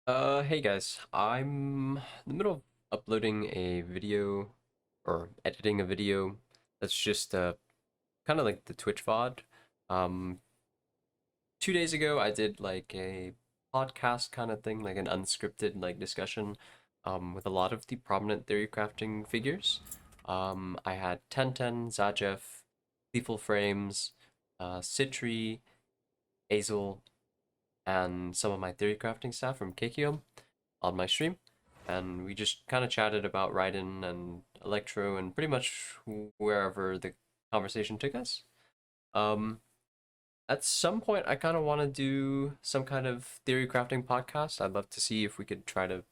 Hey guys, I'm in the middle of uploading a video or editing a video that's just kind of like the Twitch VOD. Um, 2 days ago I did like a podcast kind of thing, like an unscripted like discussion with a lot of the prominent theory crafting figures. I had Tenten, Zajef, KleefulFrames, Sitri, Ayzel, and some of my theory crafting staff from KKO on my stream, and we just kind of chatted about Raiden and Electro and pretty much wherever the conversation took us. Um, at some point, I kind of want to do some kind of theory crafting podcast. I'd love to see if we could try to,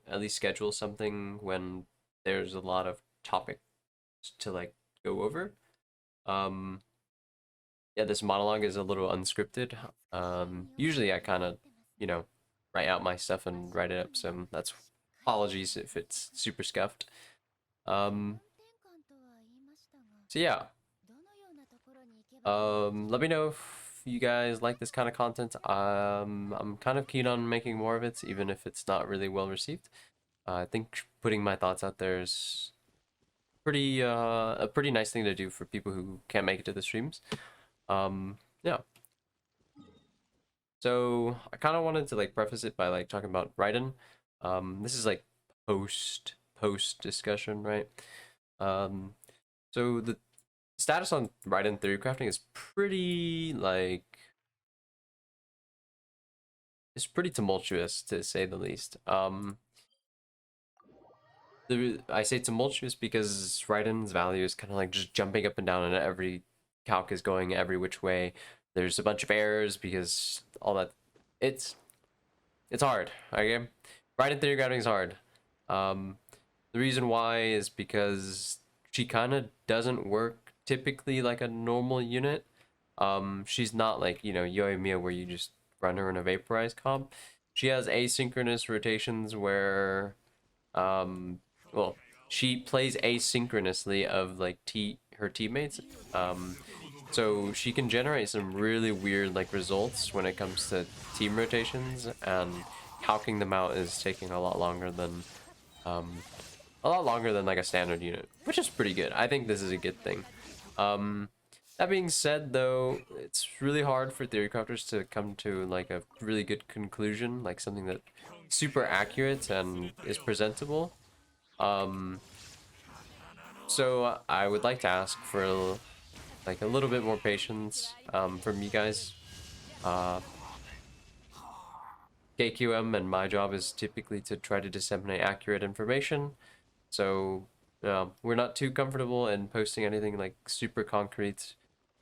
at least schedule something when there's a lot of topics to like go over. Um, yeah, this monologue is a little unscripted. Usually I kind of, you know, write out my stuff and write it up, so that's apologies if it's super scuffed. Um, so yeah, let me know if you guys like this kind of content. I'm kind of keen on making more of it, even if it's not really well received. I think putting my thoughts out there is a pretty nice thing to do for people who can't make it to the streams. Yeah. So I kind of wanted to like preface it by like talking about Raiden. This is like post discussion, right? Um, so the status on Raiden theory crafting is pretty like it's pretty tumultuous to say the least. I say tumultuous because Raiden's value is kind of like just jumping up and down, and every calc is going every which way. There's a bunch of errors because all that. It's it's hard. Okay, Raiden theory crafting is hard. Um, the reason why is because she kind of doesn't work typically like a normal unit. She's not like, Yoimiya where you just run her in a vaporized comp. She has asynchronous rotations where, um, well, she plays asynchronously of like her teammates. So she can generate some really weird like results when it comes to team rotations, and calcing them out is taking um, a lot longer than like a standard unit, which is pretty good. I think this is a good thing. Um, that being said, though, it's really hard for theory crafters to come to like a really good conclusion, like something that super accurate and is presentable. Um, so I would like to ask for like a little bit more patience from you guys. Uh, KQM and my job is typically to try to disseminate accurate information. So we're not too comfortable in posting anything like super concrete,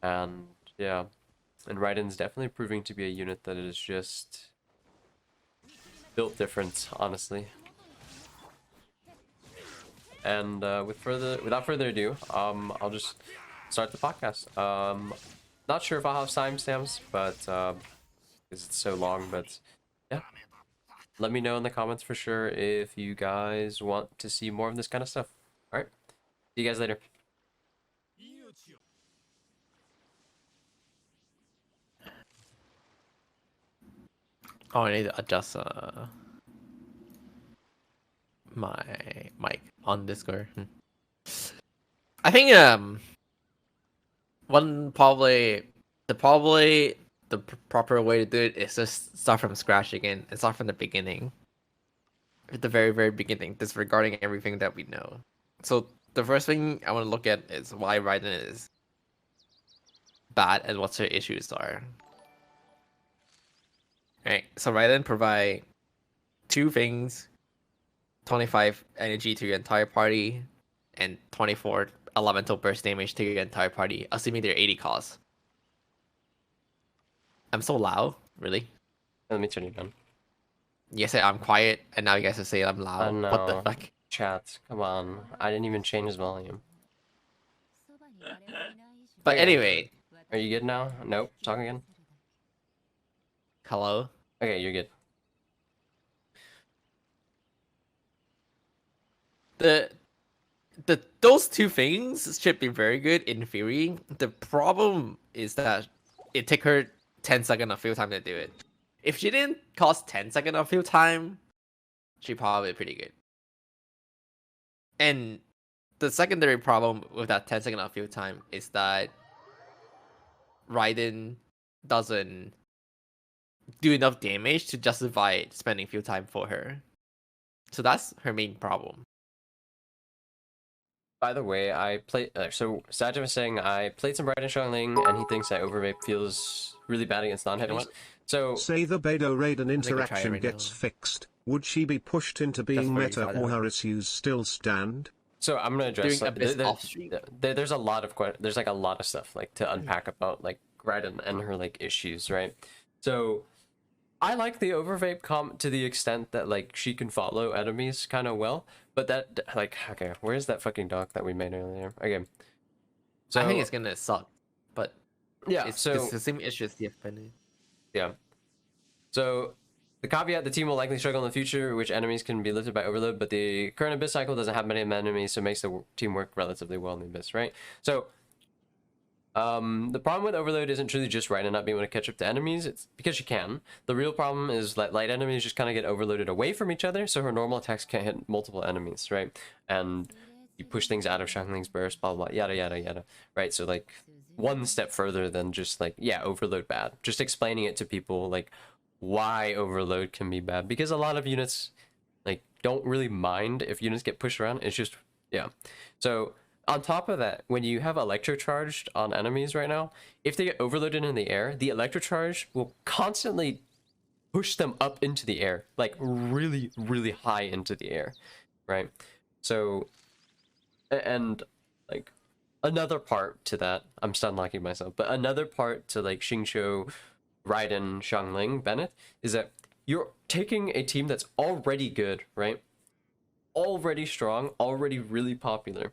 and yeah, and Raiden's definitely proving to be a unit that is just built different, honestly. And without further ado, I'll just start the podcast. Not sure if I'll have timestamps, but because it's so long, but yeah, let me know in the comments for sure if you guys want to see more of this kind of stuff. All right, see you guys later. Oh, I need to adjust my mic on Discord. I think one probably the proper way to do it is just start from scratch again and start from the beginning, at the very beginning, disregarding everything that we know. So the first thing I want to look at is why Raiden is bad and what her issues are. Right. So Raiden provide two things: 25 energy to your entire party, and 24 elemental burst damage to your entire party, assuming they're 80 costs. I'm so loud, really? Let me turn you down. You guys say I'm quiet, and now you guys are saying I'm loud. What the No. fuck? Chat, come on. I didn't even change his volume. But Okay. anyway, Are you good now? Nope. Talk again. hello? Okay, you're good. The those two things should be very good in theory. The problem is that it took her 10 seconds of field time to do it. If she didn't cost 10-second of field time, she probably pretty good. And the secondary problem with that 10-second of field time is that Raiden doesn't do enough damage to justify spending field time for her. So that's her main problem. By the way, I played. So Zajef was saying I played some Raiden Xiangling, and he thinks that overvape feels really bad against non-heavies. So say the Beidou Raiden interaction right gets now. fixed. Would she be pushed into being where you meta, try that or out. her issues still stand? So I'm gonna address Doing Abyss off stream. there's a lot of there's like a lot of stuff like to unpack about like Raiden and her like issues, right? So I like the overvape comp to the extent that like she can follow enemies kind of well, but that like okay, where's that fucking doc that we made earlier? Okay, so I think it's gonna suck, but yeah, it's so the same issue as the FNA. yeah, so the caveat: the team will likely struggle in the future, which enemies can be lifted by overload, but the current Abyss cycle doesn't have many enemies, so it makes the team work relatively well in the Abyss, right? So the problem with overload isn't truly just Raiden not being able to catch up to enemies. It's because she can. The real problem is that light enemies just kind of get overloaded away from each other, so her normal attacks can't hit multiple enemies, right? And you push things out of Xiangling's burst, blah, blah, blah, yada, yada, yada, right? So, like, one step further than just, like, yeah, overload bad. Just explaining it to people, like, why overload can be bad. Because a lot of units, like, don't really mind if units get pushed around. It's just, yeah. So on top of that, when you have electrocharged on enemies right now, if they get overloaded in the air, the electrocharge will constantly push them up into the air, like really, really high into the air, right? So, and like another part to that, I'm stun locking myself, but another part to like Xingqiu, Raiden, Xiangling, Bennett is that you're taking a team that's already good, right? Already strong, already really popular,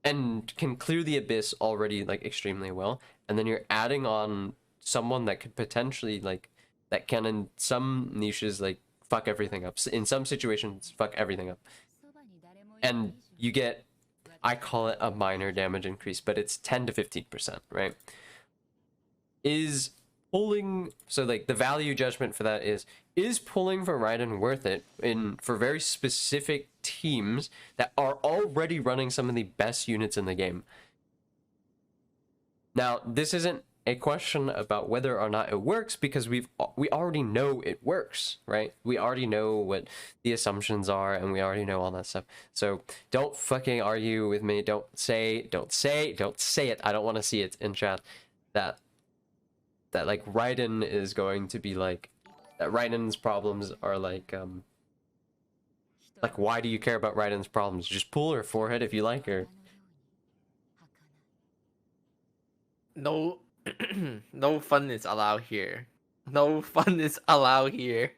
and can clear the Abyss already like extremely well, and then you're adding on someone that could potentially like that can in some niches like fuck everything up, in some situations fuck everything up, and you get, I call it a minor damage increase, but it's 10 to 15%, right? Is pulling, so like the value judgment for that is pulling for Raiden worth it in for very specific teams that are already running some of the best units in the game. Now, this isn't a question about whether or not it works, because we already know it works, right? We already know what the assumptions are, and we already know all that stuff. So don't fucking argue with me. Don't say it. I don't want to see it in chat that like Raiden is going to be like, that Raiden's problems are like why do you care about Raiden's problems? Just pull her forehead if you like her. No, no fun is allowed here. No fun is allowed here.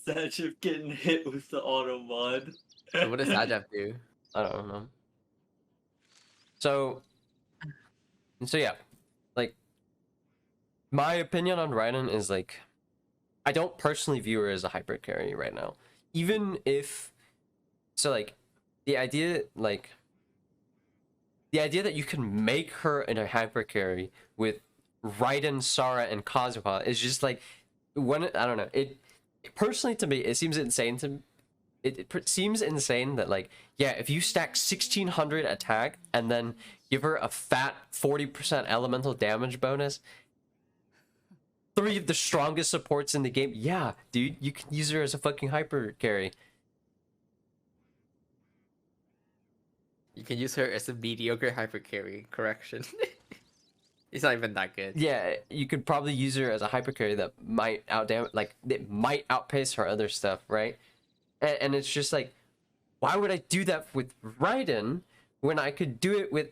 Zajef getting hit with the auto mod. So what does Zajef do? I don't know. So yeah, like my opinion on Raiden is like, I don't personally view her as a hyper carry right now. Even if, so like, the idea that you can make her in a hyper carry with Raiden, Sara, and Kazuha is just like, when I don't know, it personally to me it seems insane to it seems insane that like, yeah, if you stack 1600 attack and then give her a fat 40% elemental damage bonus, 3 of the strongest supports in the game, yeah, dude, you can use her as a fucking hyper carry. You can use her as a mediocre hyper carry. Correction. It's not even that good. Yeah, you could probably use her as a hyper carry that might it might outpace her other stuff, right? And it's just like, why would I do that with Raiden when I could do it with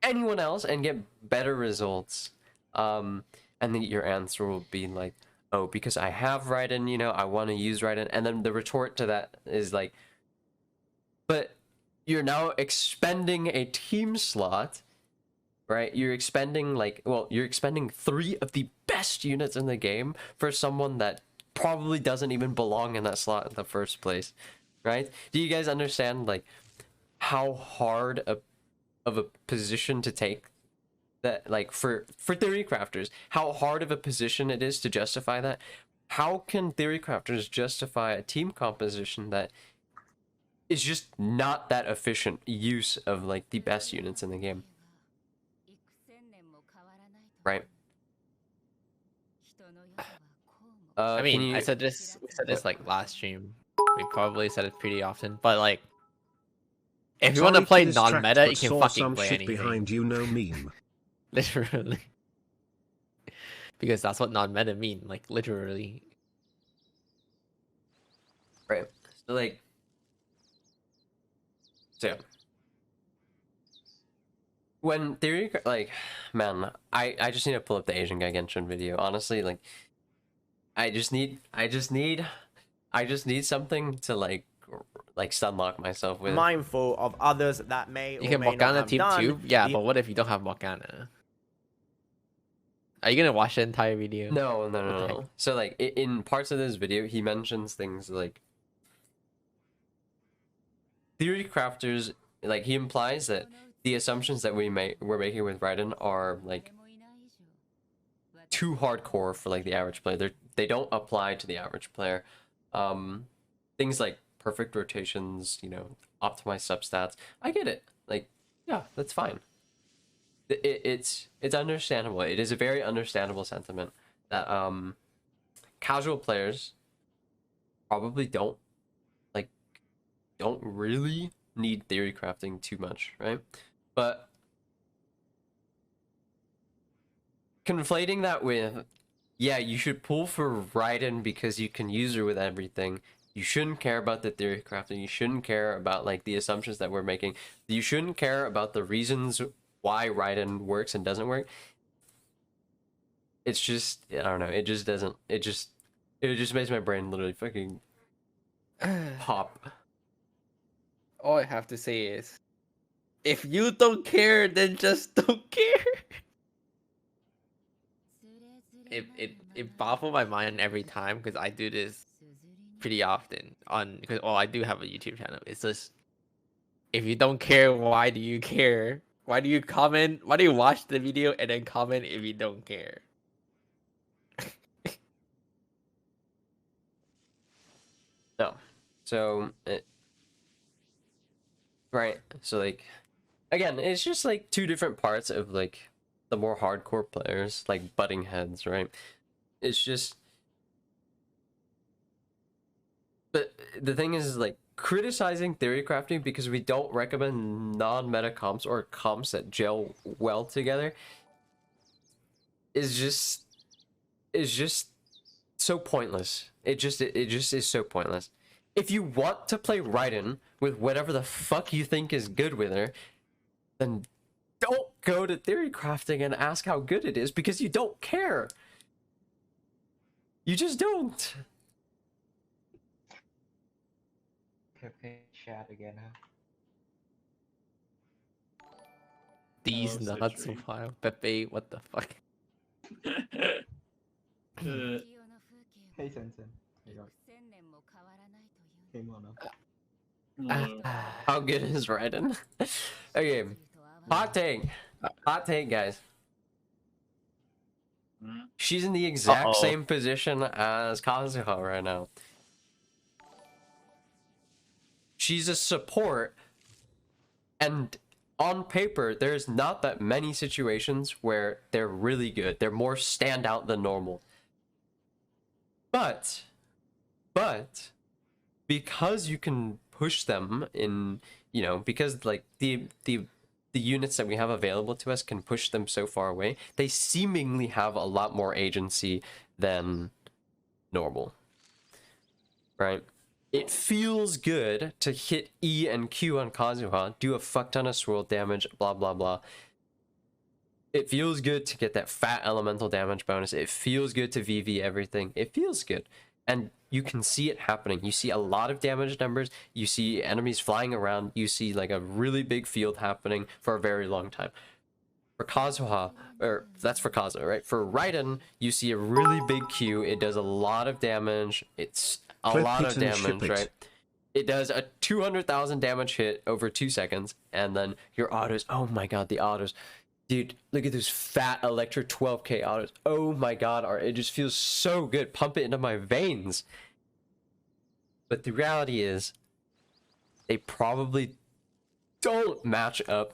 anyone else and get better results? And then your answer will be like, oh, because I have Raiden, you know, I want to use Raiden. And then the retort to that is like, but you're now expending a team slot, right? You're expending you're expending 3 of the best units in the game for someone that probably doesn't even belong in that slot in the first place, right? Do you guys understand like how hard of a position to take that, like for theory crafters, how hard of a position it is to justify that. How can theory crafters justify a team composition that is just not that efficient use of like the best units in the game, right? I mean, can you, we said this like last stream. We probably said it pretty often, but like, if you want to Sorry play to distract, non-meta, but you can saw fucking some play shit anything. behind you, no meme. Literally. Because that's what non-meta mean, like literally. right? So like, so yeah. When theory, like, man, I just need to pull up the Asian guy Genshin video. Honestly, like, I just need something to like stunlock myself with. Mindful of others that may You or can may not Morgana have team done too? Yeah, the but what if you don't have Morgana? Are you gonna watch the entire video? No. What the No. So like in parts of this video, he mentions things like theory crafters. Like he implies that the assumptions that we're making with Raiden are like too hardcore for like the average player. They don't apply to the average player. Things like perfect rotations, you know, optimized substats. I get it. Like, yeah, that's fine. It's understandable. It is a very understandable sentiment that casual players probably don't really need theory crafting too much, right? But conflating that with, yeah, you should pull for Raiden because you can use her with everything. You shouldn't care about the theory crafting. You shouldn't care about like the assumptions that we're making. You shouldn't care about the reasons why Raiden works and doesn't work. It's just, I don't know. It just doesn't. It just makes my brain literally fucking pop. All I have to say is, if you don't care, then just don't care. It baffles my mind every time because I do this pretty often because I do have a YouTube channel. It's just, if you don't care, why do you care? Why do you comment? Why do you watch the video and then comment if you don't care? No. So right. So like, again, it's just like two different parts of like the more hardcore players, like butting heads, right? It's just, but the thing is like criticizing theory crafting because we don't recommend non-meta comps or comps that gel well together is just so pointless. It just is so pointless. If you want to play Raiden with whatever the fuck you think is good with her, then don't go to theory crafting and ask how good it is because you don't care. You just don't. Chat again, huh? These Oh, nuts Sitri. file. Pepe, what the fuck? Hey, Tenten. Hey, Mono. How good is Raiden? Okay, hot take, guys. She's in the exact Uh-oh. same position as Kazuha right now. She's a support, and on paper, there's not that many situations where they're really good. They're more standout than normal. But because you can push them in, you know, because like the units that we have available to us can push them so far away, they seemingly have a lot more agency than normal, right? It feels good to hit E and Q on Kazuha, do a fuck ton of swirl damage, blah blah blah. It feels good to get that fat elemental damage bonus. It feels good to VV everything. It feels good. And you can see it happening. You see a lot of damage numbers. You see enemies flying around. You see like a really big field happening for a very long time. For Kazuha, or that's for Kazuha, right? For Raiden, you see a really big Q. It does a lot of damage. It's a Clip lot it of and ship damage, it. right? It does a 200,000 damage hit over 2 seconds, and then your autos. Oh my god, the autos. Dude, look at those fat electric 12k autos. Oh my god, it just feels so good. Pump it into my veins. But the reality is, they probably don't match up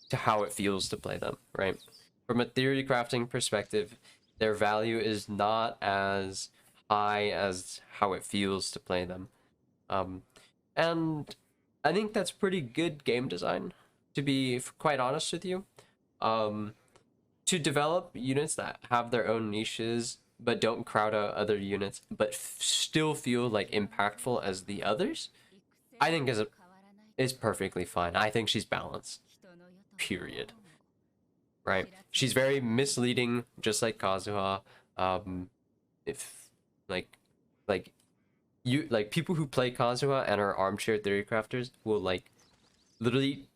to how it feels to play them, right? From a theory crafting perspective, their value is not as high as how it feels to play them. And I think that's pretty good game design, to be quite honest with you. To develop units that have their own niches but don't crowd out other units but still feel like impactful as the others, I think is perfectly fine. I think she's balanced, period. Right? She's very misleading, just like Kazuha. If people who play Kazuha and are armchair theory crafters will like literally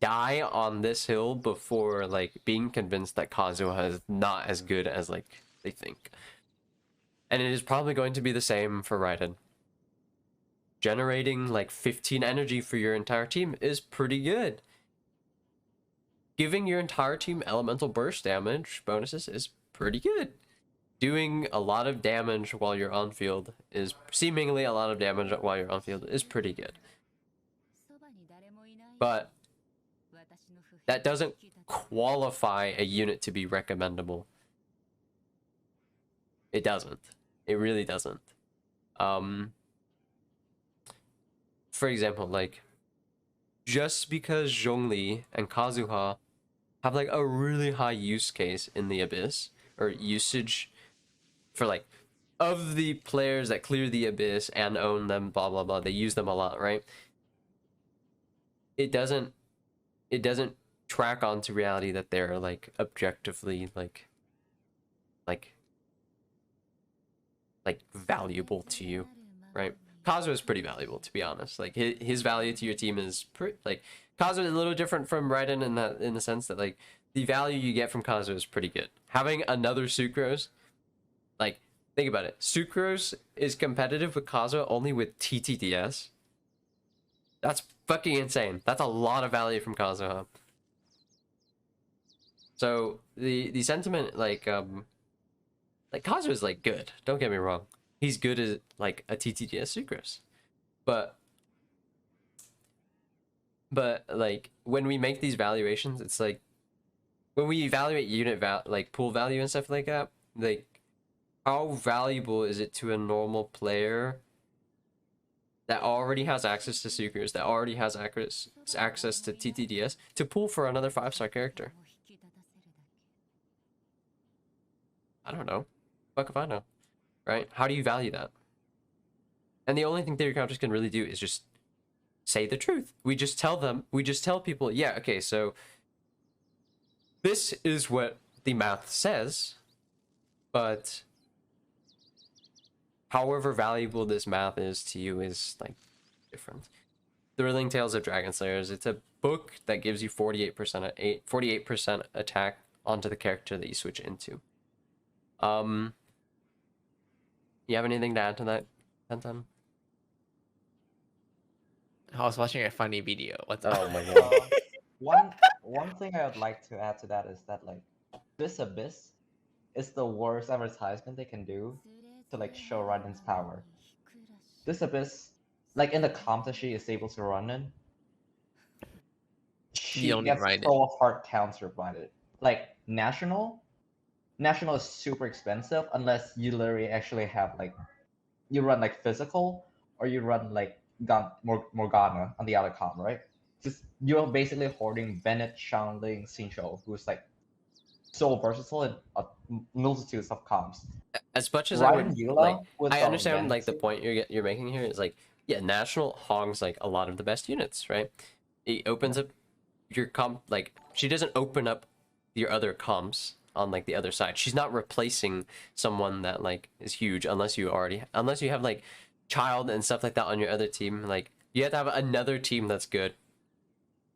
die on this hill before like being convinced that Kazuha is not as good as like they think. And it is probably going to be the same for Raiden. Generating like 15 energy for your entire team is pretty good. Giving your entire team elemental burst damage bonuses is pretty good. Doing a lot of damage while you're on field is seemingly a lot of damage while you're on field is pretty good. But that doesn't qualify a unit to be recommendable. It doesn't. It really doesn't. For example, like, just because Zhongli and Kazuha have like a really high use case in the Abyss, or usage for like, of the players that clear the Abyss and own them, blah blah blah, they use them a lot, right? It doesn't track onto reality that they're like objectively like valuable to you, right? Kazuha is pretty valuable, to be honest. Like his value to your team is pretty, like, Kazuha is a little different from Raiden in the sense that like the value you get from Kazuha is pretty good. Having another Sucrose, like, think about it. Sucrose is competitive with Kazuha only with TTDS. That's fucking insane. That's a lot of value from Kazuha. So the sentiment, like Kazuha is like good. Don't get me wrong. He's good as like a TTDS Sucrose. But like when we make these valuations, it's like when we evaluate unit like pool value and stuff like that, like how valuable is it to a normal player that already has access to Sucrose, that already has access to TTDS, to pull for another 5-star character? I don't know. Fuck if I know. Right? How do you value that? And the only thing theory crafters can really do is just say the truth. We just tell people, yeah, okay, so this is what the math says, but however valuable this math is to you is like different. Thrilling Tales of Dragon Slayers. It's a book that gives you 48% attack onto the character that you switch into. You have anything to add to that, Tenten? I was watching a funny video. What's Oh my god. One thing I would like to add to that is that like this Abyss is the worst advertisement they can do to like show Raiden's power. This Abyss, like in the comp that she is able to run in, she don't gets need Raiden. so hard counter by it. Like National is super expensive unless you literally actually have like, you run like physical or you run like Morgana on the other comp, right? Just you're basically hoarding Bennett, Xiangling, Xingqiu, who's like so versatile in multitudes of comps. As much as I would Yula like, with I understand Bennett like the too. point you're making here is like, yeah, National hogs like a lot of the best units, right? It opens up your comp, like she doesn't open up your other comps on like the other side. She's not replacing someone that like is huge unless you have like Child and stuff like that on your other team. Like you have to have another team that's good.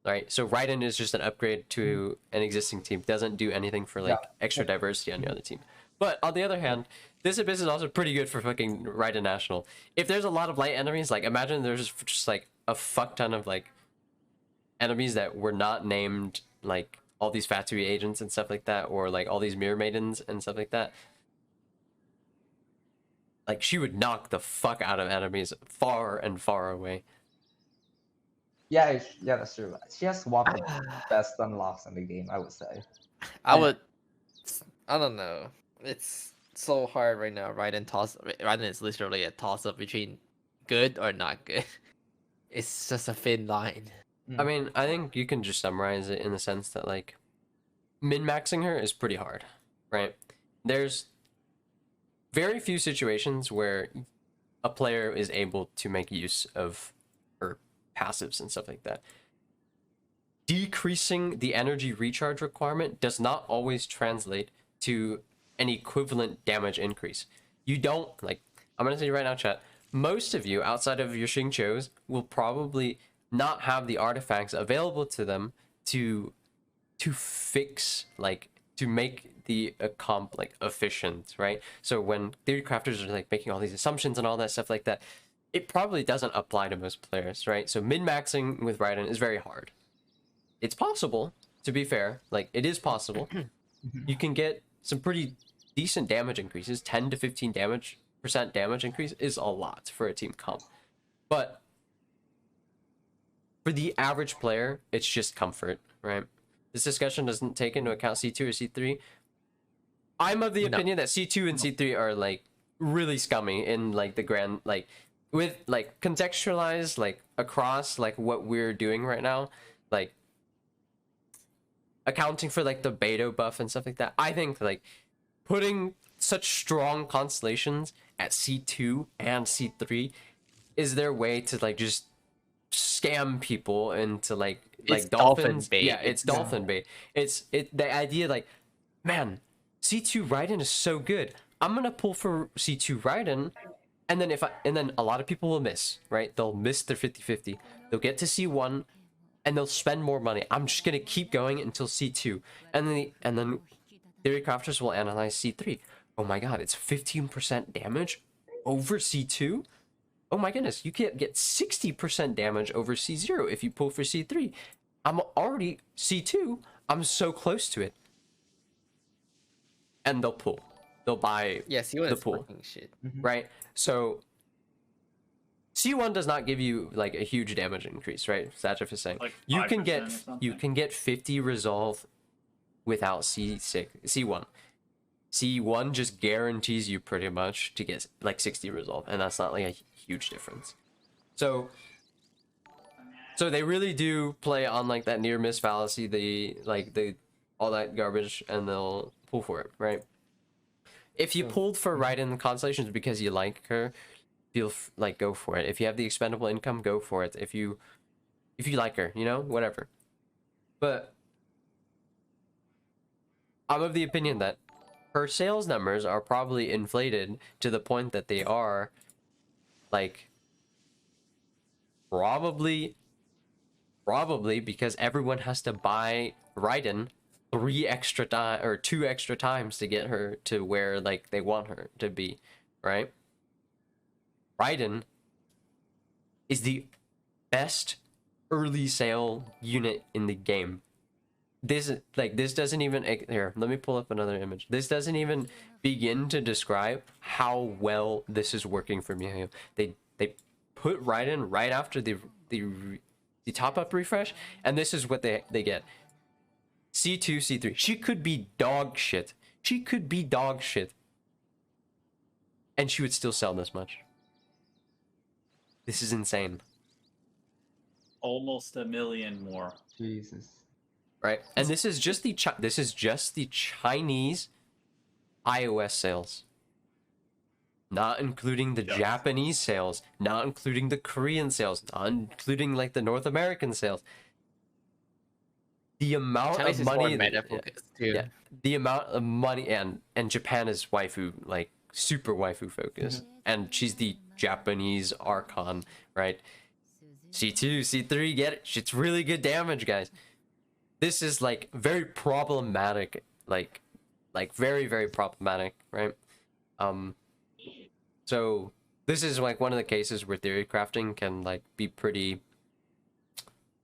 Right? So Raiden is just an upgrade to an existing team. Doesn't do anything for like extra diversity on your other team. But on the other hand, This abyss is also pretty good for fucking Raiden National. If there's a lot of light enemies, like imagine there's just like a fuck ton of like enemies that were not named, like all these Fatui agents and stuff like that, or like all these mirror maidens and stuff like that. Like she would knock the fuck out of enemies far and far away. Yeah, yeah, that's true. She has one of the best unlocks in the game, I would say. I would. I don't know. It's so hard right now. Raiden is literally a toss up between good or not good. It's just a thin line. I mean, I think you can just summarize it in the sense that like min-maxing her is pretty hard, right? There's very few situations where a player is able to make use of her passives and stuff like that. Decreasing the energy recharge requirement does not always translate to an equivalent damage increase. You don't, like, I'm gonna say right now, chat, most of you outside of your Xingqius will probably not have the artifacts available to them to fix, like, to make the comp like efficient, right? So when theory crafters are like making all these assumptions and all that stuff like that, it probably doesn't apply to most players, right? So min-maxing with Raiden is very hard. It's possible, to be fair, like it is possible. You can get some pretty decent damage increases. 10 to 15 percent damage increase is a lot for a team comp, but for the average player, it's just comfort, right? This discussion doesn't take into account C2 or C3. I'm of the opinion that C2 and C3 are like really scummy in like the grand, like with like contextualized like across like what we're doing right now, like accounting for like the Beto buff and stuff like that. I think like putting such strong constellations at C2 and C3 is their way to like just scam people into like dolphin dolphins bait. Yeah, it's dolphin bait. It's the idea like, man, C2 Raiden is so good, I'm gonna pull for C2 Raiden, and then a lot of people will miss, right? They'll miss their 50-50. They'll get to C1 and they'll spend more money. I'm just gonna keep going until C2, and then theory crafters will analyze C3. Oh my god, it's 15% damage over C2. Oh my goodness, you can get 60% damage over C0 if you pull for C3. I'm already C2. I'm so close to it. And they'll pull. They'll buy C1 the is pool, fucking shit. right? So C1 does not give you like a huge damage increase, right? Zajef is saying Like you can 5% get or something? 50 resolve without C1. C1 just guarantees you pretty much to get like 60 resolve, and that's not like a huge difference. So they really do play on like that near miss fallacy, the all that garbage, and they'll pull for it, right? If you pulled for Raiden Constellations because you like her, like go for it. If you have the expendable income, go for it. If you like her, you know, whatever. But I'm of the opinion that her sales numbers are probably inflated to the point that they are like probably because everyone has to buy Raiden 2 extra times to get her to where like they want her to be, right? Raiden is the best early sale unit in the game. This doesn't even, here, let me pull up another image. This doesn't even begin to describe how well this is working for Miyu. They put Raiden right after the top up refresh, and this is what they get. C2, C3. She could be dog shit. And she would still sell this much. This is insane. Almost 1 million more. Jesus. Right? And this is just the Chinese iOS sales. Not including the Japanese sales, not including the Korean sales, not including like the North American sales. The amount Chinese of is more money meta focused too. yeah, the amount of money, and Japan is waifu, like super waifu focused, and she's the Japanese Archon, right? C2, C3, get it? It's really good damage, guys. This is like very problematic, like very, very problematic, right? So this is like one of the cases where theory crafting can like be pretty,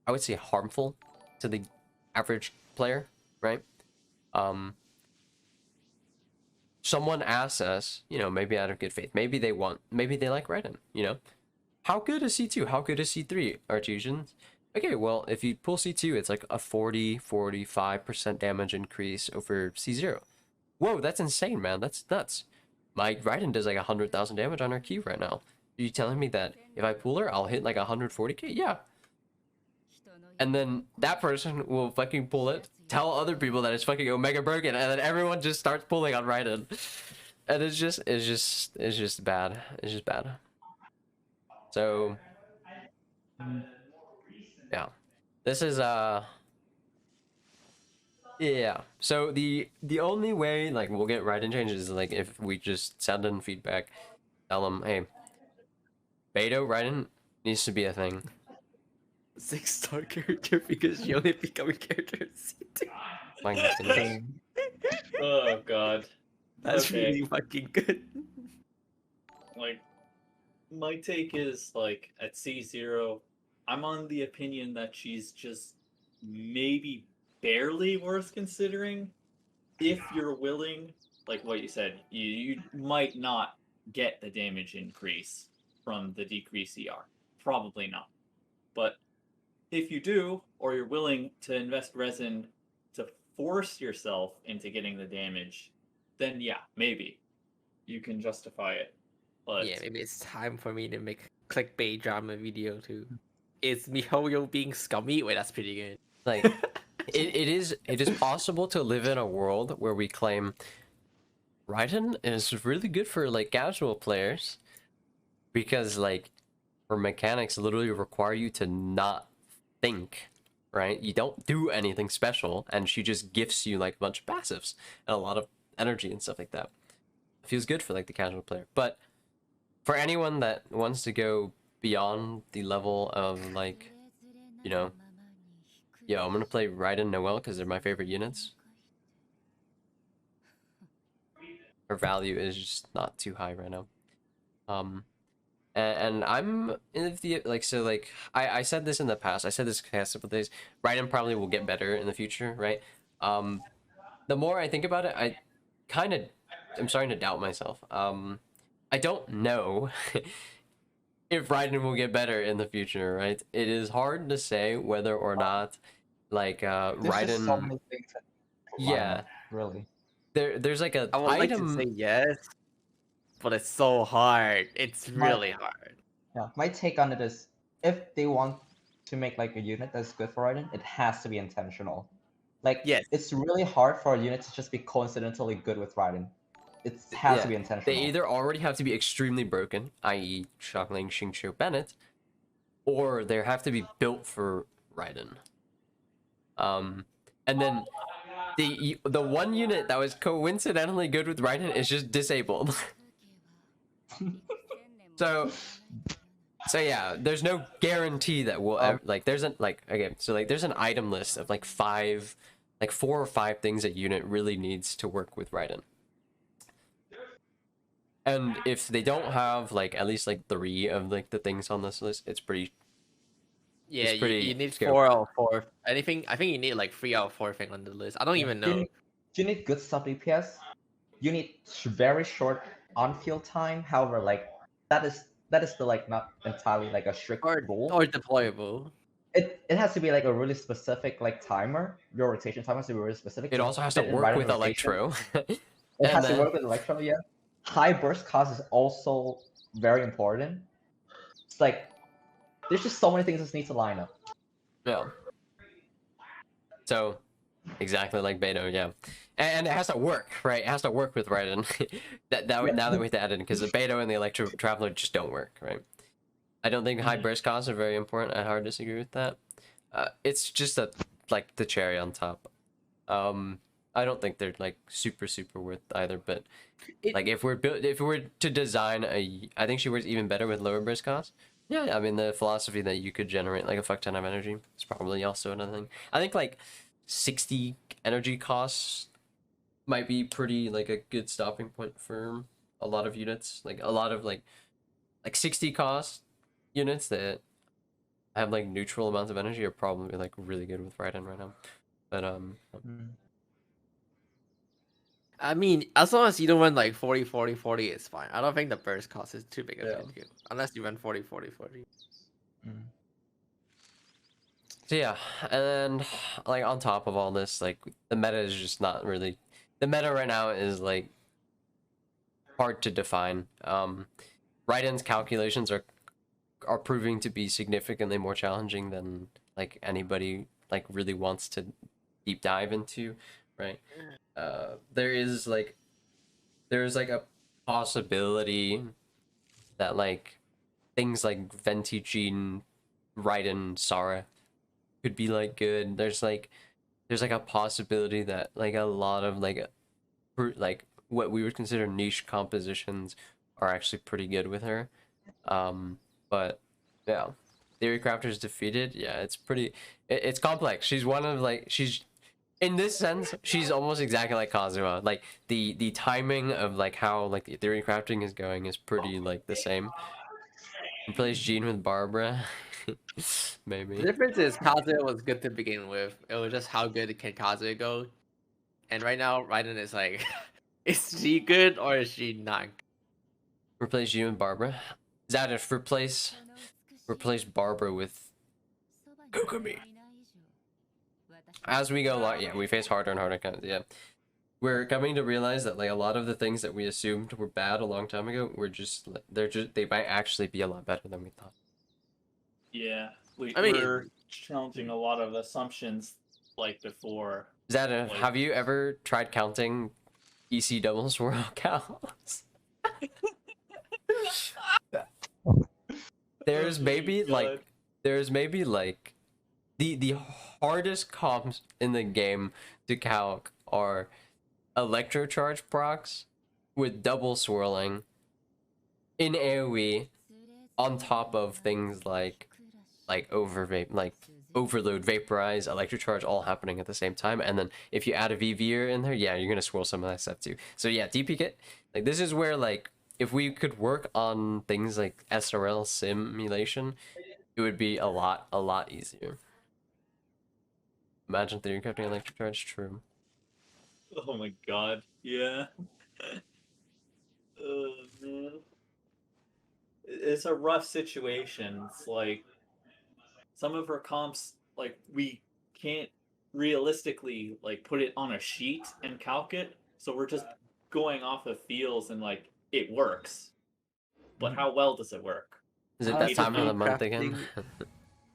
I would say, harmful to the average player, right? Someone asks us, you know, maybe out of good faith, maybe they like Raiden, you know? How good is C2? How good is C3, Artesians? Okay, well, if you pull C2, it's like a 45% damage increase over C0. Whoa, that's insane, man. That's nuts. My Raiden does like 100,000 damage on her Q right now. Are you telling me that if I pull her, I'll hit like 140k? Yeah. And then that person will fucking pull it, tell other people that it's fucking Omega broken, and then everyone just starts pulling on Raiden. And it's just bad. It's just bad. So yeah. This is yeah. So the only way like we'll get Raiden changes is like if we just send in feedback, tell them, hey, Beto Raiden needs to be a thing. 6-star character because you only become a character in C2. My goodness. Oh god. That's Okay. really fucking good. Like, my take is like at C0, I'm on the opinion that she's just maybe barely worth considering if you're willing. Like what you said, you might not get the damage increase from the decrease ER. Probably not. But if you do, or you're willing to invest resin to force yourself into getting the damage, then yeah, maybe you can justify it. But Yeah, maybe it's time for me to make a clickbait drama video too. Is MiHoYo being scummy? Wait, that's pretty good. Like it is possible to live in a world where we claim Raiden is really good for like casual players because like her mechanics literally require you to not think, right? You don't do anything special and she just gifts you like a bunch of passives and a lot of energy and stuff like that. It feels good for like the casual player. But for anyone that wants to go beyond the level of like, you know, yo, I'm gonna play Raiden Noel because they're my favorite units. Her value is just not too high right now. And I'm in the like so like I said this in the past. I said this past couple days. Raiden probably will get better in the future, right? The more I think about it, I'm starting to doubt myself. I don't know if Raiden will get better in the future, right? It is hard to say whether or not like There's Raiden. just so many things that line Yeah, up, really. there's like a I would like to item. say yes, but it's so hard. It's really hard. Yeah, my take on it is if they want to make like a unit that's good for Raiden, it has to be intentional. Like, Yes. it's really hard for a unit to just be coincidentally good with Raiden. It has to be intentional. They either already have to be extremely broken, i.e. Shockling Xingqiu Bennett, or they have to be built for Raiden. And then the one unit that was coincidentally good with Raiden is just disabled. so yeah, there's no guarantee that we'll ever, like there's an like again, so like there's an item list of like 4 or 5 things a unit really needs to work with Raiden. And if they don't have like at least like 3 of like the things on this list, it's pretty. Yeah, it's pretty you need scary. 4 out of 4. I think you need like 3 out of 4 thing on the list. I don't even know. You need good sub DPS. You need very short on-field time. However, like that is the like not entirely like a strict rule. Or deployable. It has to be like a really specific like timer. Your rotation time has to be really specific. It also has to work with Electro. It has to work with Electro, yeah. High burst cost is also very important. It's like there's just so many things that need to line up. Yeah. So, exactly like Beto, yeah. And it has to work, right? It has to work with Raiden. Now that we have to add in, because the Beto and the Electro Traveler just don't work, right? I don't think high burst costs are very important. I hard disagree with that. It's just like the cherry on top. I don't think they're like super worth either. But like if we're to design I think she works even better with lower burst costs. Yeah, I mean the philosophy that you could generate like a fuck ton of energy is probably also another thing. I think like 60 energy costs might be pretty like a good stopping point for a lot of units, like a lot of like 60 cost units that have like neutral amounts of energy are probably like really good with Raiden right now. But I mean, as long as you don't run like 40, 40, 40, it's fine. I don't think the burst cost is too big of Yeah. an issue. Unless you run 40, 40, 40. so yeah, and then like on top of all this, like the meta is just not really the meta right now is like hard to define. Raiden's calculations are proving to be significantly more challenging than like anybody like really wants to deep dive into, right? There's like a possibility that like things like Venti Gene, Raiden, Sara could be like good. There's like a possibility that like a lot of like what we would consider niche compositions are actually pretty good with her. But yeah, Theorycrafter's defeated. Yeah, it's pretty. It's complex. She's one of like she's in this sense she's almost exactly like Kazuha. Like the timing of like how like the Theorycrafting is going is pretty like the same. Replace Jean with Barbara. Maybe. The difference is Kazuya was good to begin with. It was just how good can Kazuya go. And right now, Raiden is like, is she good or is she not? Replace Jean with Barbara. Zajef, replace Barbara with Kokumi. As we go along, yeah, we face harder and harder kinds. Yeah, we're coming to realize that like a lot of the things that we assumed were bad a long time ago, they might actually be a lot better than we thought. Yeah, I mean- we're challenging a lot of assumptions like before. Zada, Like- have you ever tried counting EC double swirl counts? There's Oh my maybe God. the hardest comps in the game to calc are electrocharge procs with double swirling in AoE on top of things like overload, vaporize, electrocharge all happening at the same time, and then if you add a VVer in there, yeah, you're gonna swirl some of that stuff too. So yeah, DP kit, like this is where like if we could work on things like SRL simulation, it would be a lot easier. Imagine Theorycrafting electrocharge, true. Oh my god, yeah. Oh man. It's a rough situation. It's like some of her comps, like we can't realistically like put it on a sheet and calc it, so we're just going off of feels and like it works. But how well does it work? Is it How that is time of the month again?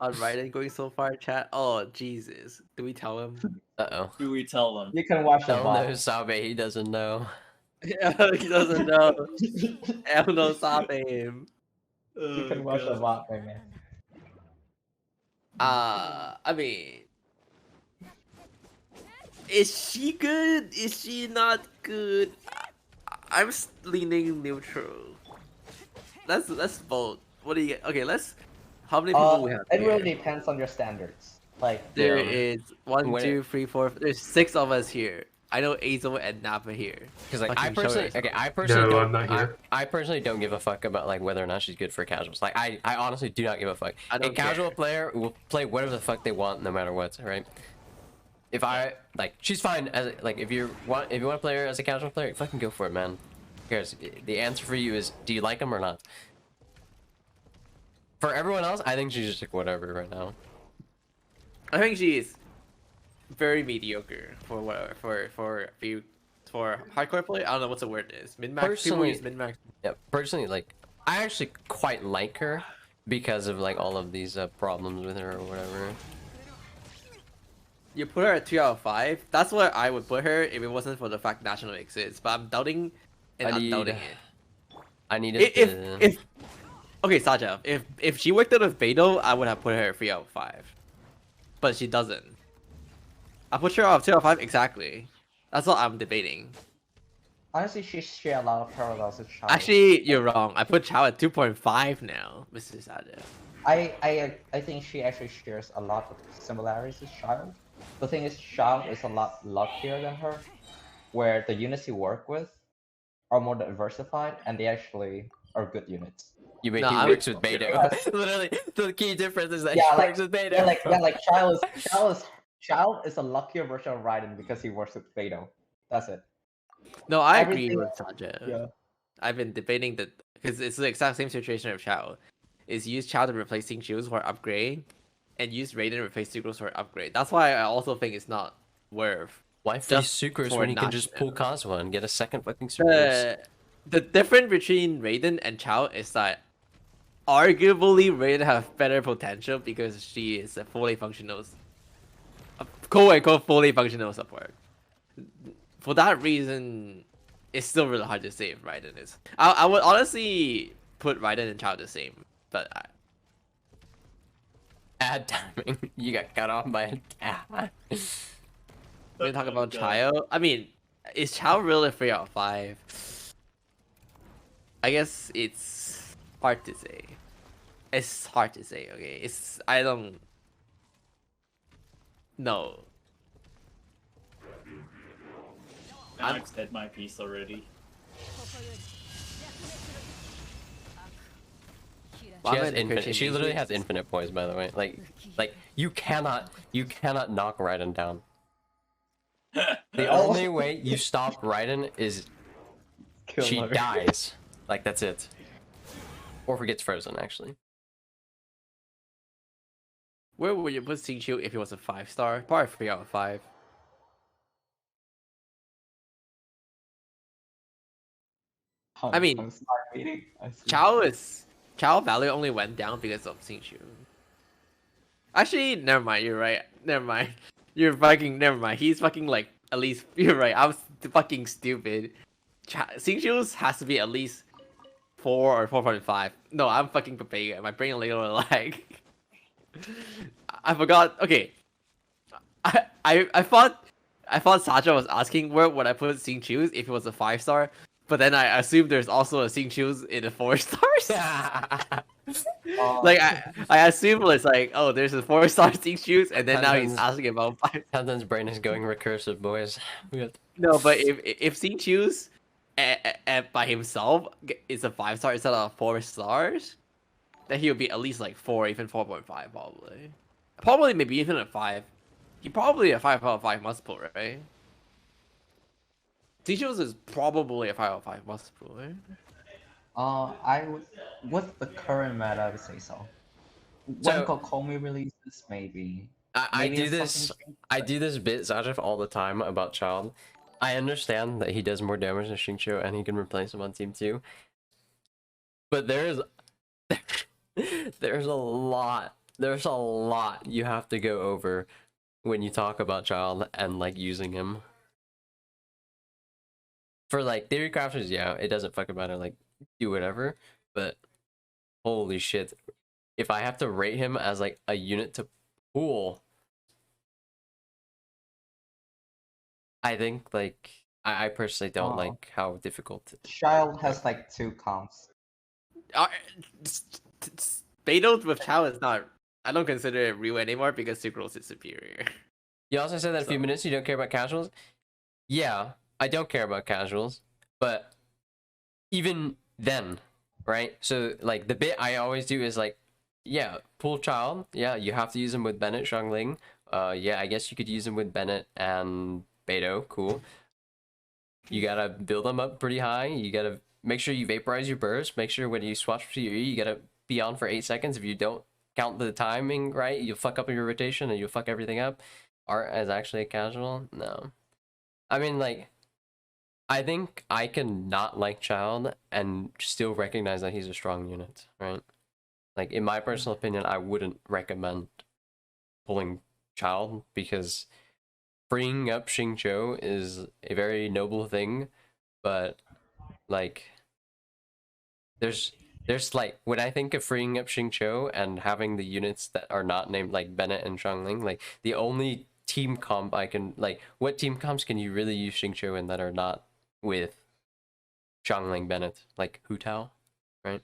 On Raiden going so far, chat. Oh Jesus! Do we tell him? Uh-oh. Do we tell them? You can watch the Tell no VOD. Sabe, he doesn't know. Yeah, he doesn't know. Hell no, stop him. You can watch the VOD, my man. I mean, is she good? Is she not good? I'm leaning neutral. Let's vote. What do you get? Okay, let's. How many people we have? It here? really depends on your standards. Like, There Yeah. is 1, Wait. 2, 3, 4. There's 6 of us here. I know Ayzel and Napa here. Because like Fucking show yourself. I personally No, don't, I'm not here. I personally don't give a fuck about like whether or not she's good for casuals. Like I honestly do not give a fuck. I A don't casual care. player will play whatever the fuck they want no matter what, right? If I like, she's fine as like if you want to play her as a casual player, fucking go for it, man. Who cares? The answer for you is, do you like him or not? For everyone else, I think she's just like whatever right now. I think she is very mediocre for whatever for hardcore play. I don't know what the word is. Min max. People Personally- use min max. Yeah, personally, like I actually quite like her because of like all of these problems with her or whatever. You put her at 2 out of 5. That's where I would put her if it wasn't for the fact National exists. But I'm doubting and I I'm need- doubting it. I needed If okay, Saja, if she worked out with Beto, I would have put her at 3 out of 5. But she doesn't. I put her off 2 out of 5 exactly. That's what I'm debating. honestly, she share a lot of parallels with Shadow. Actually, you're wrong. I put Chao at 2.5 now, Mr. Saja. I think she actually shares a lot of similarities with Shadow. The thing is, Shadow is a lot luckier than her, where the units you work with are more diversified, and they actually are good units. You mean No, he I works would- with Beto? Yes. Literally, the key difference is that Yeah, he like- works with Beto. Yeah, like Child is a luckier version of Raiden because he works with Fado. That's it. No, I agree Everything- with Zajef. Yeah. I've been debating that because it's the exact same situation of Chao. Is use Chao to replace Xingqiu's for upgrade, and use Raiden to replace Sucrose for upgrade. That's why I also think it's not worth. Why free Just Sucrose for when you can just national. pull Kazuha and get a second fucking Sucrose? The difference between Raiden and Chao is that arguably Raiden have better potential because she is a fully functional, quote-unquote fully functional support. For that reason, it's still really hard to say if Raiden is. I would honestly put Raiden and Chao the same, but Ad timing. You got cut off by a cat. when we talk Oh, about God. Chao, I mean, is Chao really 3 out of 5? I guess it's hard to say. It's hard to say, okay? I don't know. I've said my piece already. Well, She I'm has an infinite. Christian She literally has atheist. infinite poise, by the way. Like you cannot knock Raiden down. The only way you stop Raiden is Kill she her. dies. Like that's it. Or if he gets frozen, actually. Where would you put Xingqiu if it was a 5-star? Probably 3 out of 5. I mean, I'm smart meeting. I see. Chao value only went down because of Xingqiu. Actually, never mind. You're right. Never mind. You're fucking never mind. He's fucking like at least. You're right. I was fucking stupid. Xingqiu's has to be at least 4 or 4.5. No, I'm fucking Papega. My brain a little lag. I forgot. Okay. I thought Sacha was asking where would I put Xingqiu's if it was a 5-star, but then I assumed there's also a Xingqiu's in the 4 stars. Like I assume it's like, oh, there's a 4-star Xingqiu's, and then now he's asking about 5. Tenten's brain is going recursive, boys. We got No, but if Xingqiu's by himself is a 5-star instead of 4 stars, then he would be at least like 4, even 4.5 probably. Probably maybe even a 5. He probably a 5 out of 5 must pull, right? Xingqiu's is probably a 5 out of 5 must pull, right? I would, with the current meta, I would say so. When So- Kokomi releases, maybe. I Maybe do it's this. something- I do this bit, Zajef, all the time about Child. I understand that he does more damage than Xingqiu and he can replace him on team 2. But there's a lot you have to go over when you talk about Child and like using him. For like Theorycrafters, yeah, it doesn't fucking matter, like do whatever, but holy shit. If I have to rate him as like a unit to pool, I think like I personally don't Oh. like how difficult Child has like 2 comps. Beidou with Chao is not. I don't consider it Ryu anymore because Sucrose is superior. You also said that a few So- minutes you don't care about casuals. Yeah, I don't care about casuals, but even then, right? So like the bit I always do is like, yeah, pull Child. Yeah, you have to use him with Bennett, Xiangling. Yeah, I guess you could use him with Bennett and Beidou. Cool. You gotta build them up pretty high. You gotta make sure you vaporize your burst. Make sure when you swatch to your E, you gotta be on for 8 seconds. If you don't count the timing right, you'll fuck up your rotation and you'll fuck everything up. Art as actually a casual? No. I mean, like, I think I can not like Child and still recognize that he's a strong unit, right? Like, in my personal opinion, I wouldn't recommend pulling Child because freeing up Xingqiu is a very noble thing, but like there's like when I think of freeing up Xingqiu and having the units that are not named like Bennett and Xiangling, like the only team comp I can like what team comps can you really use Xingqiu in that are not with Xiangling Bennett, like Hu Tao, right?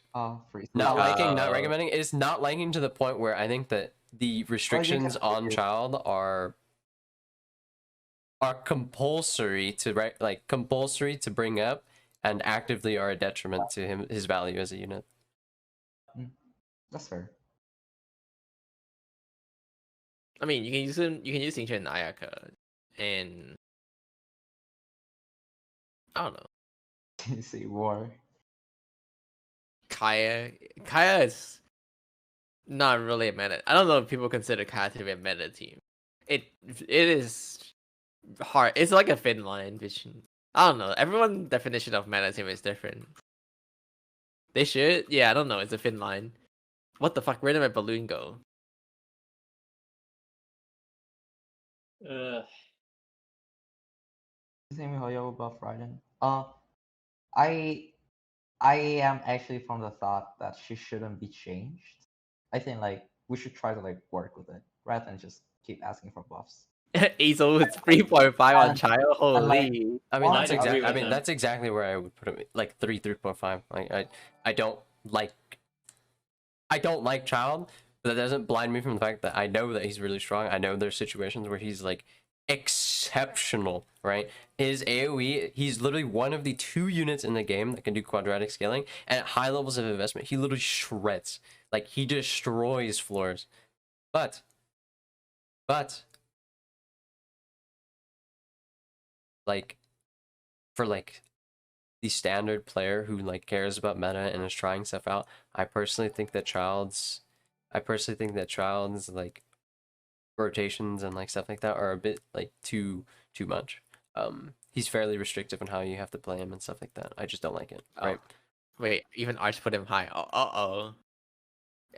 Free. Not liking, not Uh, recommending. It's not liking to the point where I think that the restrictions on figure- Child are compulsory to compulsory to bring up, and actively are a detriment to his value as a unit. That's fair. I mean, you can use him. You can use Xingqiu and Ayaka, and I don't know. You see war. Kaya is not really a meta. I don't know if people consider Kaya to be a meta team. It is hard. It's like a thin line, which I don't know. Everyone's definition of meta team is different. They should, yeah. I don't know. It's a thin line. What the fuck? Where did my balloon go? Same how you about Raiden. I am actually from the thought that she shouldn't be changed. I think like we should try to like work with it rather than just keep asking for buffs. Ayzel is 3.5 on And- child. and, like, Holy. I mean, Well, that's I agree exactly. I with mean, him. that's exactly where I would put him. Like 3.5. Like I don't like Child, but that doesn't blind me from the fact that I know that he's really strong. I know there's situations where he's like exceptional, right? His AoE, he's literally one of the 2 units in the game that can do quadratic scaling, and at high levels of investment, he literally shreds. Like he destroys floors. But like for like the standard player who like cares about meta and is trying stuff out, I personally think that Child's like rotations and like stuff like that are a bit like too much. He's fairly restrictive on how you have to play him and stuff like that. I just don't like it. Right. Wait, even Arch put him high. Oh.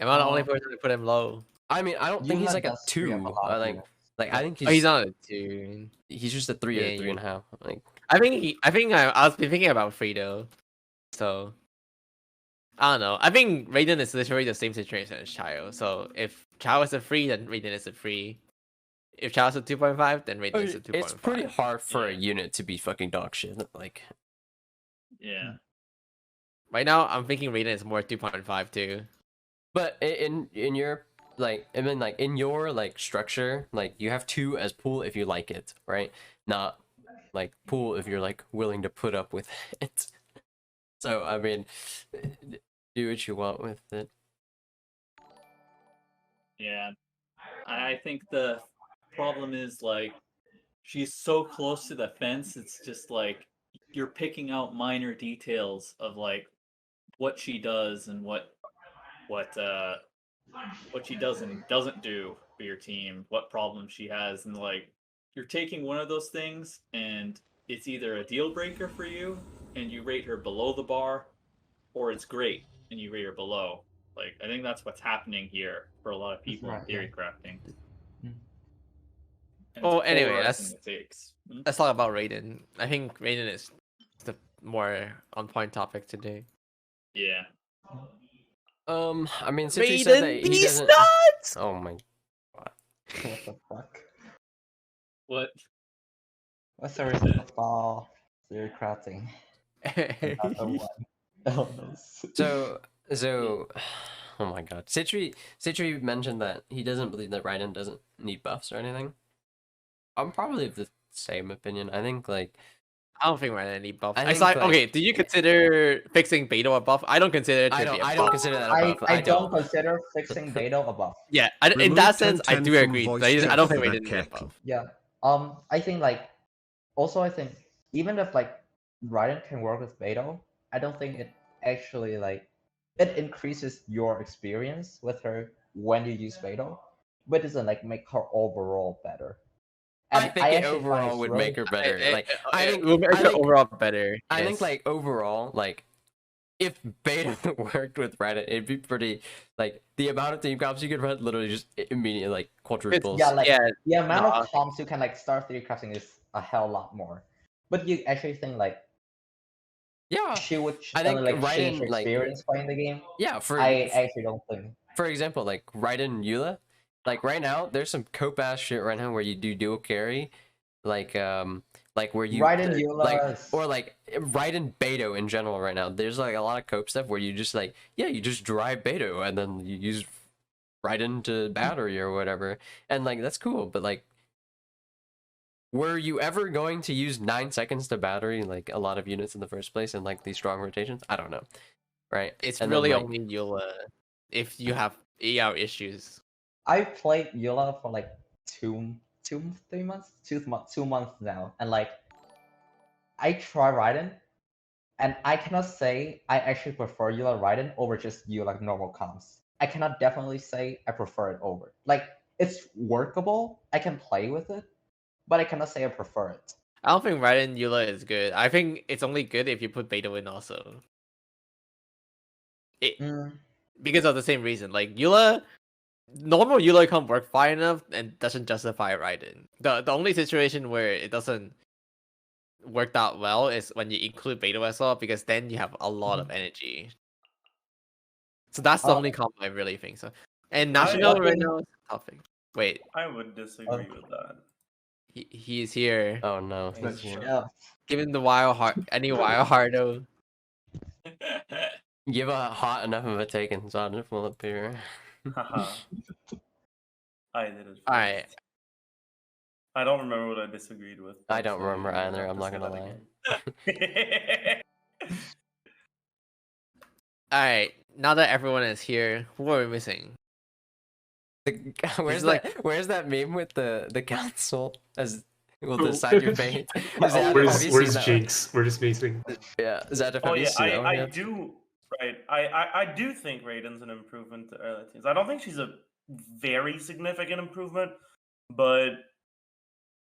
Am I the only person to put him low? I mean, I don't think he's Yuna like a does free up a 2. lot of Like units. I think Oh, he's not a 2. he's just a 3 or Yeah, 3.5. Like I think I was thinking about Frito. So I don't know. I think Raiden is literally the same situation as Chio. So if Chio is a 3, then Raiden is a 3. If Chio's a 2.5, then Raiden is a 2.5. it's pretty hard for a Yeah. unit to be fucking dog shit. Like Yeah. Right now, I'm thinking Raiden is more 2.5 too. but in your like I mean like in your like structure, like you have 2 as pool if you like it, right? Not like pool if you're like willing to put up with it. So I mean, do what you want with it. Yeah. I think the problem is like she's so close to the fence, it's just like you're picking out minor details of like what she does and what she does and doesn't do for your team, what problems she has, and like you're taking one of those things and it's either a deal breaker for you and you rate her below the bar, or it's great and you rate her below. Like I think that's what's happening here for a lot of people right, in theory crafting. Mm. And Oh, it's anyway, polarizing the takes. Let's talk about Raiden. I think Raiden is the more on point topic today. Yeah. I mean, Sitri said that Raiden he Beast doesn't. Nuts! Oh my. What the fuck? What? What's the reason about Theorycrafting? Another one. Illness. So, oh my god. Sitri mentioned that he doesn't believe that Raiden doesn't need buffs or anything. I'm probably of the same opinion. I think like I don't think Raiden need buffs. I I think, saw, like- okay, do you consider fixing Beto a buff? I don't consider it to be a I buff. don't consider that a buff. I don't consider fixing Beto a buff. Yeah, in Remove that sense, I Tenten do from agree. voice But I don't think chat Raiden need a for buff. Yeah. I think like also I think even if like Raiden can work with Beto, I don't think it actually like it increases your experience with her when you use Beto, but doesn't like make her overall better. I think it actually find overall it's would really- make her better. It- Like it- I it think will make I her think- overall better. I think yes. like overall, like if Beta worked with Reddit, it'd be pretty like the amount of team comps you could run literally just immediately like quadruples. Yeah, like yeah, the amount no, of comps you can like start 3D crafting is a hell lot more. But you actually think like yeah, she would I think suddenly like change Raiden, her like- experience playing the game? yeah. I actually don't think. For example, like Raiden and Eula, like right now, there's some cope ass shit right now where you do dual carry, like where you Raiden Eula like is- or like Raiden Beto in general right now. There's like a lot of cope stuff where you just like you just drive Beto and then you use Raiden to battery or whatever, and like that's cool. But like were you ever going to use 9 seconds to battery like a lot of units in the first place and like these strong rotations? I don't know, right? It's And then, really like, only Eula if you have ER issues. I played Eula for like 3 months, 2 months now, and like I try Raiden, and I cannot say I actually prefer Eula Raiden over just Eula normal comps. I cannot definitely say I prefer it over. Like it's workable, I can play with it, but I cannot say I prefer it. I don't think Raiden Eula is good. I think it's only good if you put Beta in also. Because of the same reason. Like Eula, normal Eula can't work fine enough and doesn't justify Raiden. The only situation where it doesn't work out well is when you include Beta as well, because then you have a lot of energy. So that's the only comp I really think so. And National right now is a topic. Wait, I would disagree with that. he's here. oh no, That's he's here. Yeah. Give him the wild heart. Any wild hardo. Give a hot enough of a take and Zajef will appear. Haha. I did it. All right. first. I don't remember what I disagreed with. I don't so remember you have either, to I'm not say gonna that again. All right. Now that everyone is here, who are we missing? Where's like- that? Where's that meme with the council as will Oh. decide your fate? Is that- have Where's you where's seen that Jinx? We're just missing. one? Yeah, Zajef, Oh have you yeah, seen that one I yet? do. Right, I do think Raiden's an improvement to early teams. I don't think she's a very significant improvement, but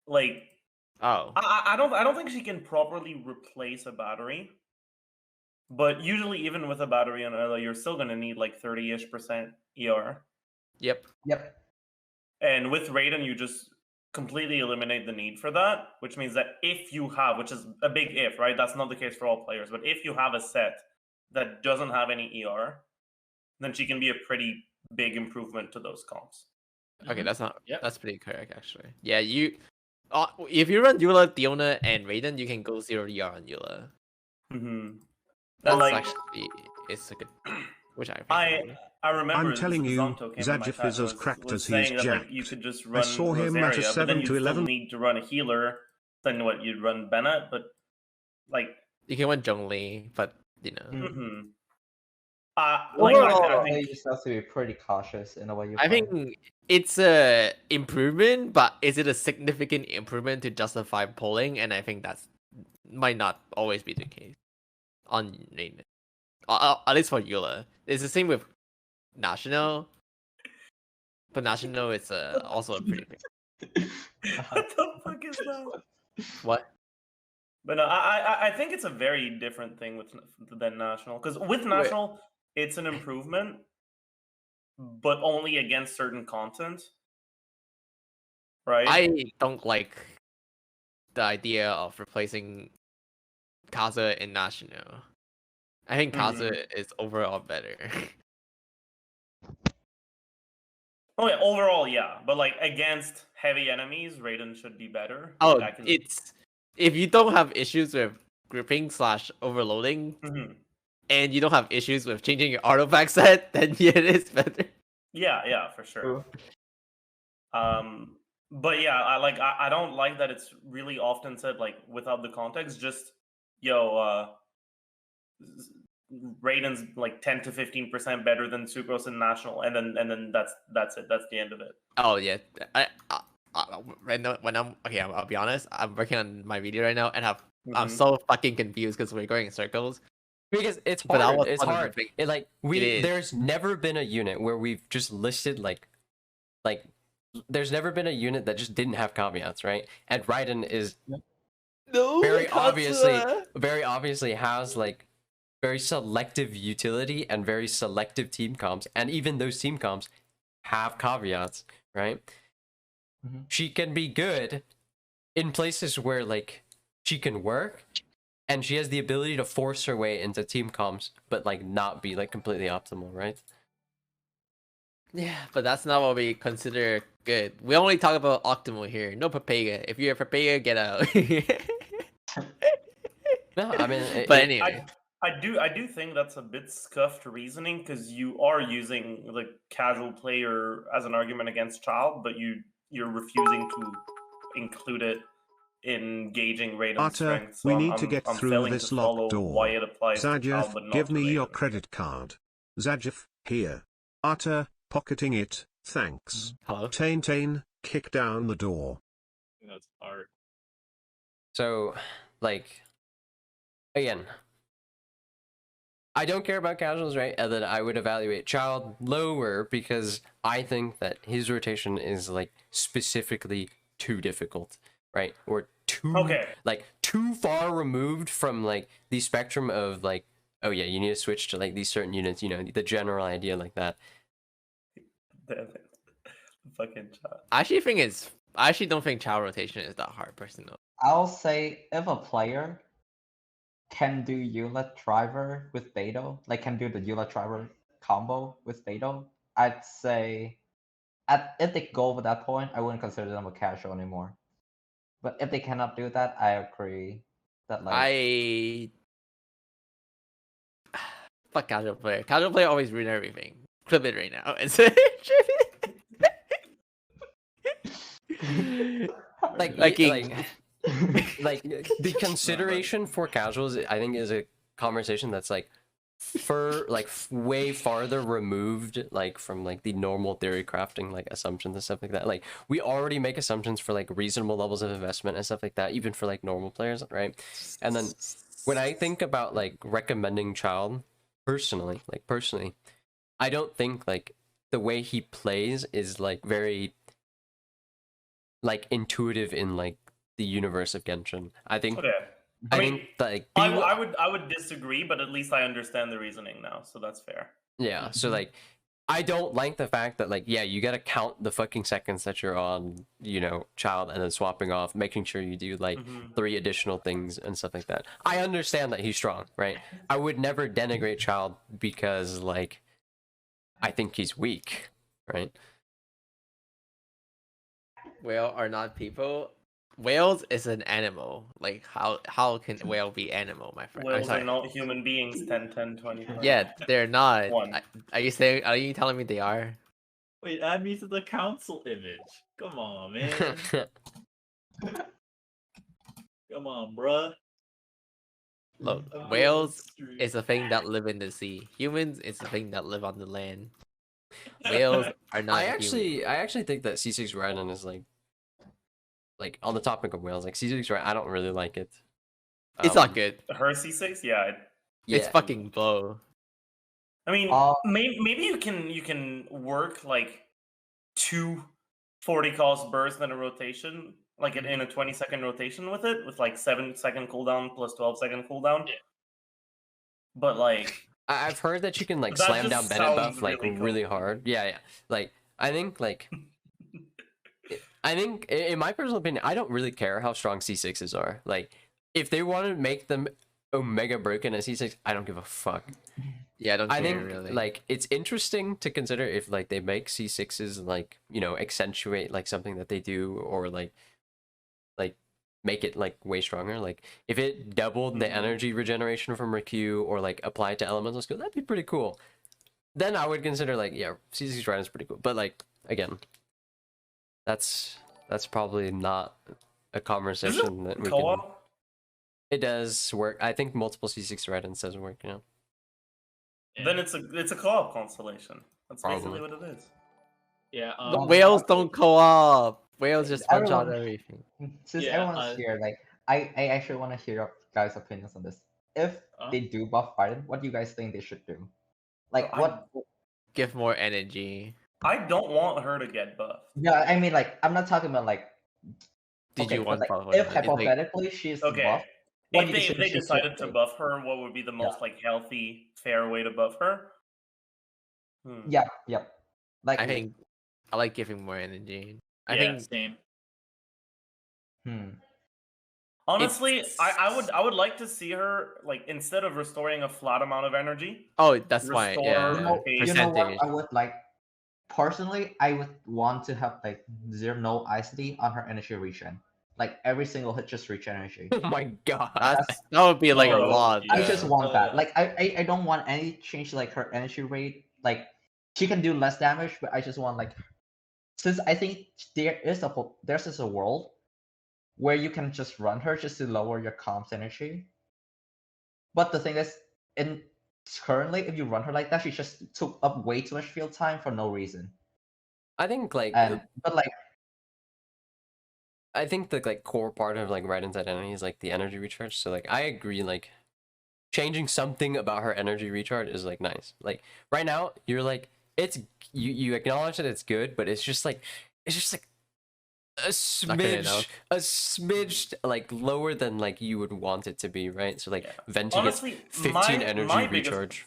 like Oh, I don't think she can properly replace a battery. But usually, even with a battery on early, you're still gonna need like 30-ish% ER. yep. Yep. And with Raiden, you just completely eliminate the need for that, which means that if you have, which is a big if, right? That's not the case for all players, but if you have a set that doesn't have any ER, then she can be a pretty big improvement to those comps. Okay, that's not. Yep. That's pretty correct actually. Yeah, you. If you run Eula, Diona, and Raiden, you can go 0 ER on Eula. Mm-hmm. That's like, actually it's a good. Which I think. I remember I'm telling you, Zanto came in my Zajef chat is as was cracked as saying he's that like you jacked. could just I run saw him at a Rosaria, but then 7 you to still 11. need to run a healer. Then what you'd run Bennett, but like You can run Zhongli, but you know. mm-hmm. Overall, I you think just have to be pretty cautious in the way you I play. think it's a improvement, but is it a significant improvement to justify polling? And I think that's might not always be the case on Raiden. At least for Eula. It's the same with National. But National is also a pretty big. what the fuck is that? What? But no, I think it's a very different thing with than National, because with National it's an improvement, but only against certain content, right? I don't like the idea of replacing Kaza in National. I think Kaza is overall better. Oh yeah, overall yeah, but like against heavy enemies, Raiden should be better. Oh, Like, I can... it's if you don't have issues with grouping / overloading, Mhm. and you don't have issues with changing your artifact set, then yeah, it is better. Yeah, for sure. But yeah, I don't like that it's really often said like without the context, just Raiden's like 10 to 15% better than Sucrose and National, and then that's it. That's the end of it. Oh yeah, I right now when I'll be honest. I'm working on my video right now, and I'm Mhm. so fucking confused because we're going in circles. Because it's But that hard. was It's one of the hard. big- It like It is. there's never been a unit where we've just listed like there's never been a unit that just didn't have caveats, right? And Raiden is No, very obviously has like very selective utility and very selective team comps, and even those team comps have caveats, right? Mhm. She can be good in places where like she can work, and she has the ability to force her way into team comps, but like not be like completely optimal, right? Yeah, but that's not what we consider good. We only talk about optimal here. No Papega. If you're a Papega, get out. No, I mean, but anyway, I do think that's a bit scuffed reasoning, because you are using the casual player as an argument against Child, but you're refusing to include it gauging Raiden's Arta, strength. So we I'm, need to I'm, get I'm through failing this to locked follow door. why it applies to Child, Zajef, but not give to me your Raiden. credit card. Zajef, here. Arta, pocketing it, thanks. Hello. Tenten, kick down the door. That's art. So, like, again, I don't care about casuals, right? And then I would evaluate Child lower because I think that his rotation is like specifically too difficult, right? Or too too far removed from like the spectrum of like, oh yeah, you need to switch to like these certain units, you know, the general idea like that. Damn it. Fucking Child. I actually don't think child rotation is that hard, personally. I'll say if a player can do Eula Driver with Beto, like can do the Eula Driver combo with Beto, I'd say if they go over that point, I wouldn't consider them a casual anymore. But if they cannot do that, I agree that like Fuck casual player. Casual player always ruin everything. Clip it right now. Like the consideration for casuals, I think, is a conversation that's like way farther removed like from like the normal theory crafting like assumptions and stuff like that. Like we already make assumptions for like reasonable levels of investment and stuff like that, even for like normal players, right? And then when I think about like recommending Child personally, I don't think like the way he plays is like very like intuitive in like the universe of Genshin. I think Okay. I think like I would disagree, but at least I understand the reasoning now, so that's fair. Yeah, so like I don't like the fact that like, yeah, you gotta count the fucking seconds that you're on, you know, Child, and then swapping off, making sure you do like 3 additional things and stuff like that. I understand that he's strong, right? I would never denigrate Child because like I think he's weak, right? Whale are not people. Whales is an animal. Like how can whale be animal, my friend? Whales are not human beings. 10, 10, 20. Yeah, they're not. One. Are you telling me they are? Wait, add me to the council image. Come on, man. Come on, bruh. Look, I'm whales going is a thing that live in the sea. Humans is a thing that live on the land. Whales are not. I actually think that C6 Raiden is like on the topic of whales, like C6 Raiden, I don't really like it. It's not good. Her C6, yeah. It's fucking blow. I mean, maybe you can work like 2 40 cost bursts in a rotation, like in a 20-second rotation with it, with like 7-second cooldown plus 12-second cooldown. Yeah. But like, I've heard that you can like that slam just down Bennett buff sounds like really really hard. Yeah. Like I think in my personal opinion, I don't really care how strong C6s are. Like if they want to make them Omega broken as C6, I don't give a fuck. Yeah, I think really. like it's interesting to consider if like they make C6s like, you know, accentuate like something that they do, or like make it like way stronger. Like if it doubled the energy regeneration from Rikyu, or like apply it to elemental skill, that'd be pretty cool. Then I would consider like, yeah, C6 Raiden is pretty cool. But like again, that's probably not a conversation that we can. It does work. I think multiple C6 Raidens does work, you know. Then it's a co-op constellation. That's basically what it is. Yeah. Whales don't co-op. Whales just punch out everything. Since everyone's here, like I actually want to hear your guys' opinions on this. If they do buff Raiden, what do you guys think they should do? Like what? Give more energy. I don't want her to get buffed. Yeah, I mean, like I'm not talking about like. Did you want buff? If hypothetically she's buffed, if they decided to buff her, what would be the most like healthy, fair way to buff her? Yeah. Like I think I like giving more energy. I think same. Honestly, I would like to see her like, instead of restoring a flat amount of energy. Oh, that's fine. Yeah. You know what? I would like personally. I would want to have like no ICD on her energy regen. Like every single hit just regen energy. Oh my god, that would be like a lot. I just want that. Like I don't want any change to like her energy rate. Like she can do less damage, but I just want like, since I think there's a world where you can just run her just to lower your comps energy. But the thing is, in currently, if you run her like that, she just took up way too much field time for no reason. I think like But like, I think the like core part of like Raiden's identity is like the energy recharge. So like I agree, like changing something about her energy recharge is like nice. Like right now, you're like it's you acknowledge that it's good, but it's just like a Not good enough. smidge like lower than like you would want it to be, right? So like Yeah. Venti Honestly, gets 15 my energy biggest recharge.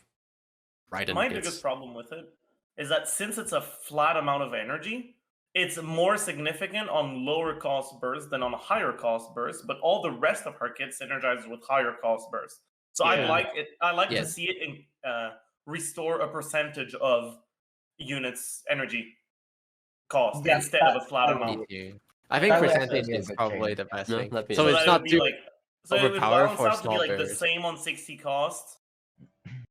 Raiden my gets biggest problem with it is that since it's a flat amount of energy, it's more significant on lower cost bursts than on higher cost bursts, but all the rest of her kit synergizes with higher cost bursts. So I Yeah. like it. I like to Yes. see it in, restore a percentage of units energy cost Yes, instead of a flat that would amount. be- Me too. I think That would percentage actually be a is good probably change. the best No, thing. that'd be So So nice. it's that it not would be too like so it would overpowered balance for out to be small like the bursts. same on 60 cost,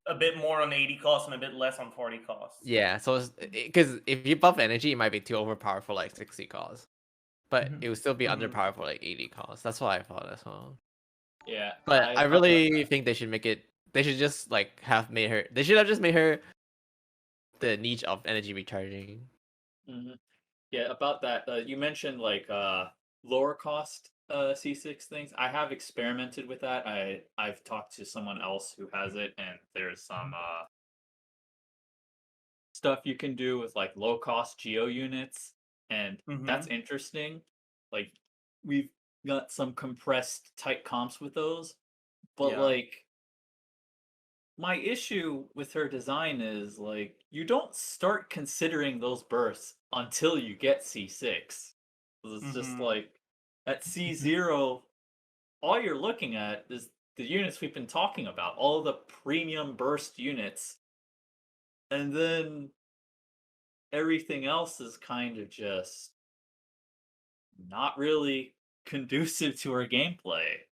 a bit more on 80 cost, and a bit less on 40 cost. Yeah, so because if you buff energy, it might be too overpowered for like 60 cost, but Mhm. it would still be Mhm. underpowered for like 80 cost. That's what I thought as well. Yeah. But I thought really think they should make it. They should just like have made her. They should have just made her the niche of energy recharging. Mhm. Yeah, about that, you mentioned like lower cost C6 things. I have experimented with that. I've talked to someone else who has it, and there's some stuff you can do with like low cost geo units, and that's Mhm. interesting. Like we've got some compressed tight comps with those, but Yeah. like my issue with her design is like you don't start considering those bursts until you get C6. It's just Mhm. like at C0, all you're looking at is the units we've been talking about, all the premium burst units, and then everything else is kind of just not really conducive to her gameplay.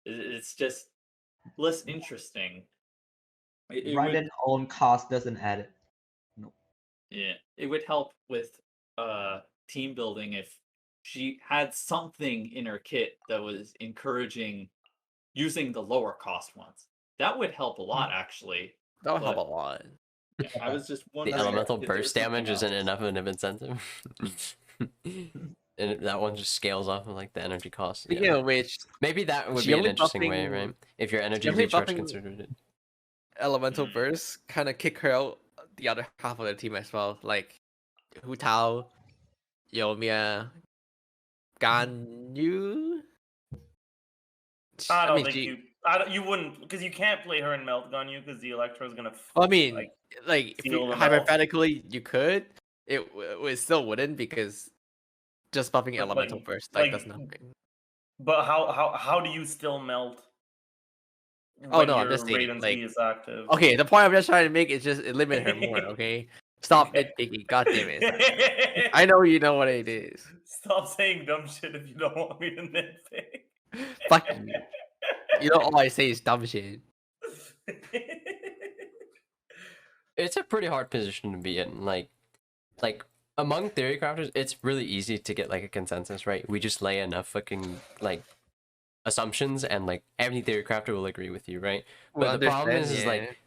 It's just less interesting. It would Raiden own cost doesn't add it. No. Yeah, it would help with team building if she had something in her kit that was encouraging using the lower cost ones. That would help a lot actually. That would help a But lot. yeah, I was just The wondering elemental if there was burst something damage isn't else. enough of an incentive. And that one just scales off of like the energy cost. Speaking Yeah. of which, Maybe that would she be an only interesting way, buffing- right? If your energy only recharge buffing- considered it. elemental burst kind of kick her out the other half of the team as well. Like Hu Tao, Yomiya, Ganyu. I don't think she- you wouldn't, because you can't play her in Melt Gun you because the Electro is gonna. I mean, like, if feel you, the melt. hypothetically you could, it still wouldn't because just buffing But, elemental like- burst like, does nothing. But how do you still melt? Oh, when no, I'm your just stating, Raiden's like- E is active. Okay, the point I'm just trying to make is just limit her more. Okay, stop Okay. nitpicking. God damn it! I know you know what it is. Stop saying dumb shit if you don't want me to nitpick. Fuck you. You know all I say is dumb shit. It's a pretty hard position to be in. Like among theory crafters, it's really easy to get like a consensus, right? We just lay enough fucking like assumptions, and like every theory crafter will agree with you, right? But the problem is like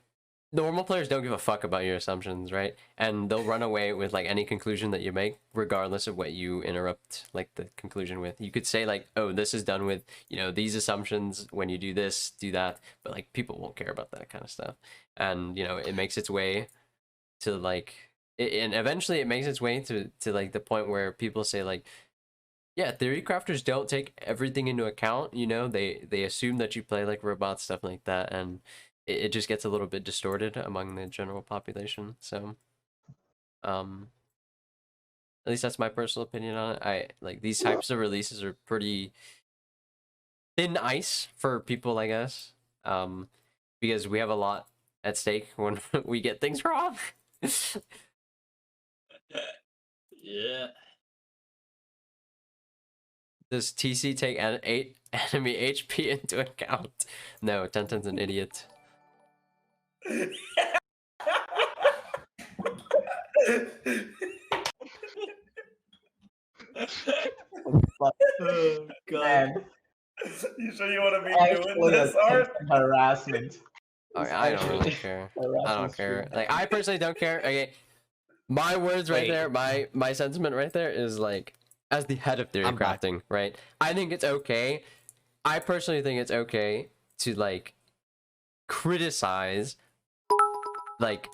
normal players don't give a fuck about your assumptions, right? And they'll run away with like any conclusion that you make, regardless of what you interrupt like the conclusion with. You could say like, oh, this is done with, you know, these assumptions. When you do this, do that. But like people won't care about that kind of stuff. And you know, it makes its way to like, and eventually it makes its way to like the point where people say like, yeah, theory crafters don't take everything into account. You know, they assume that you play like robots, stuff like that, and it just gets a little bit distorted among the general population. So, at least that's my personal opinion on it. I like these types of releases are pretty thin ice for people, I guess, because we have a lot at stake when we get things wrong. Yeah. Does TC take 8 enemy HP into account? No, Tenten's an idiot. Oh god. Man, You sure you want to be actually doing this, Art? harassment. I don't really Actually, care. I harassment don't care. stream. Like I personally don't care. Okay, my words right Wait. there, my sentiment right there is like, as the head of theory I'm back. crafting, right? I think it's okay. I personally think it's okay to like criticize like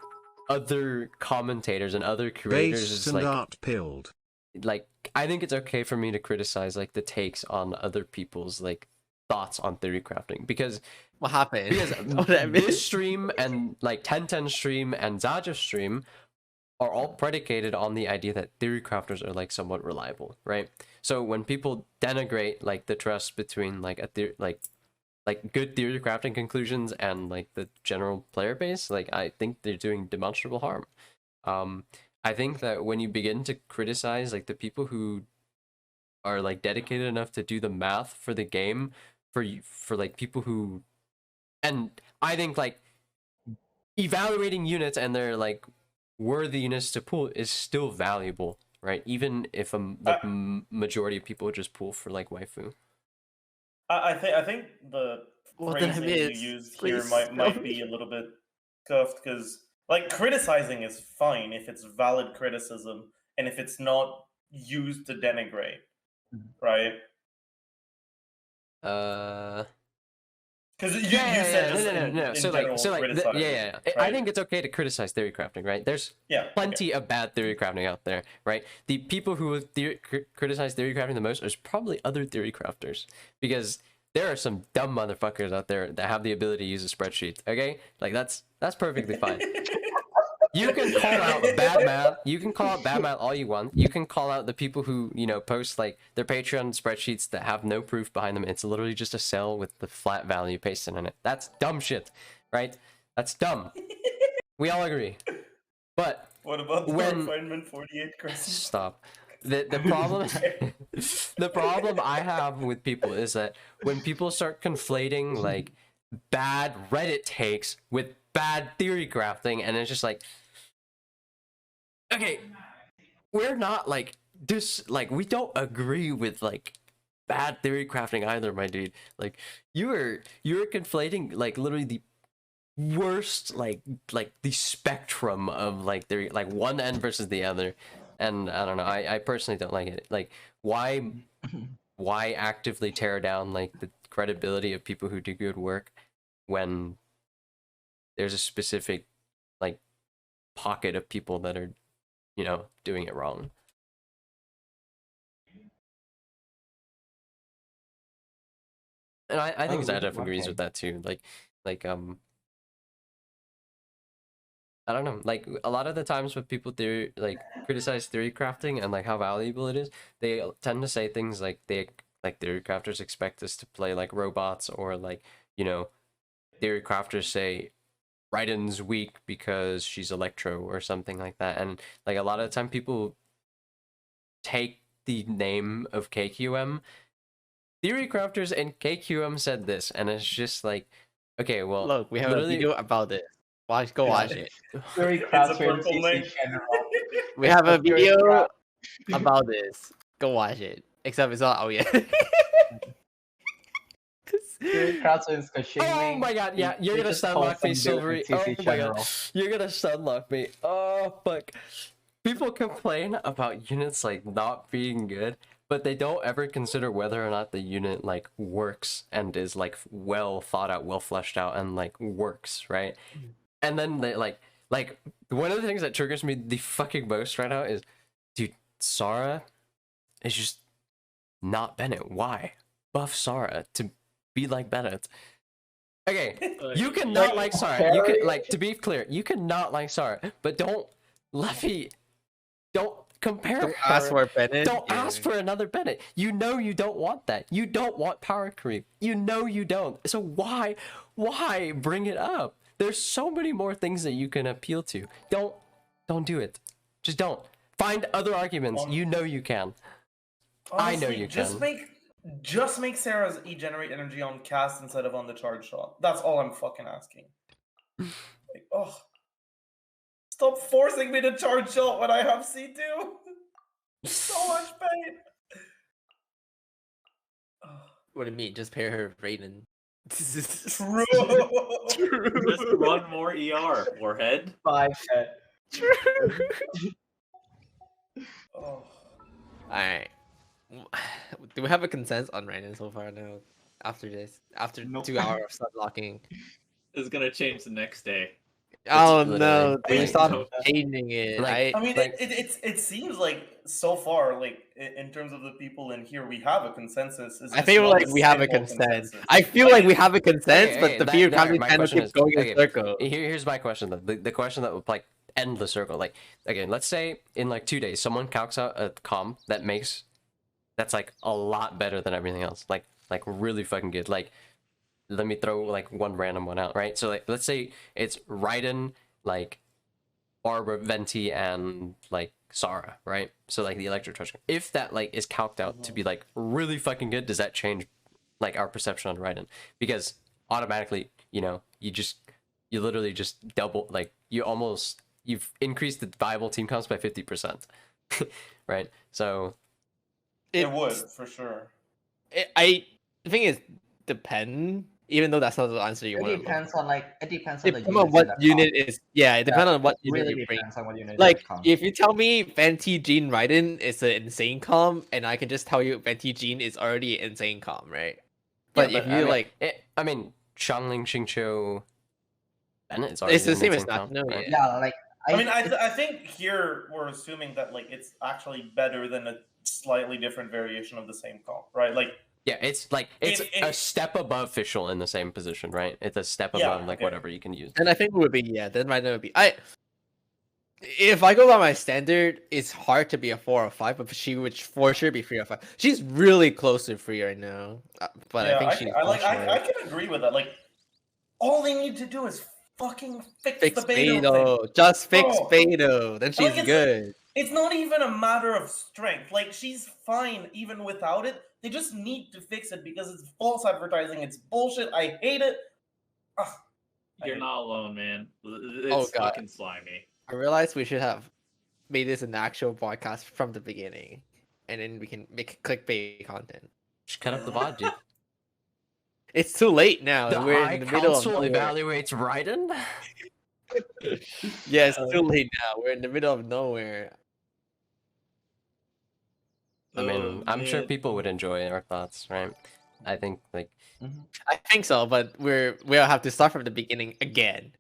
other commentators and other creators. Based It's and like art pilled. I think it's okay for me to criticize like the takes on other people's like thoughts on theory crafting because What happened? because Oh, that this missed. stream and like Tenten stream and Zajef stream are all predicated on the idea that theory crafters are like somewhat reliable, right? So when people denigrate like the trust between like a theory like good theory crafting conclusions and like the general player base, like I think they're doing demonstrable harm. I think that when you begin to criticize like the people who are like dedicated enough to do the math for the game for like people who, and I think like evaluating units and their like worthiness to pool is still valuable, right? Even if majority of people just pool for like waifu. I think the What did I phrasing you miss? used here Please might tell be me. a little bit cuffed because like criticizing is fine if it's valid criticism and if it's not used to denigrate, right? Because you said just in So general like criticizing. I right? think it's okay to criticize theory crafting, right? There's Yeah, okay. plenty of bad theory crafting out there, right? The people who criticize theory crafting the most is probably other theory crafters, because there are some dumb motherfuckers out there that have the ability to use a spreadsheet. Okay, like that's perfectly fine. You can call out bad math. You can call out bad math all you want. You can call out the people who, you know, post like their Patreon spreadsheets that have no proof behind them. It's literally just a cell with the flat value pasted in it. That's dumb shit, right? That's dumb. We all agree. But What about the when- refinement 48 Christmas? stop. The problem the problem I have with people is that when people start conflating like bad Reddit takes with bad theory crafting, and it's just like, okay, we're not like this, like we don't agree with like bad theory crafting either, my dude. Like you're conflating like literally the worst like the spectrum of like theory, like one end versus the other. And I don't know, I personally don't like it. Like why actively tear down like the credibility of people who do good work when there's a specific like pocket of people that are, you know, doing it wrong. And I think Zajef agrees with that too. Like I don't know, like a lot of the times when people criticize theory crafting and like how valuable it is, they tend to say things like theory crafters expect us to play like robots, or like, you know, theory crafters say Raiden's weak because she's Electro or something like that. And like a lot of the time people take the name of KQM. Theory crafters and KQM said this, and it's just like, okay, well, Look, we have a literally- video about this. Go watch it. Theory It's a crafter purple in link. general. We have a Theory video craft- about this. Go watch it. Except it's not out yet. Theory crafter is Oh my god, yeah, you're gonna stunlock me, Silvery. Oh my god, you're gonna stunlock me. Oh fuck. People complain about units like not being good, but they don't ever consider whether or not the unit like works and is like well thought out, well fleshed out, and like works, right? And then they like one of the things that triggers me the fucking most right now is, dude, Sara is just not Bennett. Why? Buff Sara to be like Bennett. Okay, you cannot like Sara. You can, like, to be clear, you cannot like Sara, but don't compare Don't her. ask for Bennett. Don't ask for another Bennett. You know you don't want that. You don't want power creep. You know you don't. So why bring it up? There's so many more things that you can appeal to. Don't do it. Just don't. Find other arguments. You know you can. I know you just can. Just make Sarah's E generate energy on cast instead of on the charge shot. That's all I'm fucking asking. Like, oh. Stop forcing me to charge shot when I have C2. So much pain. What do you mean? Just pair her with Raiden. True. Just one more ER, warhead. 5 head. Oh. Alright. Do we have a consensus on Raiden so far now? After this? After Nope. 2 hours of sub locking. It's gonna change the next day. Oh literally- no, I mean, they stopped no. changing it. Like- I mean, Like- it seems like so far, like in terms of the people in here, we have a consensus. It's I just feel not like a we have a simple consensus. consensus. I feel like we have a consensus, Okay, but the that- Fear that- Crafting my channel question keeps is- going in okay, circle. Here's my question though. The question that would like end the circle. Like again, let's say in like 2 days, someone calcs out a comp that's like a lot better than everything else. Like really fucking good. Like let me throw like one random one out, right? So like let's say it's Raiden, like Arbor, Venti, and like Sara, right? So like the electric touch. If that like is calced out to be like really fucking good, does that change like our perception on Raiden? Because automatically, you know, you literally just double, like you've increased the viable team counts by 50%, right? So It would for sure. The thing is, depend. Even though that's not the answer you It want. depends on like it depends on the Depends on units in what that unit comp. is. Yeah, it depends on what It unit really you bring. depends on what unit. in Like, that comp. if you tell me Venti Jean Raiden is an insane comp, and I can just tell you Venti Jean is already an insane comp, right? But yeah, if you I mean, like, I mean, Xiangling, Xingqiu, Bennett is already it's the an same as insane comp, National. right? Yeah. yeah, like I mean, I think here we're assuming that like it's actually better than a slightly different variation of the same comp, right? Like Yeah, it's like it's If- a step above official in the same position, right? It's a step Yeah, above like okay. whatever you can use. Then I think it would be Then Raiden would be If I go by my standard, it's hard to be a 4 or 5, but she would for sure be 3 or 5. She's really close to 3 right now, but yeah, I think I, she's I like much I more- can agree with that. Like all they need to do is fucking fix fix the Beto thing. Beto. Just fix Bro. Beto. Then she's it's- good. It's not even a matter of strength. Like she's fine even without it. They just need to fix it because it's false advertising. It's bullshit. I hate it. Ugh. You're I- not alone, man. It's Oh, God. fucking slimy. I realized we should have made this an actual podcast from the beginning, and then we can make clickbait content. Just cut up the VOD, dude. It's too late now. The We're High in the middle of Council nowhere. evaluates Raiden. Yeah, it's too late now. We're in the middle of nowhere. I mean, Oh, I'm sure man. people would enjoy our thoughts, right? I think like I think so, but we'll have to start from the beginning again.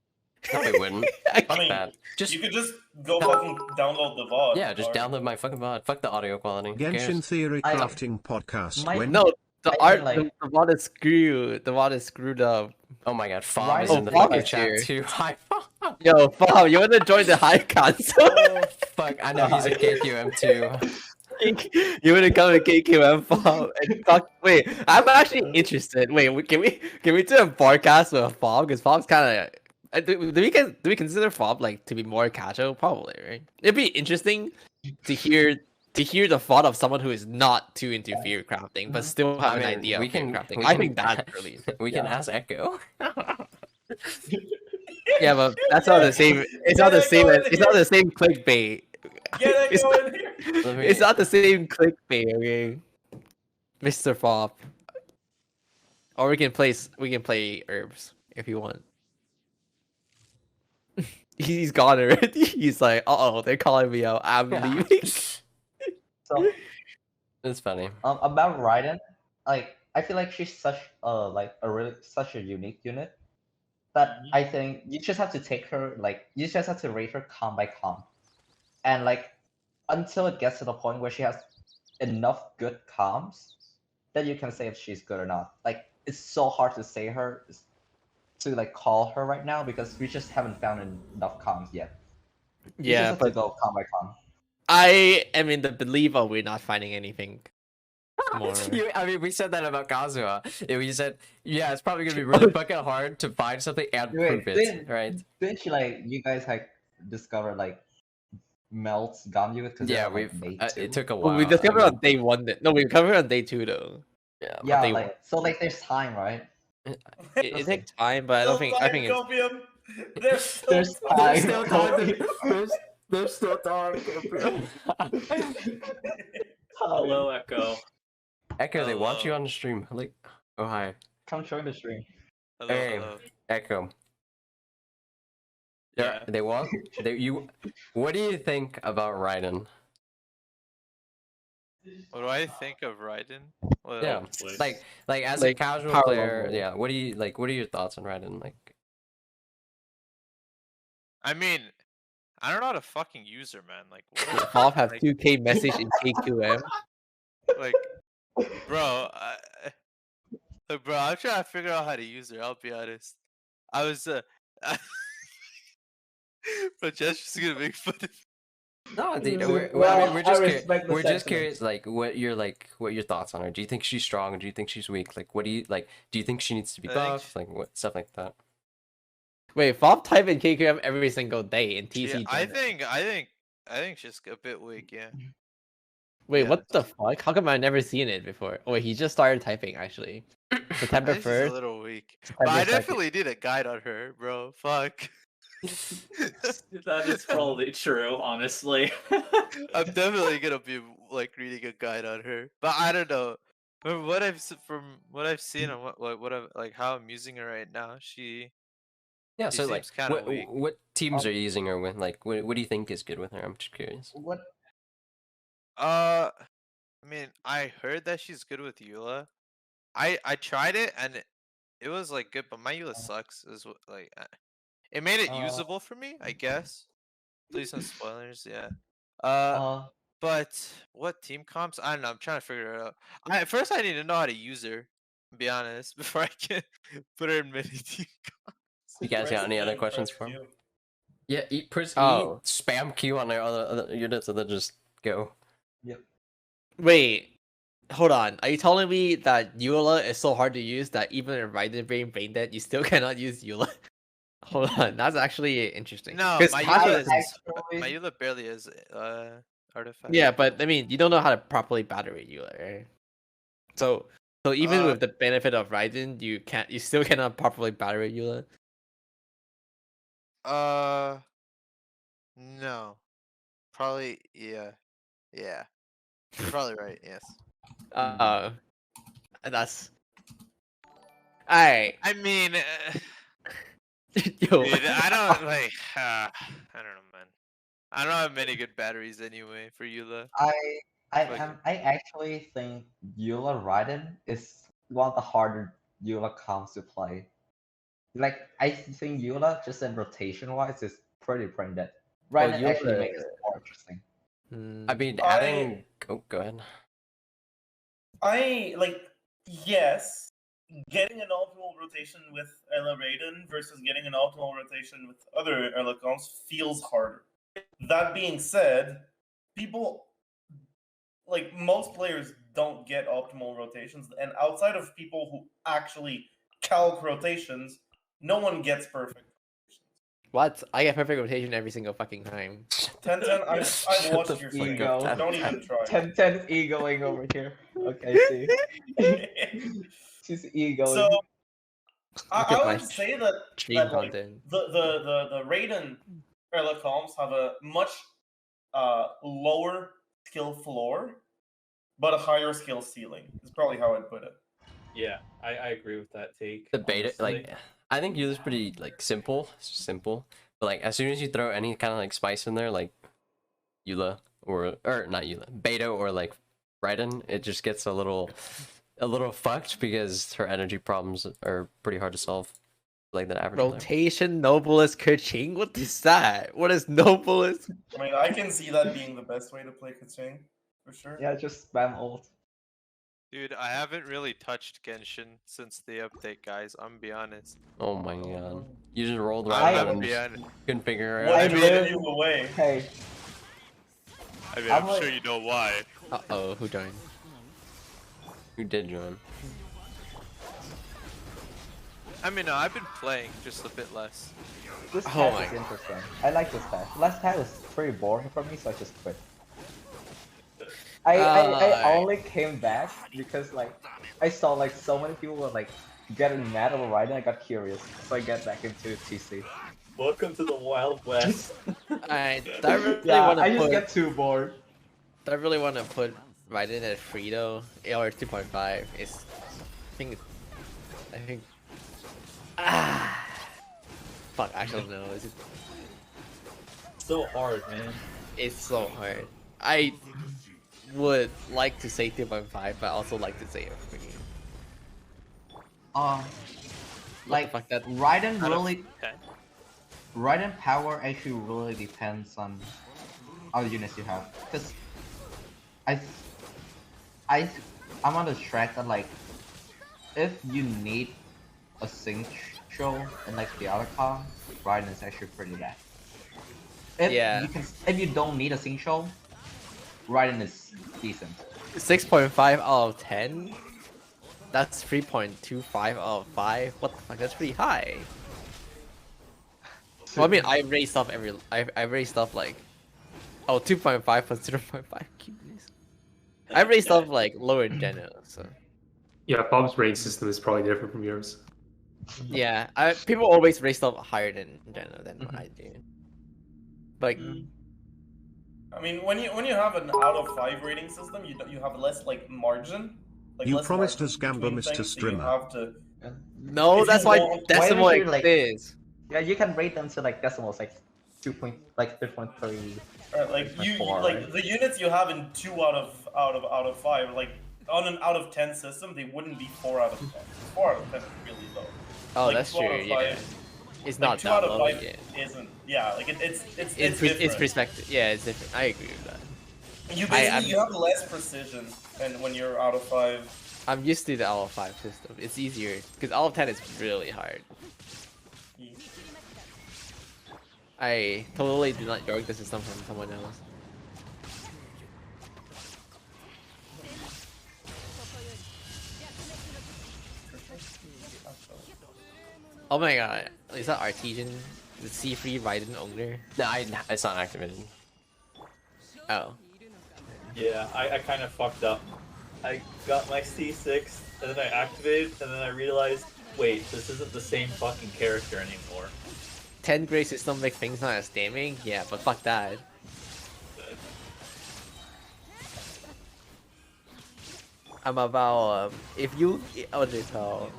no, they wouldn't. I Fuck mean, that. Just you could just go fucking download the VOD. yeah, just or- download my fucking VOD. Fuck the audio quality. Who cares? Genshin Theory Crafting Podcast. my- When No, the I art, feel like- the VOD is screwed. The VOD is screwed up. Oh my god, Fob Right. is in the Oh, Fob fucking is chat here. too. Hi, Fob. Yo, Bob, you wanna join the high console? Oh, fuck, I know he's a KQM too. You wanna come to KQM Bob and talk? Wait, I'm actually interested. Wait, can we do a podcast with Bob? Because Bob's kind of. Do we consider Fob like to be more casual? Probably, right? It'd be interesting to hear the thought of someone who is not too into fear crafting, but still have I an mean, idea we of fear can- crafting. we I can- think that's really. We can ask Echo. Yeah, but that's not the same. It's not the same. It's not the same clickbait. Get it It's going here. Let me- It's not the same clickbait, okay? Mr. Fob. Or we can play herbs if you want. He's gone already. He's like, uh-oh, they're calling me out. I'm leaving. So It's funny. about Raiden, like I feel like she's such such a unique unit that I think you just have to take her you just have to rate her comp by comp, and until it gets to the point where she has enough good comps, then you can say if she's good or not. Like it's so hard to say her to call her right now because we just haven't found enough comps yet. You just Yeah, have to but go comp by comp. I am in the belief of we're not finding anything more. I mean, we said that about Kazuha. We said, yeah, it's probably gonna be really fucking hard to find something and Wait, prove it, right? Didn't you guys discover melts Ganyu? Because Yeah, we've. It took a while. We discovered I on day 1. No, we discovered on day 2 though. mean, yeah, yeah, they there's time, right? It takes time, but I think it's. Copium. There's There's There's time. still time. There's still time. Hello, Echo. Echo, they want you Hello. on the stream. Like, oh hi. Come join the stream. Hello, Hey, hello. Echo. Yeah. They want you. What do you think about Raiden? What do I think of Raiden? Well, Yeah, Wait. like as a Like, casual power player, level. yeah. What do you like? What are your thoughts on Raiden? Like, I mean, I don't know how to fucking use her, man. Like, what? Valve have Like- 2K message in KQM. Like, bro, look, bro, I'm trying to figure out how to use her. I'll be honest. I was, but Jess just gonna make fun of. no, dude, Well, I mean, we're I just respect the we're just sentiments. curious. Like, what your thoughts on her? Do you think she's strong? Or do you think she's weak? Like, what do you like? Do you think she needs to be I think buffed? Like, what stuff like that? Wait, Valve type in KQM every single day in TC. Yeah, I Journal. think she's a bit weak. Yeah. Wait, Yeah. what the fuck? How come I've never seen it before? Oh, wait, he just started typing actually. I September think she's a 1st. little weak. September But I 2nd. definitely did a guide on her, bro. Fuck. That is probably true, honestly. I'm definitely gonna be like reading a guide on her, but I don't know. From what I've seen and what I've like how I'm using her right now, she Yeah. She So like, seems kinda what weak. what teams are you using her with? Like, what do you think is good with her? I'm just curious. What? I mean I heard that she's good with Eula. I tried it and it was like good, but my Eula sucks. Is what like it made it Uh, usable for me, I guess. Please no spoilers, yeah. But what team comps? I don't know. I'm trying to figure it out. At first, I need to know how to use her. To be honest, before I can put her in many team. You guys got any other Press questions Q. for him? Yeah, press Oh. spam Q on their other units and then just go. Wait, hold on. Are you telling me that Eula is so hard to use that even in Raiden brain dead, you still cannot use Eula? Hold on, that's actually interesting. No, 'Cause my half Eula of- is my Eula barely is artifact. Yeah, but I mean, you don't know how to properly battery Eula, right? So even with the benefit of Raiden, you still cannot properly battery Eula. No, probably yeah. You're probably right. Yes. That's alright. I mean, Yo, dude, I don't like. I don't know, man. I don't have many good batteries anyway for Eula. I actually think Eula Raiden is one of the harder Eula comps to play. Like I think Eula just in rotation wise is pretty brain dead. Raiden actually Eula- makes it more interesting. I mean, I- adding. Oh, go ahead. I like yes, getting an optimal rotation with Ella Raiden versus getting an optimal rotation with other Ella comps feels harder. That being said, people like most players don't get optimal rotations, and outside of people who actually calc rotations, no one gets perfect. What? I get perfect rotation every single fucking time. Tenten, I've Shut watched the your fuck stream. up, Don't even try. Tenten's egoing over here. Okay, see. She's egoing. So Look I at my would say that Stream that like, content. the Raiden Erla comps have a much lower skill floor, but a higher skill ceiling. Is probably how I'd put it. Yeah, I agree with that take. The beta, honestly. like, I think Eula's pretty like simple, but like as soon as you throw any kind of like spice in there, like Eula or not Eula, Beta or like Raiden, it just gets a little fucked because her energy problems are pretty hard to solve. Like that average player. Rotation Noblest Kerching? What is that? What is Noblest? I mean, I can see that being the best way to play Kaching, for sure. Yeah, just spam ult. Dude, I haven't really touched Genshin since the update, guys. I'm gonna be honest. Oh my god, you just rolled I- around I'm and be just honest. couldn't figure it What out. drew live- you away? Hey, I mean, I'm I'm like- sure you know why. Uh-oh, who joined? Who did join? I mean, no, I've been playing just a bit less. this Oh path my is interesting. I like this path. Last path was pretty boring for me, so I just quit. I only came back because like I saw like so many people were like getting mad over Raiden. I got curious, so I get back into TC. Welcome to the Wild West. I really Yeah, want I to just put. get too bored. I really want to put Raiden at Frito or 2.5 is I think fuck, I don't know. Is it? So hard, man. It's so hard. I would like to say 2.5, but I also like to say a freaking. Like fuck, that- Raiden really, Okay. Raiden power actually really depends on all the units you have. Cause I'm on the track that like, if you need a sync show and like the other car, Raiden is actually pretty bad. If you don't need a sync show, Raiden is decent. 6.5 out of 10. That's 3.25 out of 5. What the fuck? That's pretty high. Well, I mean, I raised stuff I raised stuff like, 2.5 plus 0.5 cubies. I raised stuff like lower in Geno, so. Yeah, Bob's rating system is probably different from yours. Yeah, people always raise stuff higher than Geno than what I do. Like, I mean, when you have an out of 5 rating system, you have less like margin. Like, You less promised margin us Gamba, between Mr. things, so you Streamer. have to. no, If that's you why want- decimal why don't you, like- exists. Yeah, you can rate them to like decimals, like 3.3. Like you, 4, like right? the units you have in 2 out of 5, like on an out of 10 system, they wouldn't be 4 out of 10. 4 out of 10 is really low. Oh, Like, that's 2 out true. of Yeah, 5 it's like not 2 that out of low 5 yet. isn't. Yeah, like it's It's different. perspective. Yeah, it's different. I agree with that. You basically you have less precision, and when you're out of 5. I'm used to the out of 5 system. It's easier because out of 10 is really hard. I totally did not york the system from someone else. Oh my god, is that Artesian? The C3 Raiden owner? No, it's not activated. Oh. Yeah, I kind of fucked up. I got my C6, and then I activated, and then I realized, wait, this isn't the same fucking character anymore. 10 grade system make things not as damning? Yeah, but fuck that. I'm about, if you, what do you call?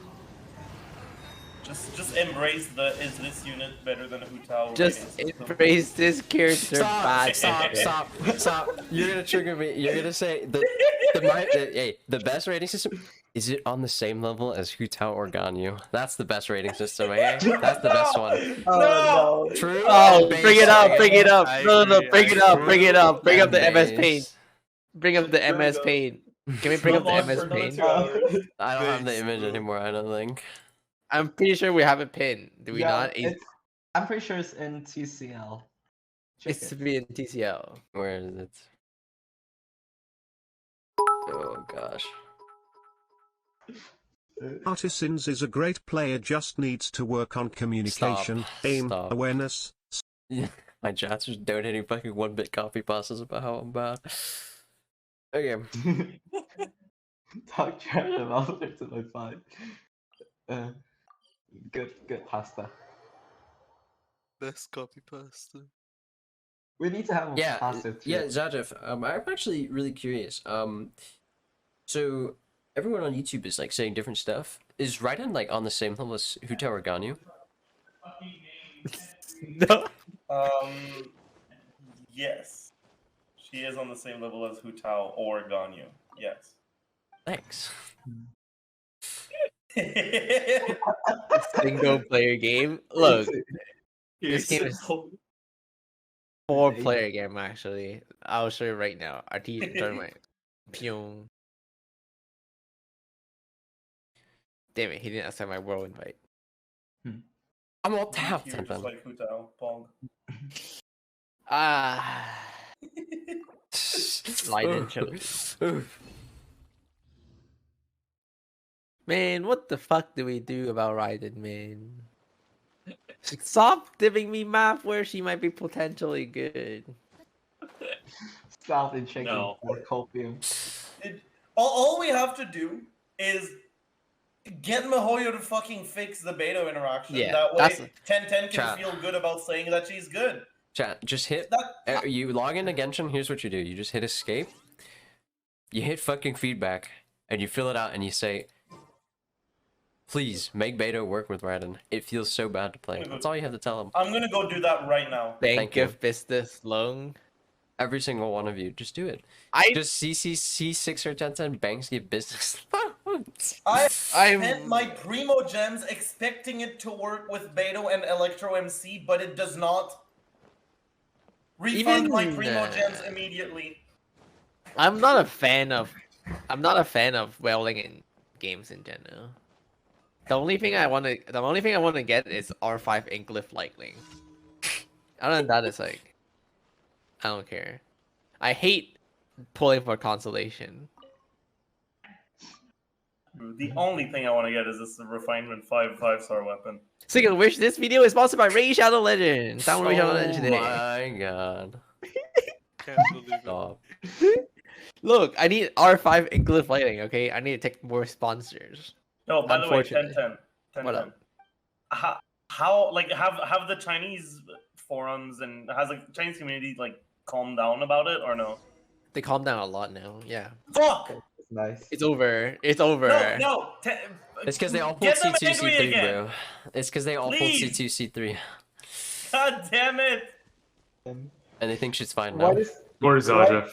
Just embrace the is this unit better than a Hutao Just rating system. embrace this character bad. Stop. You're gonna trigger me. You're gonna say the best rating system, is it on the same level as Hutao or Ganyu? That's the best rating system, okay? That's the best one. Oh no! True. Oh, and bring it base, up, okay? bring it up. I No, agree, bring I it up, agree. bring it up. Bring up the And MS base. Paint. Bring up the MS go. Paint. Can we bring up the Come on MS for another Paint? 2 hours. I don't have the Base, image bro. anymore, I don't think. I'm pretty sure we have a pin. Do we not? I'm pretty sure it's in TCL. Check It's it. to be in TCL. Where is it? Oh gosh. Artisans is a great player, just needs to work on communication, aim, Stop. awareness. My chat's just donating fucking 1-bit copy pastas about how I'm bad. Okay. Talk trash about it to my 5. Good pasta. Best copy pasta. We need to have a Yeah, pasta too. yeah, Zajef. I'm actually really curious. So everyone on YouTube is like saying different stuff. Is Raiden like on the same level as Hutao or Ganyu? No. Yes. She is on the same level as Hutao or Ganyu. Yes. Thanks. Single player game. Look, this game is 4-player game actually. I'll show you right now. Artesian tournament. Pyong. Damn it, he didn't accept my world invite. I'm all tapped. You're just like Hutao, Pong. Ah. Raiden chose. Man, what the fuck do we do about Raiden, man? Stop giving me map where she might be potentially good. Stop and checking No. for copium. All we have to do is get Mihoyo to fucking fix the beta interaction. Yeah, that that's way, 1010 can Chat. feel good about saying that she's good. Chat, just hit. That, You log into Genshin. Here's what you do. You just hit escape. You hit fucking feedback, and you fill it out, and you say, please make Beto work with Raiden. It feels so bad to play. That's all you have to tell him. I'm gonna go do that right now. Thank you. you, business long. Every single one of you, just do it. I Just C6 or Tenten banks get business. I I'm- spent my Primo gems expecting it to work with Beto and Electro MC, but it does not. Refund my Even, Primo gems immediately. I'm not a fan of welding in games in general. The only thing I want to get is R5 Inkglyph Lightning. Other than that, it's like I don't care. I hate pulling for consolation. The only thing I want to get is this Refinement 5-star weapon. Speaking of which, this video is sponsored by Ray Shadow Legends. Download Ray Shadow Legends today. My god. Can't believe it. Stop. Look, I need R5 Inkglyph Lightning. Okay, I need to take more sponsors. Oh, by the way, Unfortunately. 10. What up? How like have the Chinese forums and has the Chinese community like calmed down about it or no? They calm down a lot now. Yeah, Fuck! It's nice. it's over. It's over. No. It's because they all pulled Get them C2, angry C3, again. bro. It's because they all pulled Please. C2, C3. God damn it! And they think shit's fine now. What is Or Zajef.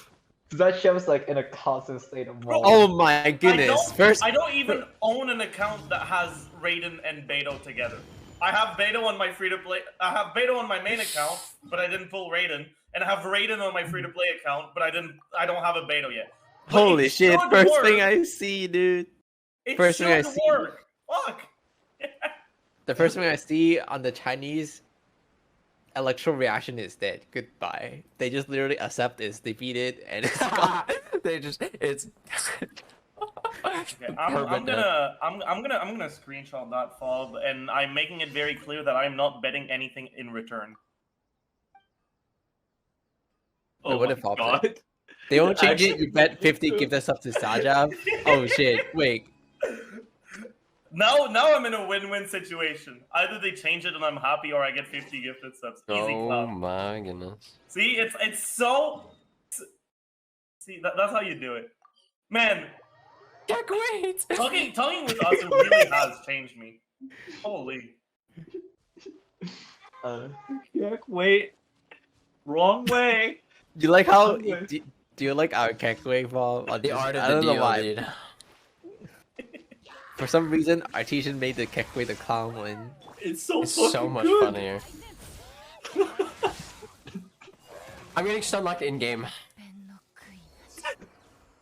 Zajef's like in a constant state of mind. Oh my goodness! First, I don't even own an account that has Raiden and Beto together. I have Beto on my free-to-play. I have Beto on my main account, but I didn't pull Raiden, and I have Raiden on my free-to-play account, but I don't have a Beto yet. But holy it shit! should First work. thing I see, dude. It first thing I should see. work. Fuck. The first thing I see on the Chinese electro reaction is dead. Goodbye. They just literally accept it's defeated and it's gone. They just it's Okay, I'm gonna screenshot that fob, and I'm making it very clear that I'm not betting anything in return. Wait, Oh what my if Bob god. said- They won't change it. Actually- You bet 50, give this up to Zajef. Oh shit! Wait. Now I'm in a win-win situation. Either they change it and I'm happy, or I get 50 gifted subs. Easy oh clap. my goodness. See, it's so. See, that's how you do it, man. Can't wait. Talking with us really has changed me. Holy. Wait. Wrong way. Do you like how? Okay. Do you like our Kekwe Bob? The art I of don't the know deal, why. dude. For some reason, Artesian made the Kekwe the clown one. It's so It's fucking so much good. funnier. I'm getting stun locked in game.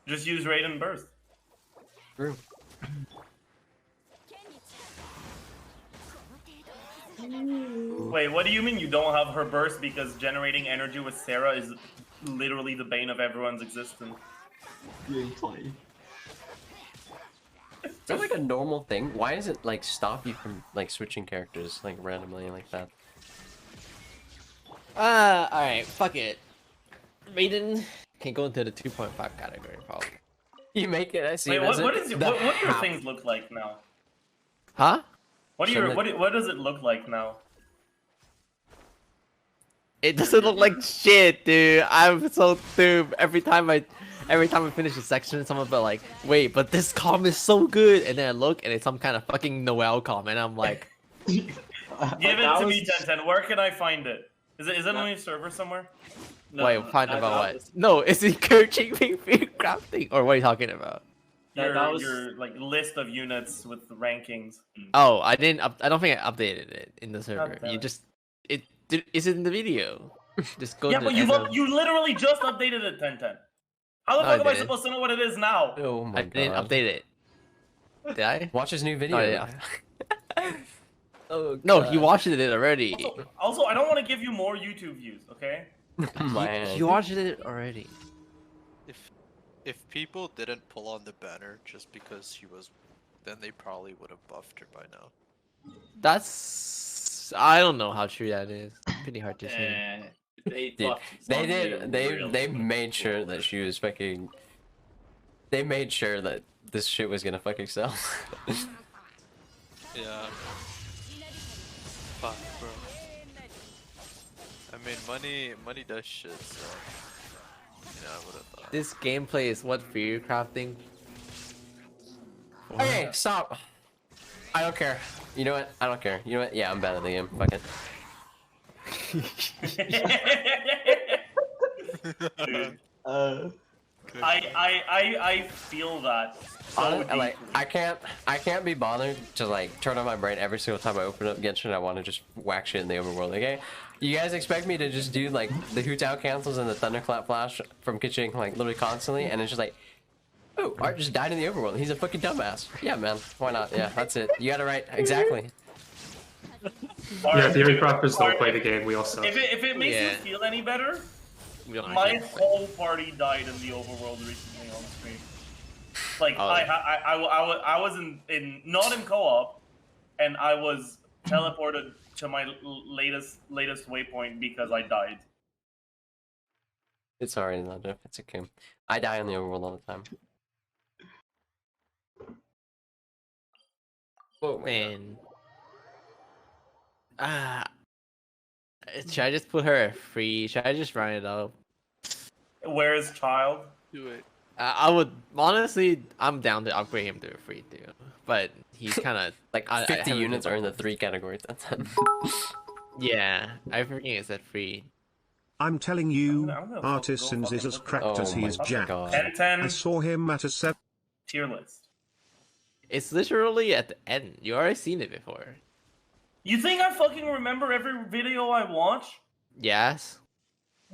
Just use Raiden Burst. True. Wait, what do you mean you don't have her burst because generating energy with Sarah is literally the bane of everyone's existence? Gameplay. Is that like a normal thing? Why does it like stop you from like switching characters like randomly like that? Alright, fuck it. Raiden can go into the 2.5 category, probably. You make it. I see. Wait, it as what a- is it? the What do your half. things look like now? Huh? What do your Shouldn't what does it look like now? It doesn't look like shit, dude. I'm so doomed. Every time I finish a section, someone be like, "Wait, but this comm is so good," and then I look and it's some kind of fucking Noel comm, and I'm like, Give it That to me, was- Tenten. Where can I find it? Is it on your server somewhere? "Wait, find that- about that what?" was- No, it's encouraging me crafting, or what are you talking about? That was- Your like list of units with the rankings. Oh, I didn't. I don't think I updated it in the server. damn You it. just is it in the video? Just go. Yeah, to but you literally just updated it, Tenten. How the No, I fuck am I didn't. supposed to know what it is now? Oh my I god. didn't update it. Did I? Watch his new video. Oh, yeah. Oh No, god. you watched it already. Also, I don't want to give you more YouTube views, okay? Man. You watched it already. If people didn't pull on the banner just because she was, then they probably would have buffed her by now. That's I don't know how true that is. Pretty hard to say. They Dude, fucked they Zombie did. They real they quick. made sure that she was fucking. They made sure that this shit was gonna fucking sell. Yeah. Fuck, bro. I mean, money does shit, so. Yeah, I would have thought. This gameplay is what Theorycrafting. Okay, stop. I don't care. You know what? I don't care. You know what? Yeah, I'm bad at the game. Fuck it. Dude, Uh, I feel that. So Like deeply. I can't be bothered to like turn on my brain every single time I open up Genshin. I want to just whack shit in the overworld. Okay, you guys expect me to just do like the Hutao cancels and the Thunderclap flash from Kitching like literally constantly, and it's just like, oh, Art just died in the overworld. He's a fucking dumbass. Yeah, man. Why not? Yeah, that's it. You got it right. Exactly. Yeah, Theorycrafters don't play the game. We all suck. If it makes Yeah. you feel any better, We don't my actually play. whole party died in the overworld recently on stream. Like Oh. I was in not in co-op, and I was teleported to my latest waypoint because I died. It's already not Jeff. It's okay. I die in the overworld all the time. Whoa, Man. Should I just put her at free? Should I just run it up? Where is child? Do it. I would honestly. I'm down to upgrade him to a free too, but he's kind of Like I 50 haven't units been- are in the 3 categories. That's it. Yeah, everything is at free. I'm telling you, I'm gonna go Artesians fucking is as look at cracked Oh as he my is jacked. God. Tenten I saw him at a 7. tier list. It's literally at the end. You already seen it before. You think I fucking remember every video I watch? Yes.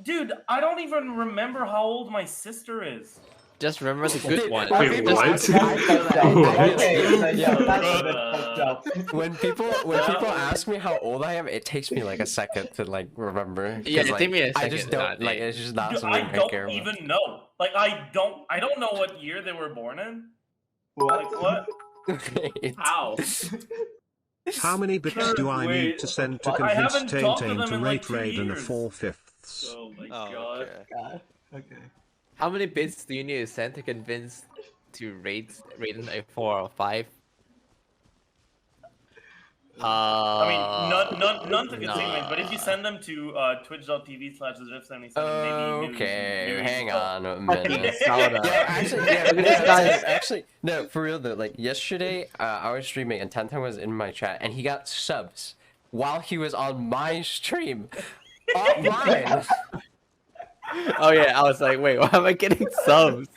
Dude, I don't even remember how old my sister is. Just remember the good one. Wait, what? okay, so yeah, that's a bit fucked up. When people ask me how old I am, it takes me like a second to like remember. 'Cause, Yeah, it like, take me a I just second don't like. nowadays. It's just not Dude, something I I care don't about. even know. Like I don't know what year they were born in. Like what? How? How many bits do I need to send to I convince haven't talked to Tenten them to in, like, rate 2 Raiden a years. 4/5? Oh my Oh, god. okay. God. Okay. How many bits do you need to send to convince to rate Raiden a 4 or 5? I mean, none to nah. consignment, but if you send them to twitch.tv/Zajef77, maybe Okay, hang we'll- on a Fucking minute. soda. Yeah, actually, yeah, Look at this guy. actually, no, for real though. Like yesterday, I was streaming and Tenten was in my chat, and he got subs while he was on my stream offline. Oh yeah, I was like, wait, why am I getting subs?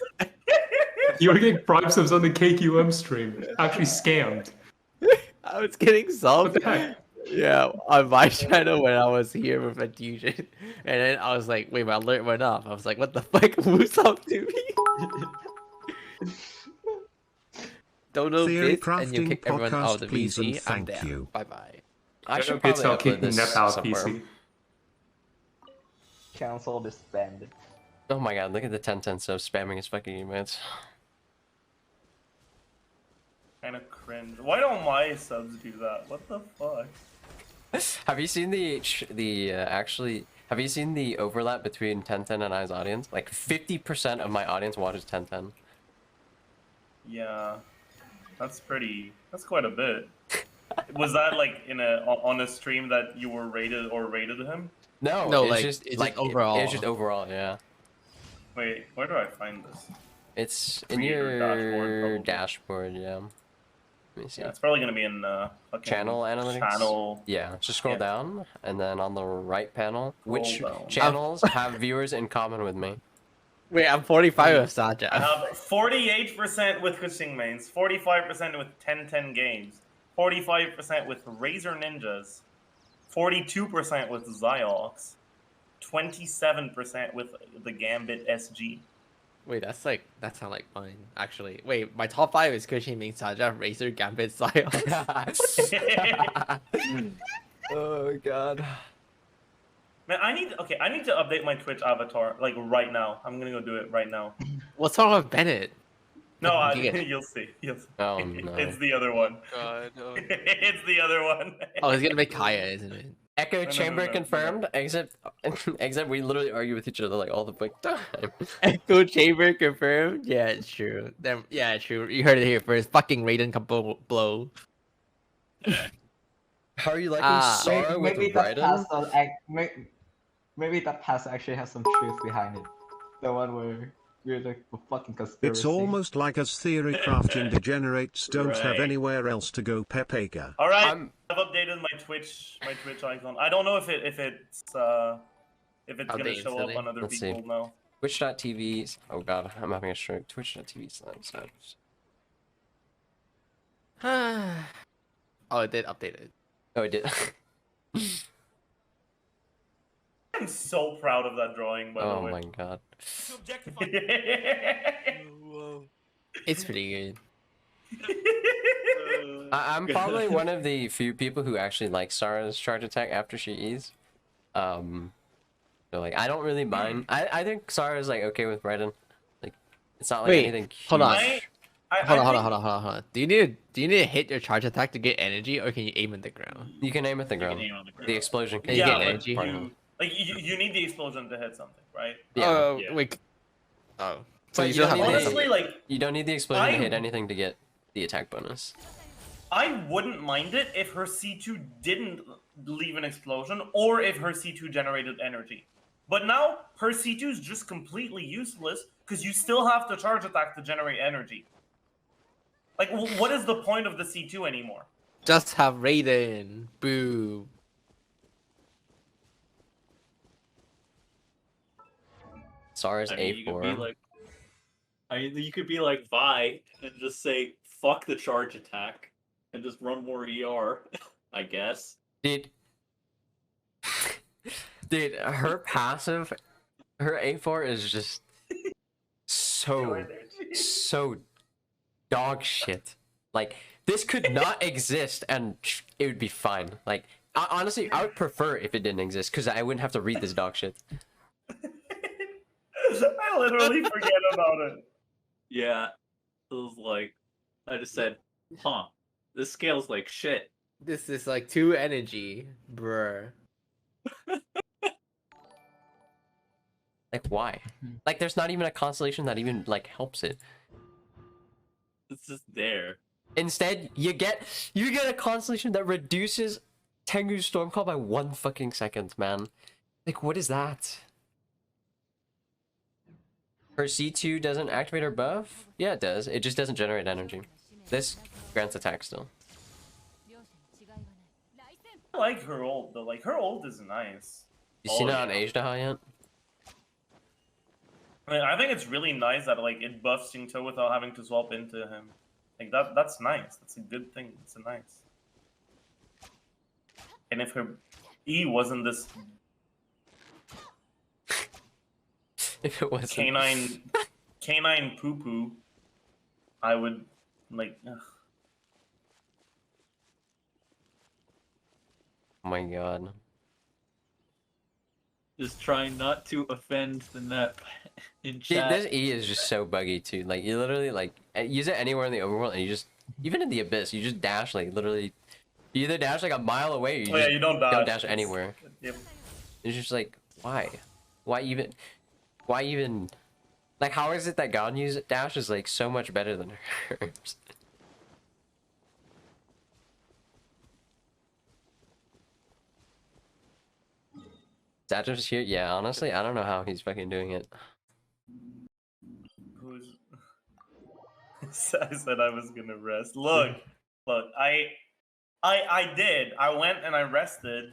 You were getting Prime subs on the KQM stream. Actually scammed. I was getting subs. What the heck? Yeah, on my channel when I was here with Adhesion. And then I was like, wait, my alert went off. I was like, what the fuck? Who's up to me? Don't know bits and you Theorycrafting kick everyone out of the podcast, please and VC. I'm thank down. you. Bye bye. I should It's probably not upload kicking this Nep out somewhere. PC. Cancel this band. Oh my god, look at the Tenten subs spamming his fucking emails. Kind of cringe. Why don't my subs do that? What the fuck? Have you seen actually? Have you seen the overlap between Tenten and I's audience? Like 50% of my audience watches Tenten. Yeah, that's quite a bit. Was that like on a stream that you were rated him? No, No, it's like, just it's like just overall. It's just overall, yeah. Wait, where do I find this? It's in Creator dashboard, your probably. dashboard, yeah. Let me see. Yeah, it's probably gonna be in fucking Channel analytics. Channel. Yeah, just scroll Yeah. down, and then on the right panel, which Scroll down. channels have viewers in common with me? Wait, I'm 45 with Saja. I have 48% with Kushing Mains, 45% with Tenten Games, 45% with Razor Ninjas, 42% with Ziox, 27% with the Gambit SG. Wait, that sounds like mine, actually. Wait, my top 5 is Kushi, Ming, Saja, Razor, Gambit, Zion. Oh god. Man, I need to update my Twitch avatar like right now. I'm gonna go do it right now. What's wrong with Bennett? No, Yeah. you'll see. Oh no. It's the other one. God, no. It's the other one. Oh, he's gonna make Kaya, isn't it? Echo no, chamber no. confirmed. Except we literally argue with each other like all the fucking time. Echo chamber confirmed. Yeah, it's true. Then yeah, true. You heard it here first. Fucking Raiden can blow. How are you liking Sora with Maybe that Raiden? maybe that past actually has some truth behind it. The one where you're like a fucking conspiracy. It's almost like us theory crafting degenerates don't have Right. anywhere else to go, Pepega. All right, I'm I've updated my Twitch icon. I don't know if it's gonna Update show up instantly. on other Let's see. people now. Twitch.tv. Oh god, I'm having a stroke. Twitch.tv. Oh, it did update it. Oh, it did. I'm so proud of that drawing, by Oh the my way. god. It's pretty good. I'm probably one of the few people who actually like Sarah's charge attack after she E's. So like I don't really mind. I think Sarah's like okay with Raiden. Like it's not like Wait, anything. hold on. huge. Hold on. Do you need to hit your charge attack to get energy, or can you aim at the ground? You can aim at the You can ground. aim on the ground. The explosion. You Yeah, get but energy. you need the explosion to hit something, right? Yeah. Oh, Yeah. wait. Oh. But So you you still don't have need one. Honestly, like You don't need the explosion to I- hit anything to get the attack bonus. I wouldn't mind it if her C2 didn't leave an explosion, or if her C2 generated energy. But now her C2 is just completely useless because you still have to charge attack to generate energy. Like, what is the point of the C2 anymore? Just have Raiden. Boo. Sarah's I mean, you could be A4. like, you could be like Vi and just say fuck the charge attack and just run more ER. I guess. Dude, her passive, her A4 is just so dog shit. Like this could not exist and it would be fine. Like honestly, I would prefer if it didn't exist because I wouldn't have to read this dog shit. I literally forget about it. Yeah. It was like, I just said, huh, this scale's like shit. This is like 2 energy, bruh. Like why? Like there's not even a constellation that even like helps it. It's just there. Instead, you get a constellation that reduces Tengu's storm call by 1 fucking second, man. Like what is that? Her C2 doesn't activate her buff? Yeah, it does. It just doesn't generate energy. This grants attack still. I like her ult though. Like her ult is nice. You seen it on yeah. Ayzel yet? I mean, I think it's really nice that like it buffs Xingqiu without having to swap into him. Like that's nice. That's a good thing. It's a nice. And if her E wasn't this If it wasn't. canine poo poo, I would like. Ugh. Oh my god. Just trying not to offend the net in Dude, chat. this E is just so buggy too. Like you literally like use it anywhere in the overworld and you just even in the abyss you just dash like literally you either dash like a mile away or you Oh yeah, just you don't dash. anywhere. Yep. It's just like why even like how is it that Ganyu's dash is like so much better than hers? Zajef's here? Yeah, honestly, I don't know how he's fucking doing it. Who's? I said I was gonna rest. Look, I did. I went and I rested,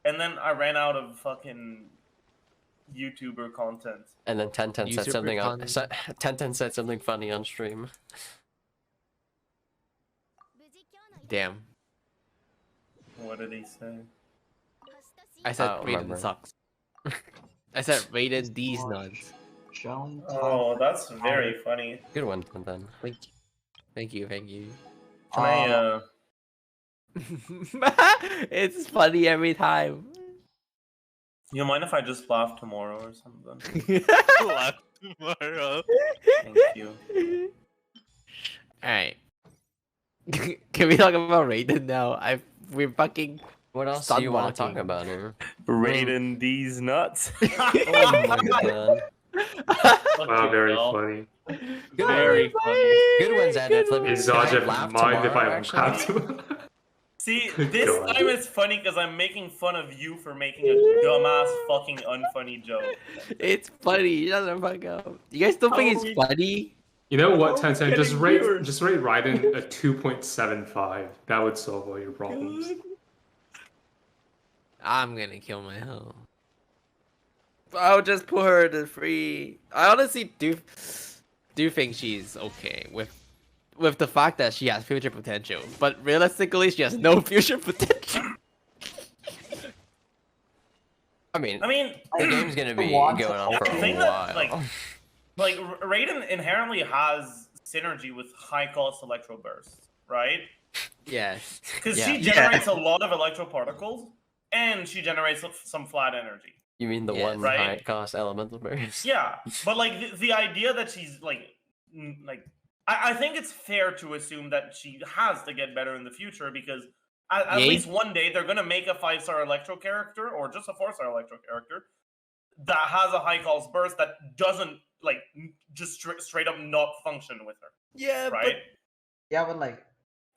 and then I ran out of fucking YouTuber content. And then Tenten said YouTuber something on content. Tenten said something funny on stream. Damn. What did he say? I said I don't Raiden remember. sucks. I said Raiden these nuts. Oh, that's very funny. Good one, Tenten. Thank you. Can I It's funny every time. You mind if I just laugh tomorrow or something? Laugh tomorrow. Thank you. Alright. Can we talk about Raiden now? We're fucking What else do you want to talk Stunwalking. about here? Raiden these nuts. Oh my god. Wow, very hell. funny. Very funny. Good one, Zajef. Let me Is can I Zajef laugh mind if tomorrow, I actually? have to? See, Good this God. time it's funny because I'm making fun of you for making a dumbass fucking unfunny joke. It's funny. Shut the fuck up. You guys don't think How it's are we- funny? You know what, How are we Tenten? Just getting rate viewers? Raiden a 2.75. That would solve all your problems. God. I'm gonna kill my hoe. I'll just put her to free. I honestly do think she's okay with the fact that she has future potential, but realistically, she has no future potential. I mean, I mean, the game's gonna be want going on to- for I a think while. that like Raiden inherently has synergy with high cost electro bursts, right? Yes. Because Yeah. she generates a lot of electro particles and she generates some flat energy. You mean the Yes. one Right? high cost elemental burst? Yeah, but like the idea that she's like I think it's fair to assume that she has to get better in the future because at Yay. least one day they're gonna make a 5-star electro character or just a 4-star electro character that has a high cost burst that doesn't like just straight up not function with her, Yeah, right? Yeah, but like,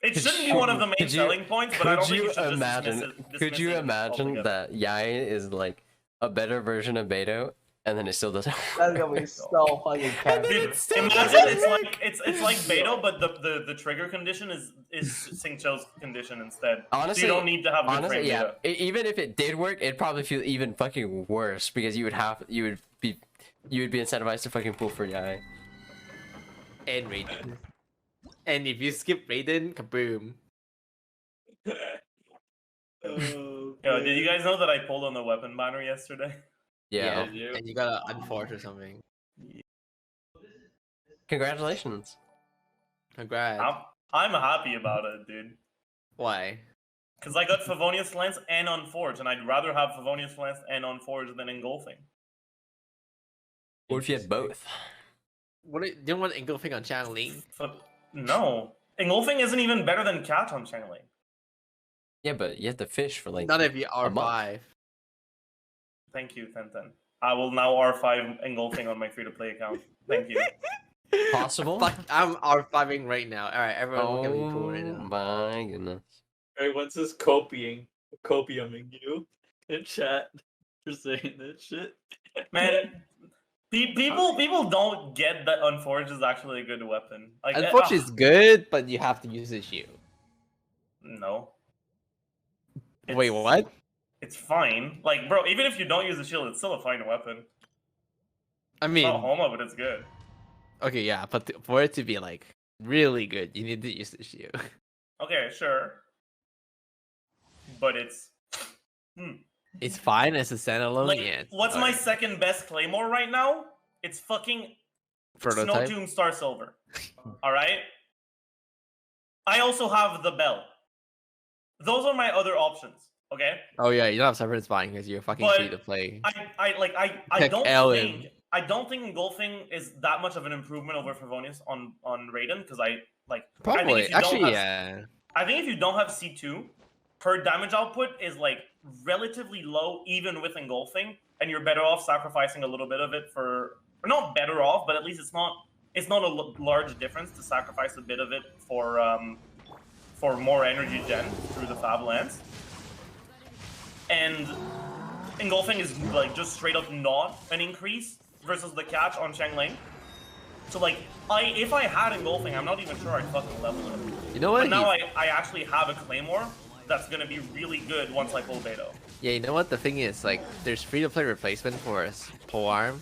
It Could shouldn't be you- one of the main could you- selling points, but I don't Could think you you should imagine? just dismiss Could you it imagine altogether. that Yai is like a better version of Beto, and then it still doesn't? that's gonna be so fucking cancer. Dude, still imagine doesn't it's work. like it's like Beto, but the trigger condition is Singcho's condition instead. Honestly, so you don't need to have good Honestly, frame yeah. data. Even if it did work, it'd probably feel even fucking worse because you would be incentivized to fucking pull for Yai. and Raiden. And if you skip Raiden, kaboom. Oh, Yo, did you guys know that I pulled on the weapon banner yesterday? Yeah. Did you? And you gotta unforce or something. Congratulations. Congrats. I'm happy about it, dude. Why? Because I got Favonius Lance and Unforged, and I'd rather have Favonius Lance and Unforged than Engulfing. What if you had both? What do you want engulfing on Changling? No. Engulfing isn't even better than Cat on Changling. Yeah, but you have to fish for like. Not if you a month. R5. Thank you, Tenten. I will now R5 Engulfing on my free-to-play account. Thank you. Possible? Fuck, I'm R5ing right now. Alright, everyone look at me cool right Oh now. my goodness. Everyone's just copiuming you in chat for saying that shit. Man, people don't get that Unforged is actually a good weapon. Like, Unfortunately, it's good, but you have to use the shield. no. Wait, what? It's fine. Like, bro, even if you don't use the shield, it's still a fine weapon. I It's mean, not Homa, but it's good. okay, yeah, but for it to be like really good, you need to use the shield. Okay, sure. But it's... It's fine as a standalone, Like, yeah. what's my second best Claymore right now? It's fucking prototype? Snow Tomb Star Silver. Alright? I also have the Bell. Those are my other options, okay? Oh yeah, you don't have separate spine because you're fucking But free to play. I Pick don't Ellen. think I don't think Engulfing is that much of an improvement over Favonius on Raiden because I think Probably, if you don't actually, have- yeah. I think if you don't have C2, her damage output is like relatively low even with Engulfing, and you're better off sacrificing a little bit of it or not better off, but at least it's not a large difference to sacrifice a bit of it for more energy gen through the Fab Lance. And Engulfing is like just straight up not an increase versus the catch on Changling. So like if I had Engulfing, I'm not even sure I'd fucking level it. You know what? But now I actually have a Claymore that's gonna be really good once I pull Beto. Yeah, you know what? The thing is, like, there's free-to-play replacement for a polearm,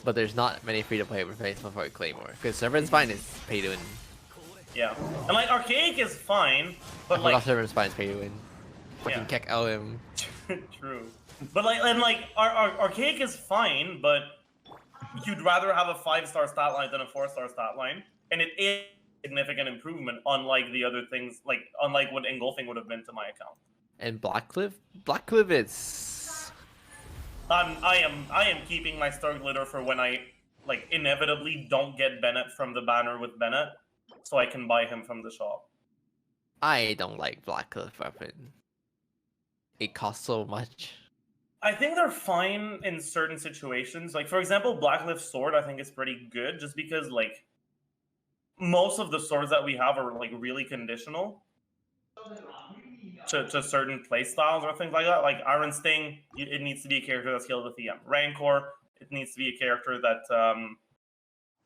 but there's not many free-to-play replacement for a Claymore. Because Servant Spine is pay to win. Yeah. And like Archaic is fine, I but forgot like Servant Spine is pay to win. Fucking Yeah. Keck LM. true. But like Archaic is fine, but you'd rather have a 5-star stat line than a 4-star stat line. And it is a significant improvement, unlike the other things, like unlike what Engulfing would have been to my account. And Blackcliff? Blackcliff, it's... I am keeping my Star Glitter for when I like inevitably don't get Bennett from the banner with Bennett, so I can buy him from the shop. I don't like Blackcliff weapon. It costs so much. I think they're fine in certain situations. Like for example, Blackcliff Sword I think is pretty good just because like most of the swords that we have are like really conditional. to certain play styles or things like that. Like Iron Sting, it needs to be a character that's skilled with EM. Rancor, it needs to be a character that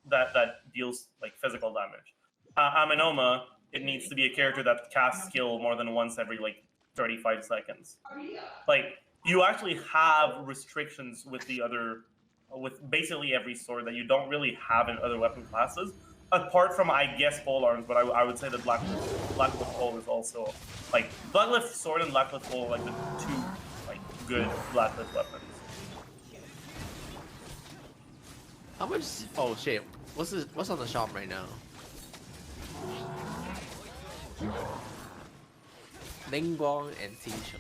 that deals like physical damage. Amenoma, it needs to be a character that casts skill more than once every like 35 seconds. Like you actually have restrictions with with basically every sword that you don't really have in other weapon classes, apart from I guess pole arms. But I would say that Blacklift pole is also like Blacklift sword and Blacklift pole are like the two like good Blacklift weapons. How much? Oh shit! What's on the shop right now? Lingbong and Seashell.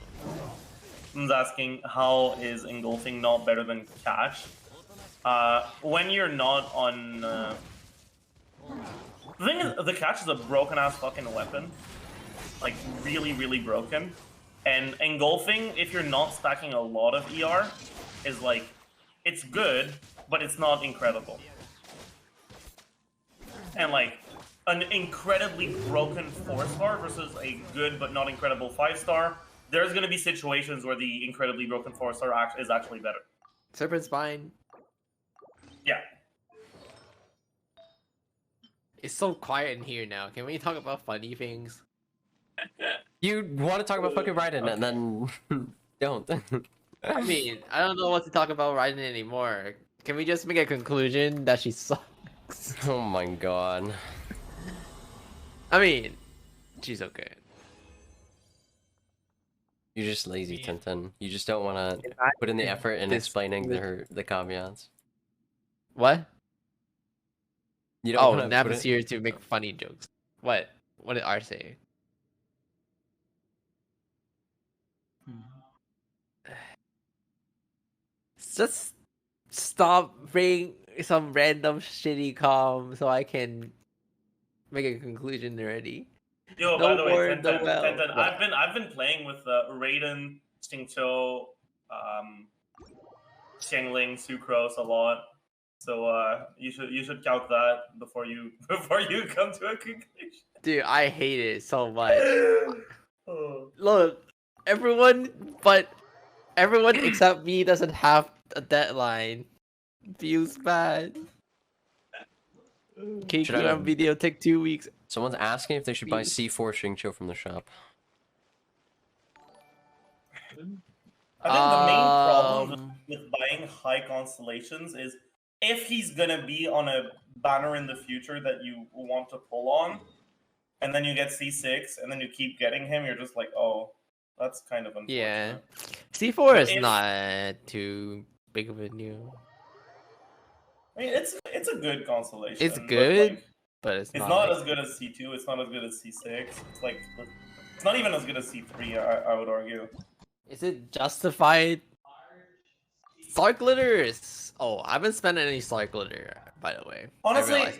Someone's asking how is engulfing not better than catch? When you're not on. The thing is, the catch is a broken ass fucking weapon, like really really broken, and engulfing if you're not stacking a lot of ER is like it's good, but it's not incredible. And like an incredibly broken 4-star versus a good but not incredible 5-star, there's going to be situations where the incredibly broken 4-star is actually better. Serpent Spine. Yeah. It's so quiet in here now. Can we talk about funny things? You want to talk about fucking Raiden and then don't. I mean, I don't know what to talk about Raiden anymore. Can we just make a conclusion that she sucks? Oh my god. I mean, she's okay. You're just lazy, Tenten. You just don't want to put in the effort in This- explaining the caveats. What? You don't Oh, wanna Nav put is it- here to make funny jokes. What? What did R say? Just stop bringing some random shitty com so I can make a conclusion already. Yo, No by the way, more, Tenten, no well. Tenten, What? I've been playing with Raiden, Stingto, Xiangling, Sucrose a lot. So you should count that before you come to a conclusion. Dude, I hate it so much. Oh. Look, everyone except me doesn't have a deadline. Feels bad. Should I- KQM video take 2 weeks. Someone's asking if they should buy C4 Xingqiu from the shop. I think the main problem with buying high constellations is if he's gonna be on a banner in the future that you want to pull on, and then you get C6, and then you keep getting him, you're just like, oh, that's kind of unfortunate. Yeah. C4 is If- not too big of a deal. I mean, it's a good constellation. It's but, good, like, but it's it's not. not like- as good as C2. It's not as good as C6. It's like it's not even as good as C3. I would argue. Is it justified? Star glitters. Oh, I haven't spent any star glitter, by the way. I Honestly, realized.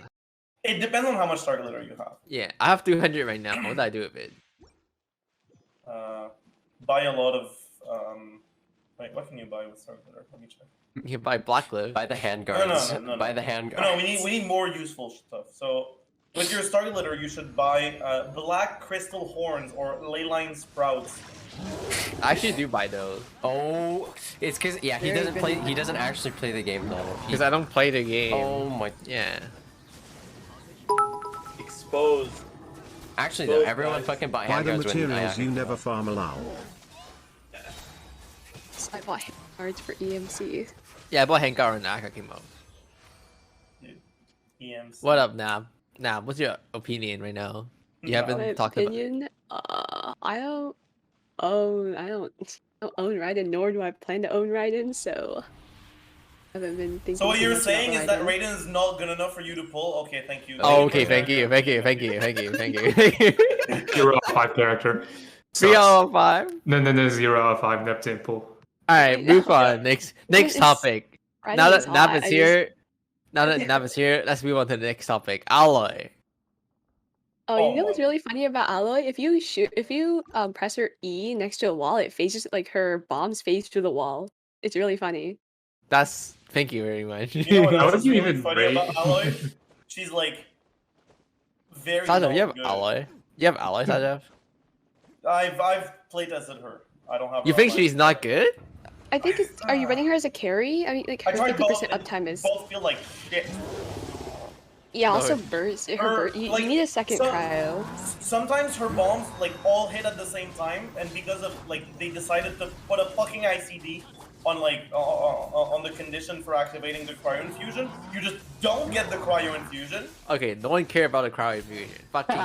it depends on how much star glitter you have. Yeah, I have 200 right now. What do I do with it? Buy a lot of wait, what can you buy with star glitter? Let me check. You can buy Blacklift. Buy the handguards. No. Buy the handguards. No, we need more useful stuff. So with your star glitter, you should buy black crystal horns or leyline sprouts. I actually do buy those Oh, it's because he doesn't play. He doesn't actually play the game though. because I don't play the game. Oh my. Yeah. Exposed. Actually though, everyone fucking buy Buy the handguards when materials you Ayaka never farm allow. I bought cards for EMC. Yeah, I bought Hankar and Aka came out. Dude, EMs. What up, Nab? Nab, what's your opinion right now? You haven't My talked about. opinion, I don't own Raiden, nor do I plan to own Raiden, so I haven't been thinking. So what too you're much about saying is that Raiden. Raiden is not good enough for you to pull? Okay, thank you. Oh, okay. Thank you. Thank you. Zero out of 5 character. 3 out of 5. No, 0 out of 5 Neptune pull. All right, Okay, move yeah. on. Next It's- topic. Raiden Now is that Nab hot, is I here, let's move on to the next topic. Alloy. Oh, you know what's my- really funny about Alloy? If you press her E next to a wall, it faces like her bombs face to the wall. It's really funny. That's thank you very much. You know what How else would is you really even funny rate? about Alloy? She's like very Sajef, not you have good. Alloy. You have Alloy, Sajef. I've playtested her. I don't have. You her think on she's my- not good? I think it's. Are you running her as a carry? I mean, like I her tried 50% both. uptime is. Both feel like shit. Yeah, No, also it- burst. Her Her, you like, need a second so- cryo. Sometimes her bombs like all hit at the same time, and because of like they decided to put a fucking ICD on like on the condition for activating the cryo infusion, you just don't get the cryo infusion. Okay, no one care about a cryo infusion. Fucking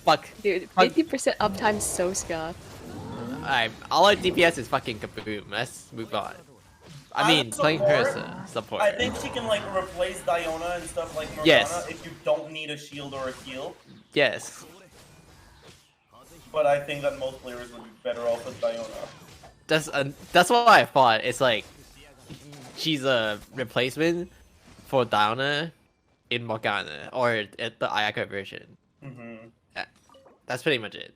fuck. Dude, Fuck. 50% uptime so scuffed. Alright, all our DPS is fucking kaboom. Let's move on. I mean, As a playing her as support, a support. I think she can like replace Diona and stuff like Morgana Yes. if you don't need a shield or a heal. Yes. But I think that most players would be better off with Diona. That's what I thought. It's like she's a replacement for Diana in Morgana or at the Ayaka version. Mm-hmm. That's pretty much it.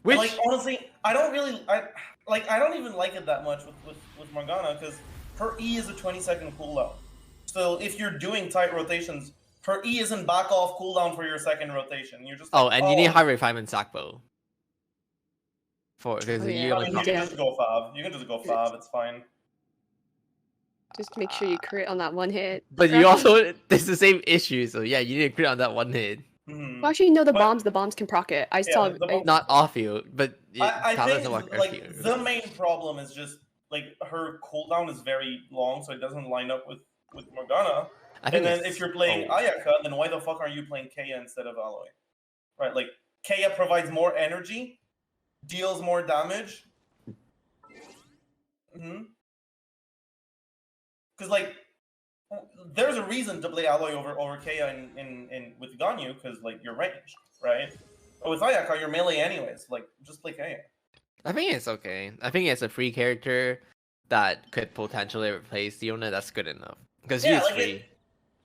Which, Which like honestly, I don't even like it that much with Morgana because her E is a 20-second cooldown. So if you're doing tight rotations, her E isn't back off cooldown for your second rotation. You're just like, and you need high refinement Sakbo. Because Oh, yeah. you I only mean, you pop- can just go Fab. You can just go Fab. It's fine. Just make sure you crit on that one hit. But you Correct? also there's the same issue, so yeah, you need to crit on that one hit. Mhm. Well, actually, no, the But- bombs can proc it. I Yeah, saw. the I- bomb- Not off you, but it I doesn't think work off like you. the main problem is just like her cooldown is very long, so it doesn't line up with Morgana. I think And then it's- if you're playing oh. Ayaka, then why the fuck aren't you playing Kaya instead of Aloy? Right, like Kaya provides more energy, deals more damage. Because like, there's a reason to play Aloy over Kaya in with Ganyu, because like you're ranged, right? But with Ayaka, you're melee anyways. Like, just play Kaya. I think it's okay. I think it's a free character that could potentially replace Diona. That's good enough because Yeah, she's like free.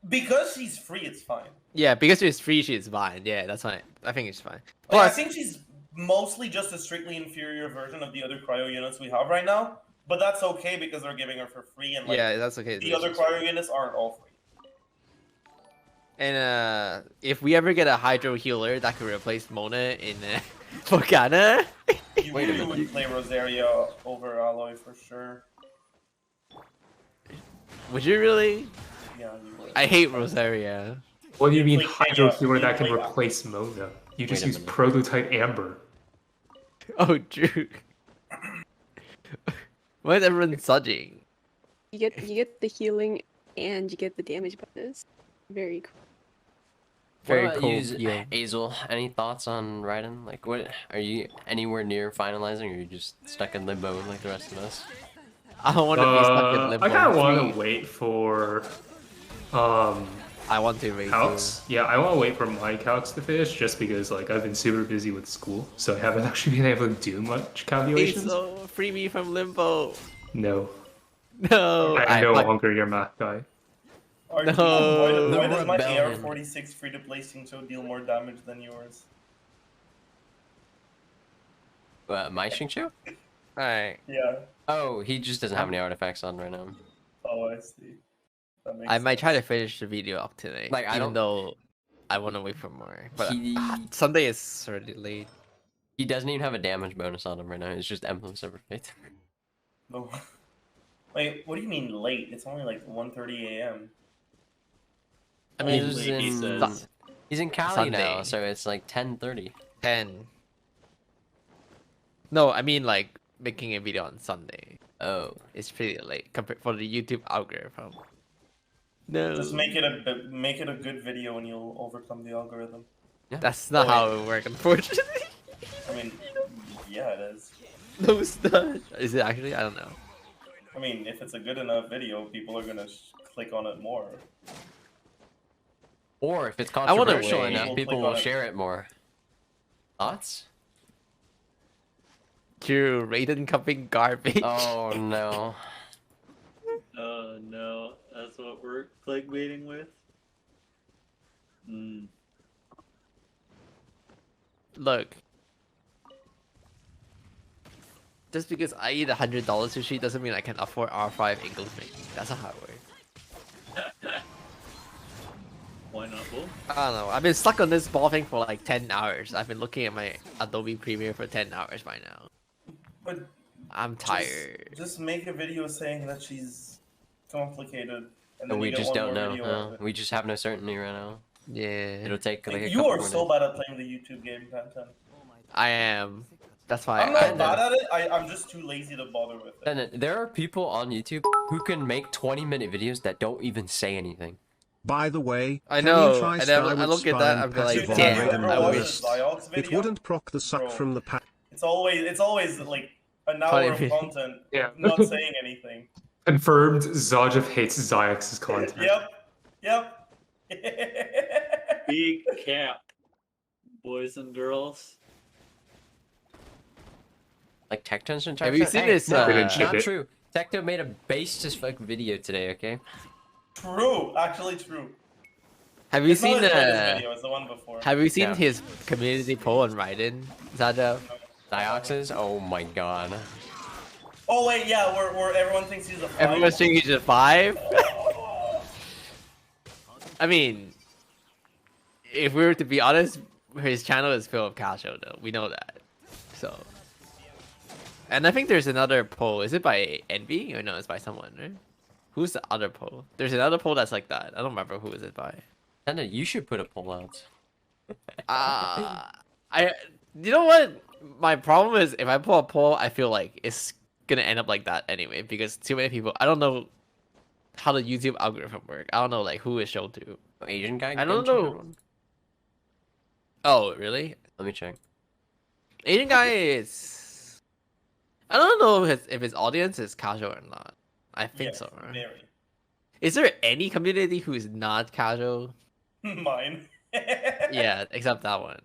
Because she's free, it's fine. Yeah, because she's free, she's fine. Yeah, that's fine. I think it's fine. Like, I Plus, think she's mostly just a strictly inferior version of the other cryo units we have right now. But that's okay because they're giving her for free, and like yeah, that's okay. the other cryo units aren't all free. And if we ever get a Hydro healer that could replace Mona in Morgana, You would play Rosaria over Aloy for sure. would you really? Yeah, you would. I hate Rosaria. What do you mean Hydro healer that can replace Mona? You just use prototype Amber. Oh, true. Why is everyone sudging? You get the healing and you get the damage bonus. Very cool. Very what about cool. you, Yeah. Ayzel? Any thoughts on Raiden? Like, what are you anywhere near finalizing, or are you just stuck in limbo like the rest of us? I don't want to be stuck in limbo. I kind of want to wait for. I want to wait. Calcs? Yeah, I want to wait for my calcs to finish just because like I've been super busy with school, so I haven't actually been able to do much calculations. So free me from limbo. No. No. I'm no longer your math guy. Why does my AR-46 free-to-play seem to deal more damage than yours? My Xingqiu? Alright. Yeah. Oh, he just doesn't have any artifacts on right now. Oh, I see. That makes I might try to finish the video up today. Like, I even don't- though I want to wait for more. But He- Sunday is already late. He doesn't even have a damage bonus on him right now. It's just Emblems of Fate. No. Wait, what do you mean late? It's only like 1:30 a.m. I mean, He's in Cali now, so it's like 10:30. 10. No, I mean like making a video on Sunday. Oh. It's pretty late compared for the YouTube algorithm. No. Just make it a good video and you'll overcome the algorithm. Yeah. That's not how it works, unfortunately. I mean, yeah, it is. No, it's not. Is it actually? I don't know. I mean, if it's a good enough video, people are gonna click on it more. Or if it's I wanna controversial wait. enough, People people click will on it. share it more. Thoughts? True, Raiden cupping garbage. Oh no. Oh no, that's what we're clickbaiting with? Look. Just because I eat $100 sushi doesn't mean I can afford R5 English making. That's not how it works. Why not Cool. I don't know. I've been stuck on this ball thing for like 10 hours. I've been looking at my Adobe Premiere for 10 hours by now. But I'm tired. Just make a video saying that she's complicated, and then we you get just one don't more know. video No, of it. we just have no certainty right now. Yeah. It'll take like a You couple are more so days. bad at playing the YouTube game, Tenten. I am. That's why I'm not bad at it. I'm just too lazy to bother with it. And there are people on YouTube who can make 20-minute videos that don't even say anything. By the way, I can know, you try and then I Skyward look at that, Spine I'd be like, passive on damn, Raiden I Burst? wish. It wouldn't proc the suck Bro. from the pack. It's always like an 20 hour of minutes. content, Yeah. not saying anything. Confirmed, Zajef hates Zayex's content. Yep. Big cap, boys and girls. Like Tech Tension. Have you seen this, No, They didn't ship not it. true. Tecto made a based as fuck video today. Okay. True, actually true. Have you It's not seen as good as this video, it's the one before. Have you seen Yeah. his community poll on Raiden, Zajef? Dioxes. Oh my god. Oh wait, yeah, where everyone thinks he's a 5. Everyone's thinking he's a 5. I mean, if we were to be honest, his channel is filled with casual though. We know that. So, and I think there's another poll. Is it by Envy or no? It's by someone, right? Who's the other poll? There's another poll that's like that. I don't remember who is it by. Tenda, you should put a poll out. You know what? My problem is if I pull a poll, I feel like it's gonna end up like that anyway because too many people. I don't know how the YouTube algorithm work. I don't know like who is shown to. Asian guy. I don't Genshin know. one? Oh really? Let me check. Asian guy is. I don't know if his audience is casual or not. I think Yes, so. Right? very. Is there any community who is not casual? Mine. Yeah, except that one.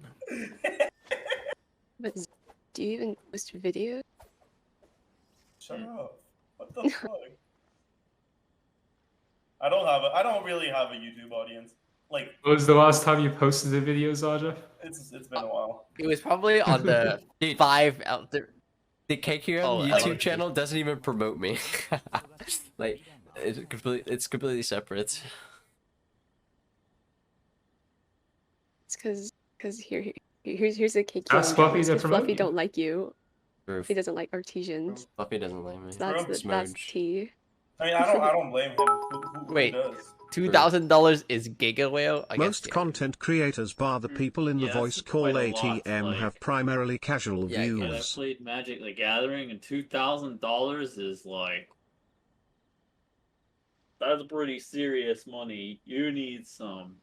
But do you even post videos? Shut up. What the fuck? I don't really have a YouTube audience. Like, What was the last time you posted a video, Zajef? it's been a while. It was probably on the Dude. 5 out there. The KQM Oh, I YouTube like channel doesn't even promote me. Like, it's completely separate. It's because here's a cake. Ask Fluffy to promote Fluffy you. don't like you. Proof. He doesn't like Artesians. Fluffy doesn't like me. So that's Smudge. T. I mean, I don't blame him. Who Wait. does? $2,000 is Giga Whale. I guess. Most Yeah. content creators bar the people in the Yes, voice it's call quite a lot, ATM like- have primarily casual Yeah, I get it. Yeah, I views. played Magic the Gathering, and $2,000 is like that's pretty serious money. You need some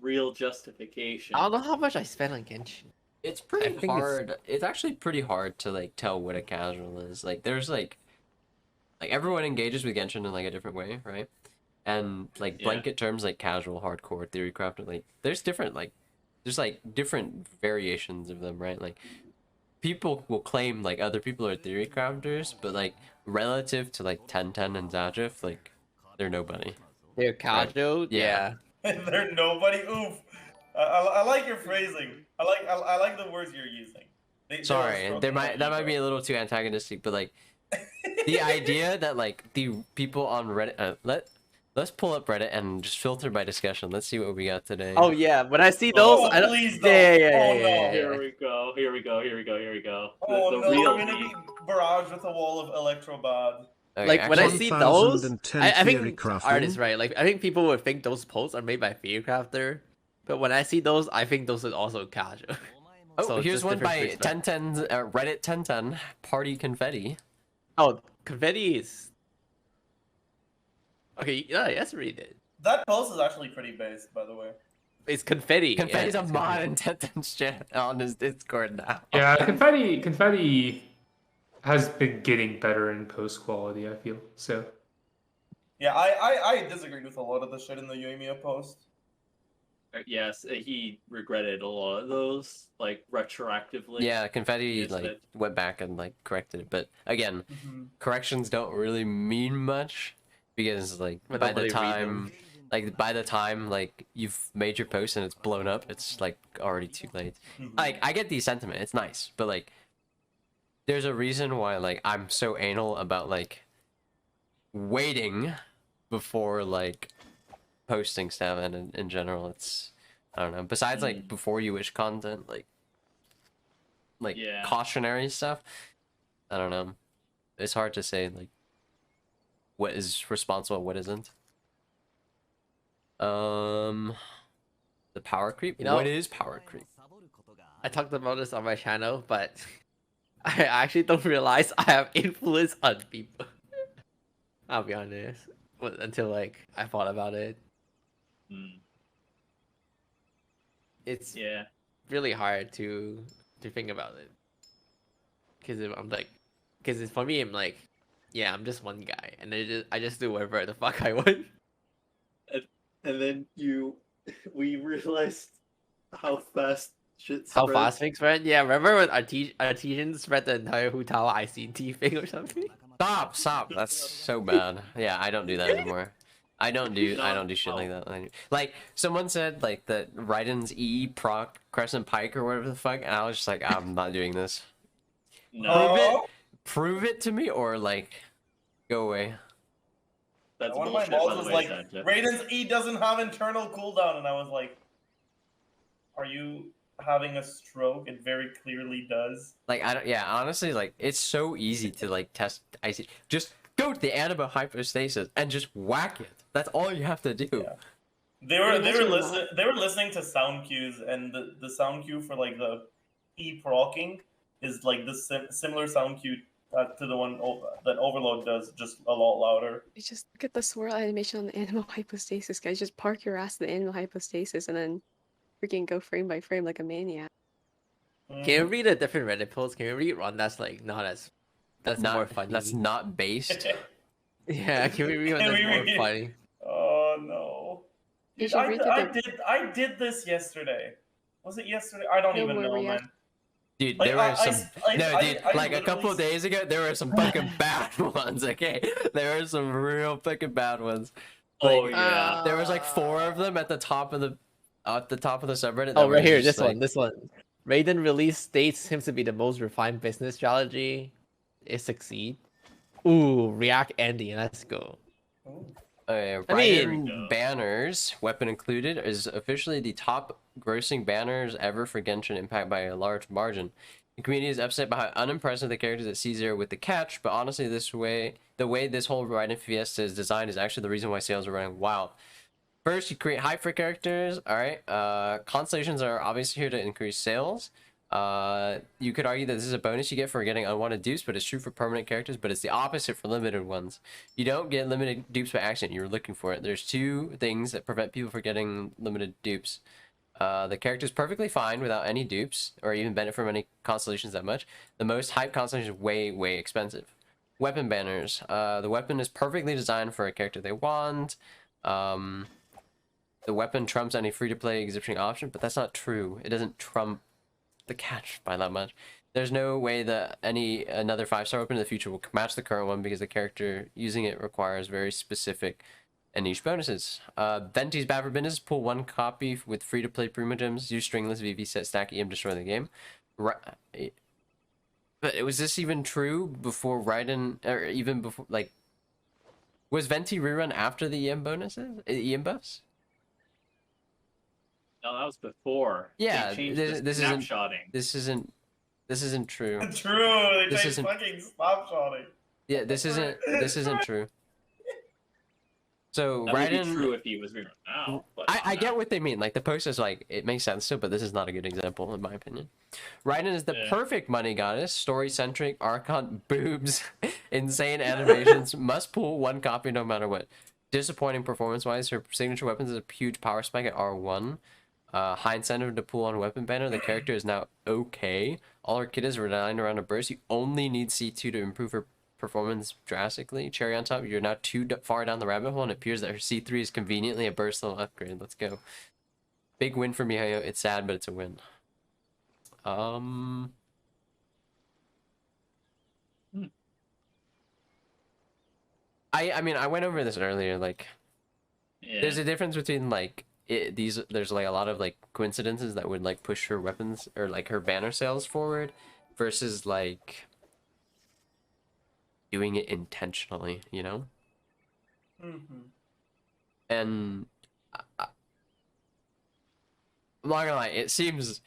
real justification. I don't know how much I spent on Genshin. It's I pretty think it's- hard. It's actually pretty hard to like tell what a casual is. Like there's like everyone engages with Genshin in like a different way, right? And like Yeah. blanket terms like casual, hardcore, theorycraft, like there's different different variations of them, right? Like people will claim like other people are theorycrafters, but like relative to like Tenten and Zajef, like they're nobody. They're casual. Yeah. Yeah. They're nobody. Oof. I like your phrasing. I like the words you're using. They're Sorry, stroking that my might be ego. a little too antagonistic, but like the idea that like the people on Reddit, let's pull up Reddit and just filter by discussion. Let's see what we got today. Oh yeah. When I see those, Oh, I don't. please don't. Yeah. Oh, no. Here we go. Here we go. Here we go. Here we go. Oh The no, real we're gonna me. be barraged with a wall of Electrobad. Okay, Like when I actually- see those, 1010 I think Theorycrafting. Art is right. Like I think people would think those posts are made by Theorycrafter, but when I see those, I think those are also casual. Oh, So it's here's just one different by perspective. 1010, Reddit 1010, Party Confetti. Oh, confetti is. Okay, yeah, let's read it. That post is actually pretty based, by the way. It's confetti. Confetti's yeah, a it's mod confetti. in 1010's chat on his Discord now. Yeah, confetti has been getting better in post quality, I feel. So Yeah, I disagreed with a lot of the shit in the Yoimiya post. Yes, he regretted a lot of those, like retroactively. Yeah, Confetti Yes, like but- went back and like corrected it, but again, Mm-hmm. corrections don't really mean much because like But by nobody the read time like you've made your post and it's blown up, it's like already too late. Like I get the sentiment, it's nice, but like there's a reason why like I'm so anal about like waiting before like posting stuff, and in general, it's I don't know. Besides like before you wish content, like Yeah. cautionary stuff, I don't know. It's hard to say like what is responsible, what isn't. The power creep. You know- what is power creep? I talked about this on my channel, but I actually don't realize I have influence on people. I'll be honest. Until like I thought about it, it's Yeah. really hard to think about it. Because I'm like, because for me, I'm like, yeah, I'm just one guy, and I just do whatever the fuck I want. And then we realized how fast shit How spreads. fast things spread? Yeah, remember when Artesians spread the entire Hutawa ICT thing or something? Stop. That's so bad. Yeah, I don't do that anymore. I don't do shit like that. Like someone said like that Raiden's E proc Crescent Pike or whatever the fuck, and I was just like, I'm not doing this. No. Prove it to me, or like go away. That's One of my bullshit, by balls the was way, like, Zajef. Raiden's E doesn't have internal cooldown, and I was like, are you having a stroke? It very clearly does. Like I don't. Yeah, honestly, like it's so easy to like test IC. Just go to the anima hypostasis and just whack it. That's all you have to do. Yeah. They were listening to sound cues, and the sound cue for like the E proccing is like the similar sound cue to the one that Overload does, just a lot louder. You just look at the swirl animation on the animal hypostasis, guys. Just park your ass in the animal hypostasis and then freaking go frame by frame like a maniac. Can you read a different Reddit post? Can you read one that's like not as that's not, more funny? That's not based. Yeah, can we read one that's more funny? Oh no! You Dude, should read I did this yesterday. Was it yesterday? I don't No even more know, react- man. Dude, Like, there were some. I Like a couple literally- of days ago, there were some fucking bad ones. Okay, there were some real fucking bad ones. Oh Like, yeah. there was like 4 of them at the top of the subreddit. Oh, that right were here, just, this one. Raiden release states him to be the most refined business strategy. It succeed. Ooh, React ending. Let's go. I mean- mean, banners, weapon included, is officially the top grossing banners ever for Genshin Impact by a large margin. The community is upset by how unimpressive the characters at C0 with the catch, but honestly, the way this whole Raiden Fiesta is designed is actually the reason why sales are running wild. First, you create hype for characters. All right, constellations are obviously here to increase sales. You could argue that this is a bonus you get for getting unwanted dupes, but it's true for permanent characters, but it's the opposite for limited ones. You don't get limited dupes by accident, you're looking for it. There's 2 things that prevent people from getting limited dupes. The character's perfectly fine without any dupes, or even benefit from any constellations that much. The most hype constellation is way, way expensive. Weapon banners. The weapon is perfectly designed for a character they want. The weapon trumps any free-to-play exhibiting option, but that's not true. It doesn't trump the catch by that much. There's no way that another 5-star weapon in the future will match the current one because the character using it requires very specific and niche bonuses. Venti's bad for business. Pull 1 copy with free-to-play primogems. Use stringless VV set stack EM destroy the game. But was this even true before Raiden, or even before, like, was Venti rerun after the EM bonuses? EM buffs? No, that was before. Yeah, They changed this the isn't- snapshotting. This isn't true. True. They This changed isn't- fucking snapshotting. Yeah, this isn't true. So That would be Raiden, true if he was rerun now. But I get what they mean. Like the post is like it makes sense too, but this is not a good example in my opinion. Raiden is the Yeah. perfect money goddess, story centric, archon boobs, insane animations, must pull 1 copy no matter what. Disappointing performance wise, her signature weapons is a huge power spike at R1. High incentive to pull on weapon banner. The character is now okay. All her kit is relying around a burst. You only need C2 to improve her performance drastically. Cherry on top, you're now too far down the rabbit hole, and it appears that her C3 is conveniently a burst level upgrade. Let's go. Big win for Mihayo. It's sad, but it's a win. I mean, I went over this earlier. Like, yeah. there's a difference between like there's like a lot of like coincidences that would like push her weapons or like her banner sales forward versus like doing it intentionally, you know? Mm-hmm. And I'm not gonna lie, it seems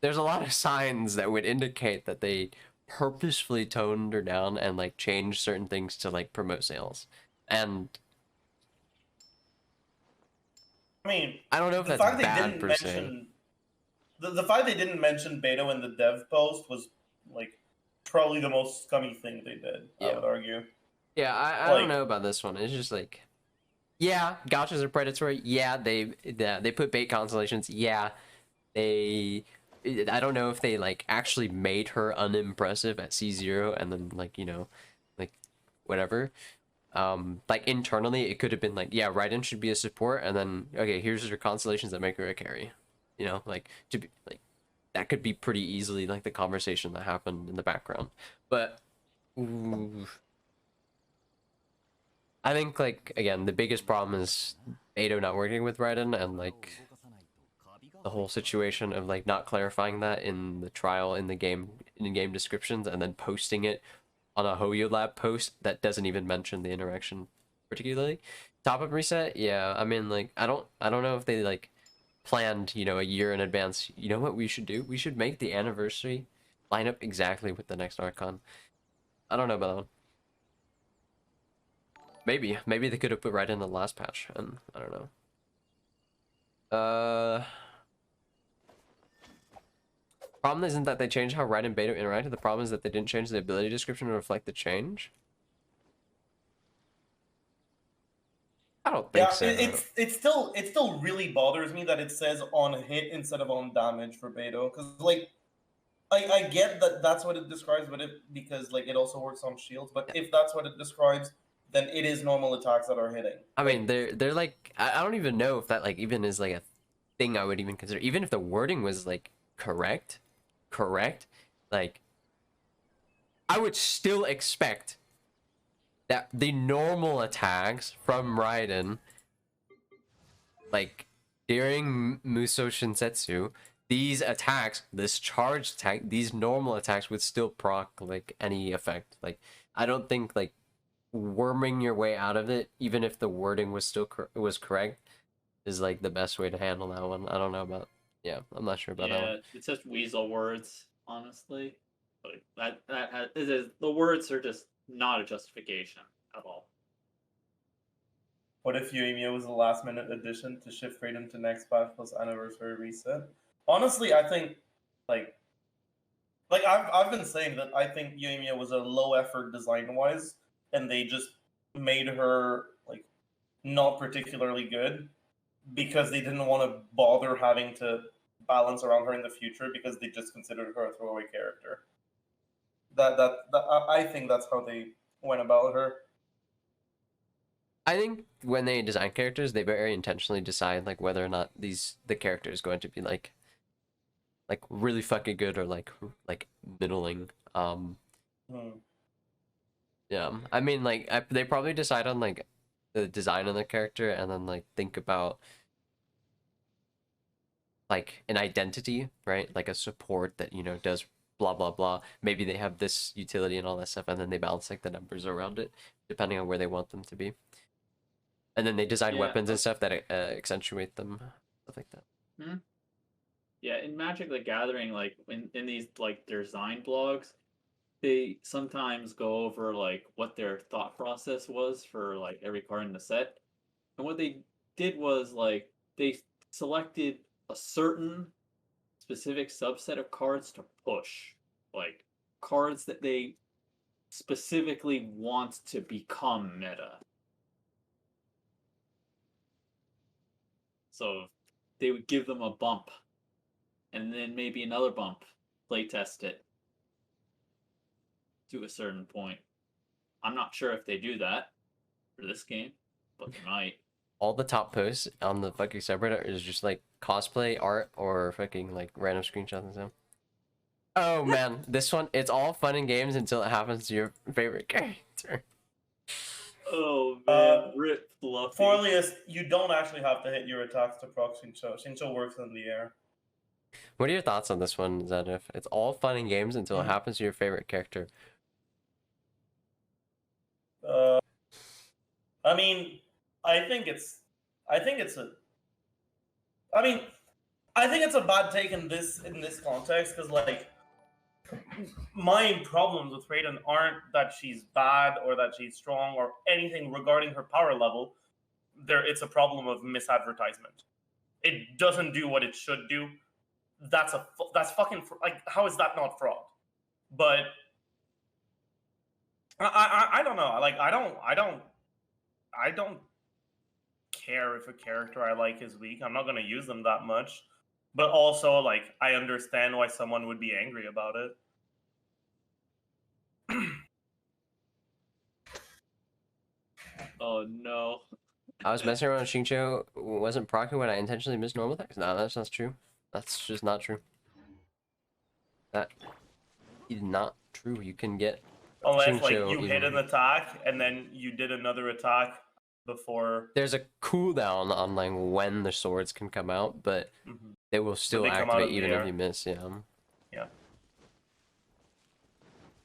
there's a lot of signs that would indicate that they purposefully toned her down and like changed certain things to like promote sales. And I mean, I don't know if the that's fact they bad didn't per se. mention the fact they didn't mention Beto in the dev post was like probably the most scummy thing they did. I Yeah. would argue. Yeah, I Like- don't know about this one. It's just like, yeah, gotchas are predatory. Yeah, they put bait constellations. Yeah, they. I don't know if they like actually made her unimpressive at C0 and then like, you know, like whatever. Like internally it could have been like, yeah, Raiden should be a support, and then okay, here's your constellations that make her a carry. You know, like to be like that could be pretty easily like the conversation that happened in the background. But ooh, I think like again the biggest problem is Ado not working with Raiden and like the whole situation of like not clarifying that in the trial in the game in-game descriptions and then posting it on a Hoyo Lab post that doesn't even mention the interaction particularly. Top up reset, yeah. I mean like I don't know if they like planned, you know, a year in advance. You know what we should do? We should make the anniversary line up exactly with the next Archon. I don't know about that one. Maybe they could have put right in the last patch, and I don't know. Problem isn't that they changed how Raiden and Beto interacted. The problem is that they didn't change the ability description to reflect the change. I don't think so. It still really bothers me that it says on hit instead of on damage for Beto, because like I get that that's what it describes, but because like it also works on shields. But if that's what it describes, then it is normal attacks that are hitting. I mean, they're like I don't even know if that like even is like a thing I would even consider. Even if the wording was like correct, like I would still expect that the normal attacks from Raiden, like during Muso Shinsetsu, these attacks, this charged attack, these normal attacks would still proc like any effect. Like I don't think like worming your way out of it, even if the wording was still was correct, is like the best way to handle that one. I don't know about. Yeah, I'm not sure about that one. Yeah, it's just weasel words, honestly. Like the words are just not a justification at all. What if Yoimiya was a last minute addition to shift Raiden to next patch plus anniversary reset? Honestly, I think like I've been saying that I think Yoimiya was a low effort design wise, and they just made her like not particularly good because they didn't want to bother having to balance around her in the future because they just considered her a throwaway character. I think that's how they went about her. I think when they design characters, they very intentionally decide like whether or not the character is going to be like really fucking good or like middling. Yeah, I mean like they probably decide on like the design of the character and then like think about like an identity, right? Like a support that, you know, does blah blah blah. Maybe they have this utility and all that stuff, and then they balance like the numbers around it depending on where they want them to be. And then they design weapons and stuff that accentuate them, stuff like that. Hmm? Yeah, in Magic the Gathering, like in these like design blogs, they sometimes go over like what their thought process was for like every card in the set. And what they did was like they selected a certain specific subset of cards to push. Like cards that they specifically want to become meta. So they would give them a bump and then maybe another bump, playtest it to a certain point. I'm not sure if they do that for this game, but they might. All the top posts on the fucking subreddit is just like cosplay art or fucking like random screenshots and stuff. Oh man, this one, it's all fun and games until it happens to your favorite character. Oh man, rip Fluffy. Forlius, you don't actually have to hit your attacks to proc Shincho. Shincho works in the air. What are your thoughts on this one, Zajef? It's all fun and games until it happens to your favorite character. I mean, I think it's I think it's a. I mean, I think it's a bad take in this context because like my problems with Raiden aren't that she's bad or that she's strong or anything regarding her power level. It's a problem of misadvertisement. It doesn't do what it should do. That's fucking like, how is that not fraud? But I don't know. Like I don't care if a character I like is weak. I'm not gonna use them that much. But also, like, I understand why someone would be angry about it. Oh no. I was messing around with Xingqiu, wasn't proccing when I intentionally missed normal attacks. No, that's not true. That's just not true. That is not true. You can get Unless, like, Xingqiu you hit an attack and then you did another attack before. There's a cooldown on like when the swords can come out, but they will still they come out activate of the even if air. you miss. Yeah. Yeah.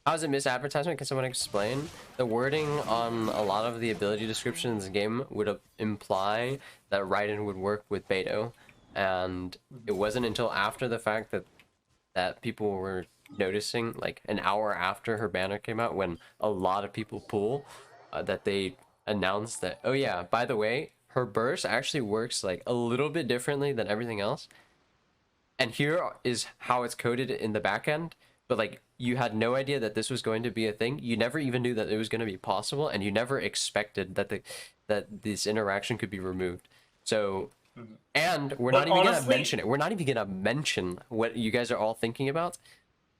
How is it misadvertisement? Can someone explain? The wording on a lot of the ability descriptions in the game would imply that Raiden would work with Beto, and it wasn't until after the fact that people were noticing, like an hour after her banner came out, when a lot of people pull, that they announced that, oh yeah, by the way, her burst actually works like a little bit differently than everything else. And here is how it's coded in the back end. But like, you had no idea that this was going to be a thing. You never even knew that it was going to be possible, and you never expected that this interaction could be removed. So, and we're not even gonna mention it. We're not even gonna mention what you guys are all thinking about.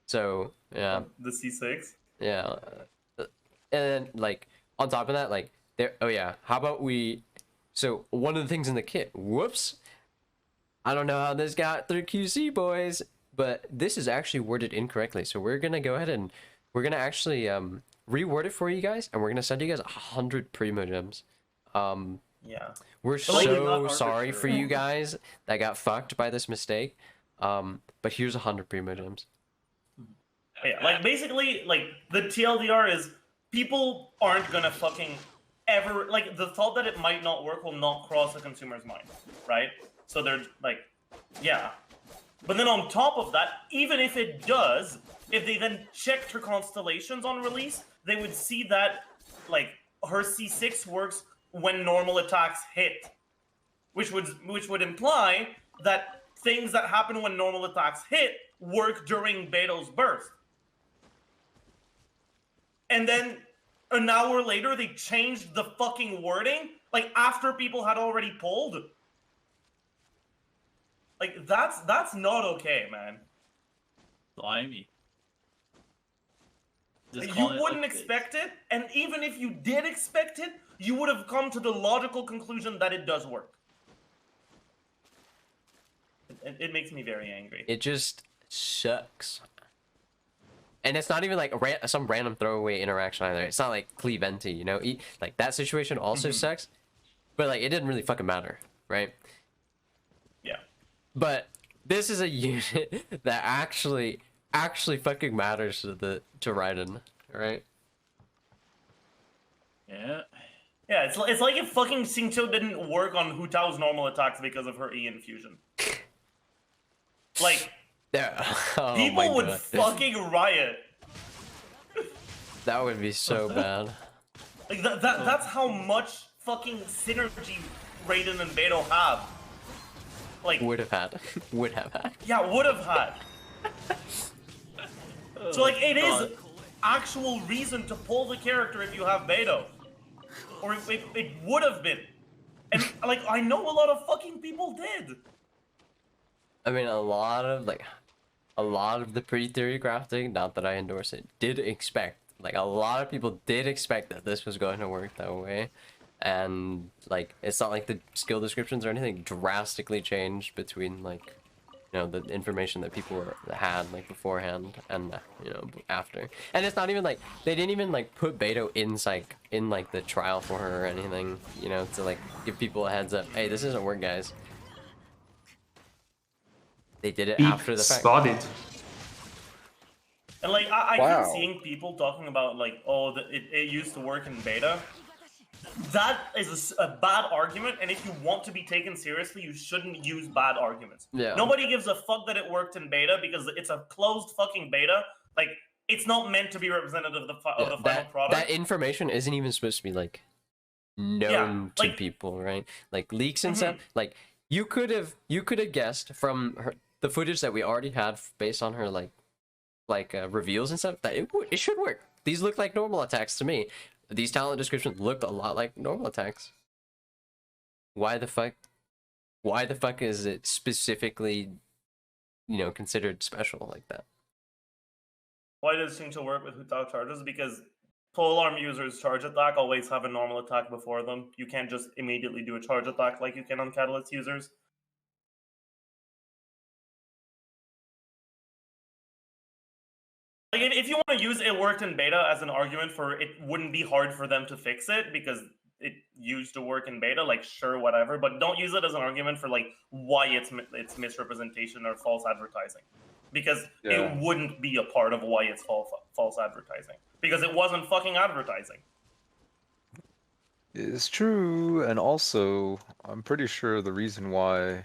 So yeah, the C6. Yeah, and like on top of that, like there. Oh yeah, how about we? So one of the things in the kit. Whoops. I don't know how this got through QC, boys. But this is actually worded incorrectly, so we're gonna go ahead and we're gonna actually reword it for you guys, and we're gonna send you guys 100 primo gems. Yeah. We're so sorry for you guys that got fucked by this mistake. But here's 100 primo gems. Yeah, like basically, like the TLDR is people aren't gonna fucking ever, like, the thought that it might not work will not cross the consumer's mind, right? So they're like, yeah. But then on top of that, even if it does, if they then checked her constellations on release, they would see that, like, her C6 works when normal attacks hit, which would imply that things that happen when normal attacks hit work during Beto's burst. And then an hour later, they changed the fucking wording, like after people had already pulled. Like, that's not okay, man. Blimey. You wouldn't expect it, and even if you did expect it, you would have come to the logical conclusion that it does work. It makes me very angry. It just sucks. And it's not even like some random throwaway interaction either. It's not like Cleeventi, you know? Like, that situation also sucks, but like, it didn't really fucking matter, right? Yeah. But this is a unit that actually fucking matters to Raiden, right? Yeah. Yeah, it's like if fucking Xingqiu didn't work on Hu Tao's normal attacks because of her E infusion. Like, oh people would fucking riot. That would be so bad. Like, that's how much fucking synergy Raiden and Beto have. Like, would have had. Yeah, would have had. So, like, it is actual reason to pull the character if you have Beto. Or it would have been. And, like, I know a lot of fucking people did. I mean, a lot of the pre-theory crafting, not that I endorse it, did expect. Like, a lot of people did expect that this was going to work that way. And, like, it's not like the skill descriptions or anything drastically changed between, like, you know, the information that people had, like, beforehand and, you know, after. And it's not even, like, they didn't even, like, put Beto in the trial for her or anything, you know, to, like, give people a heads up. Hey, this doesn't work, guys. They did it after the fact. Spotted. And, like, I keep seeing people talking about, like, oh, it used to work in beta. that is a bad argument, and if you want to be taken seriously, you shouldn't use bad arguments. Yeah. Nobody gives a fuck that it worked in beta because it's a closed fucking beta. Like, it's not meant to be representative of the final product. That information isn't even supposed to be like known to people, right? Like leaks and stuff. Like you could have guessed from the footage that we already had based on her like reveals and stuff that it should work. These look like normal attacks to me. These talent descriptions looked a lot like normal attacks. Why the fuck is it specifically, considered special like that? Why does it seem to work with without charges? Because polearm users' charge attack always have a normal attack before them. You can't just immediately do a charge attack like you can on Catalyst users. Like, if you want to use it worked in beta as an argument for it wouldn't be hard for them to fix it because it used to work in beta, like, sure, whatever, but don't use it as an argument for, like, why it's misrepresentation or false advertising. Because it wouldn't be a part of why it's false advertising. Because it wasn't fucking advertising. It's true, and also, I'm pretty sure the reason why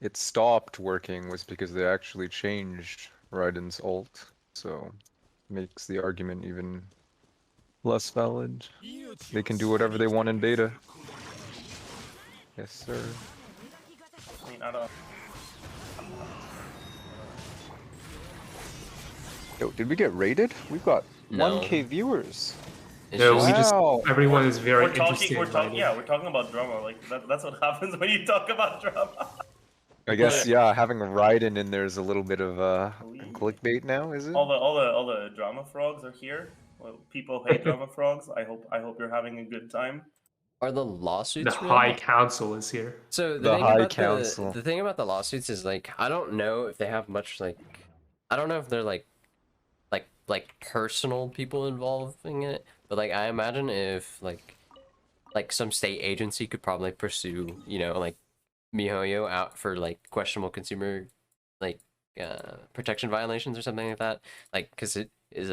it stopped working was because they actually changed Raiden's ult, so makes the argument even less valid. They can do whatever they want in beta. Yes, sir. I mean, I don't... Yo, did we get rated? We've got No. 1K viewers. No, we just Wow. everyone is very We're talking about drama. Like that's what happens when you talk about drama. I guess having Raiden in there is a little bit of clickbait now, is it? All the drama frogs are here. Well, people hate drama frogs. I hope you're having a good time. Are the lawsuits the real? High Council is here. So The High Council. The thing about the lawsuits is like I don't know if they have much like I don't know if they're like personal people involving it, but like I imagine if like some state agency could probably pursue like MiHoYo out for like questionable consumer like protection violations or something like that, like because it is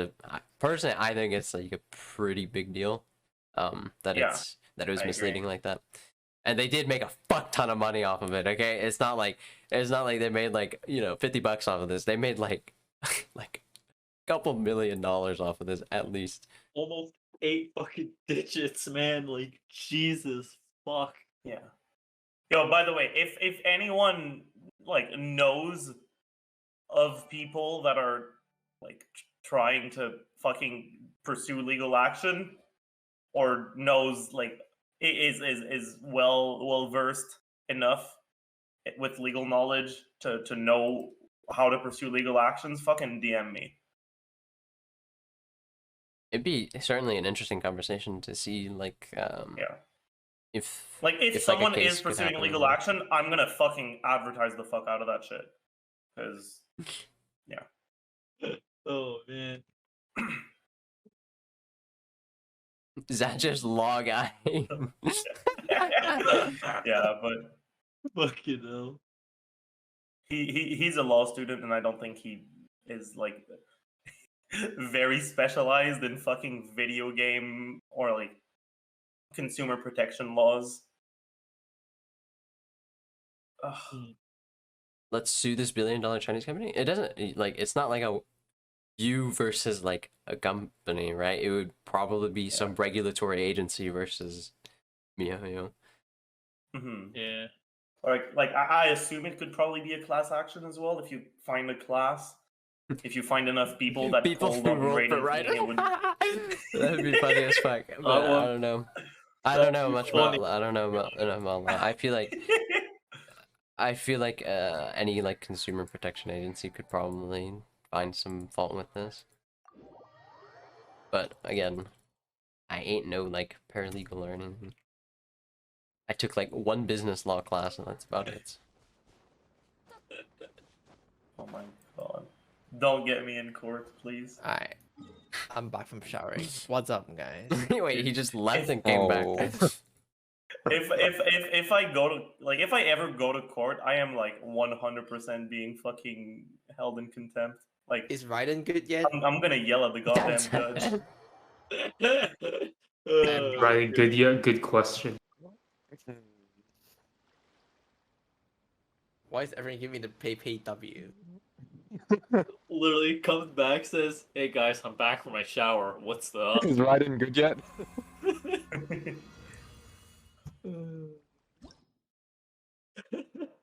personally I think it's like a pretty big deal that it was misleading like that. And they did make a fuck ton of money off of it, okay? It's not like they made like, $50 off of this. They made like like a couple $1 million off of this at least. Almost 8 fucking digits, man. Like, Jesus fuck. Yeah. Yo, by the way, if anyone like knows of people that are like trying to fucking pursue legal action or knows like is well versed enough with legal knowledge to know how to pursue legal actions, fucking DM me. It'd be certainly an interesting conversation to see like if someone like, a case is could pursuing happen. legal action, I'm gonna fucking advertise the fuck out of that shit. Cause Oh man. Zajef's log eye. Yeah, but Fucking hell. he's a law student, and I don't think he is like very specialized in fucking video game or like consumer protection laws. Let's sue this $1 billion Chinese company. It doesn't like it's not like you versus like a company, right? It would probably be some regulatory agency versus MiHoYo. Yeah. Like I assume it could probably be a class action as well if you find a class. If you find enough people that hold on rating, it would. That'd be funny as fuck. But I don't know. I don't know much about. I don't know about that. I feel like any like consumer protection agency could probably find some fault with this. But again, I ain't no like paralegal or anything. I took like one business law class and that's about it. Oh my god. Don't get me in court, please. Alright. I'm back from showering. What's up, guys? Wait, he just left and came back. If I go to like if I ever go to court, I am like 100% being fucking held in contempt. Like, is Raiden good yet? I'm gonna yell at the goddamn judge. Right, good, yeah, good question. Why is everyone giving me the pay W? Literally comes back, says, "Hey guys, I'm back from my shower. What's the up?" Is Raiden good yet?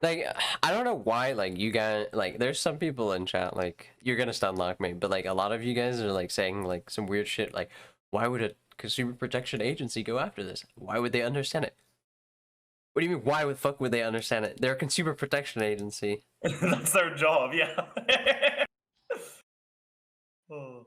Like, I don't know why, like, you guys, like, there's some people in chat, like, you're gonna stun lock me, but, like, a lot of you guys are, like, saying, like, some weird shit, like, why would a consumer protection agency go after this? Why would they understand it? What do you mean, why the fuck would they understand it? They're a consumer protection agency. That's their job, yeah. Oh.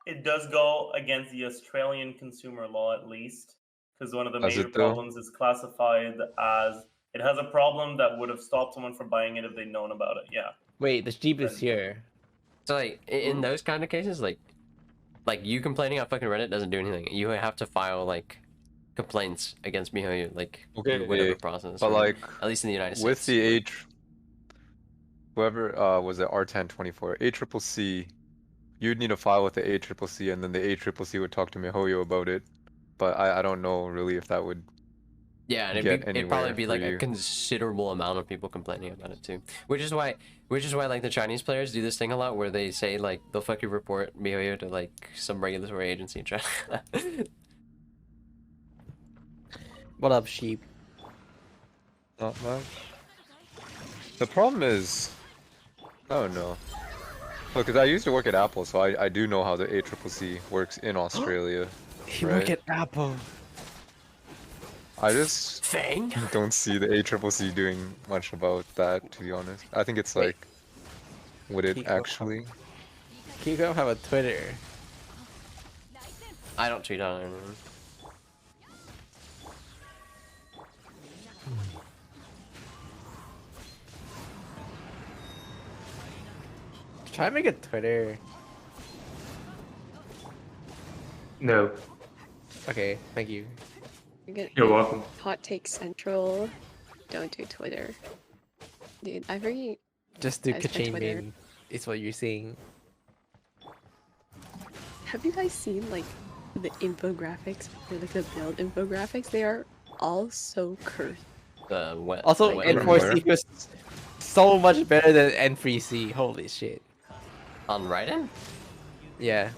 It does go against the Australian consumer law, at least, because one of the Does major it though? problems is classified as it has a problem that would have stopped someone from buying it if they'd known about it. Yeah. Wait, the sheep is here. So, like, in those kind of cases, like, you complaining on fucking Reddit doesn't do anything. You have to file, like, complaints against MiHoYo, like, Okay, whatever process. but or, like, at least in the United with States. whoever was it R1024 ACCC, you'd need to file with the ACCC, and then the ACCC would talk to MiHoYo about it. But I don't know really if that would Yeah, and it'd probably be like a considerable amount of people complaining about it too. Which is why like the Chinese players do this thing a lot where they say like they'll fucking report MiHoYo to like some regulatory agency in China. What up, sheep? Not much. The problem is, oh no. Look, because I used to work at Apple, so I do know how the ACCC works in Australia. You right? work at Apple. I just Fang? don't see the ACCC doing much about that, to be honest. I think it's like, would it actually? Kiko have a Twitter. I don't tweet on it. Try to make a Twitter. No. Okay, thank you. You're welcome. Hot Take Central. Don't do Twitter. Dude, I really... Just do as a ka-ching Twitter- min. It's what you're seeing. Have you guys seen, like, the infographics? Or, like, the build infographics? They are all so cursed. What? Also, what- N4C was so much better than N3C. Holy shit. On Raiden? Yeah.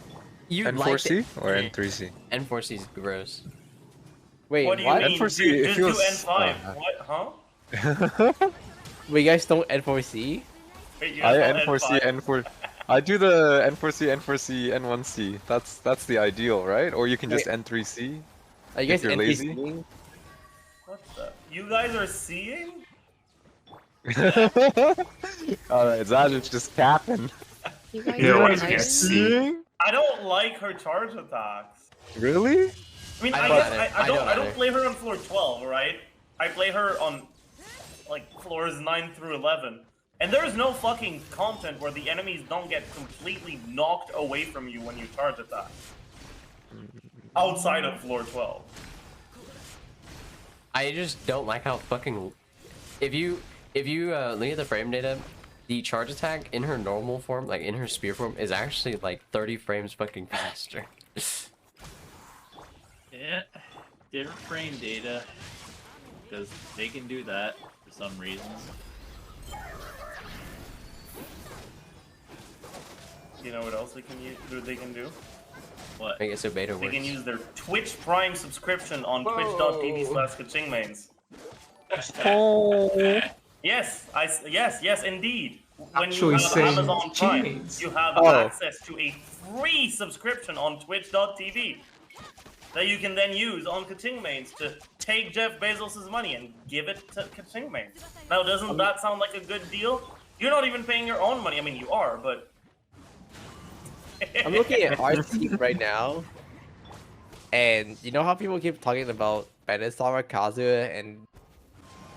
You N4C like or N3C? N4C is gross. Wait, What do you mean? N4C, Dude, it just feels- do N5. What? Huh? Wait, you guys don't N4C? Wait, you I guys want N4C, N5? N4. I do the N4C, N4C, N1C. That's the ideal, right? Or you can just Wait. N3C. Are you guys if you're lazy. N3C? What the? You guys are seeing? Alright, Zajef's just capping. You guys Yeah, are why nice. you can't see? I don't like her charge attacks. Really? I mean, I I, don't guess either. I I don't don't I don't either. play her on floor 12, right? I play her on like floors 9 through 11. And there's no fucking content where the enemies don't get completely knocked away from you when you charge attack. Outside of floor 12. I just don't like how fucking... If you look at the frame data, the charge attack in her normal form, like in her spear form, is actually like 30 frames fucking faster. Yeah, different frame data, because they can do that for some reasons. You know what else they can do? What? I guess so beta They works. can use their Twitch Prime subscription on twitch.tv/kachingmains. Oh. Yes, yes, indeed. When Actually you have saying Amazon Prime, Gmails. you have Oh. access to a free subscription on twitch.tv that you can then use on Kachingmains to take Jeff Bezos' money and give it to Kachingmains. Now, doesn't that sound like a good deal? You're not even paying your own money. I mean, you are, but... I'm looking at our team right now, and you know how people keep talking about Benesara, Kazuya, and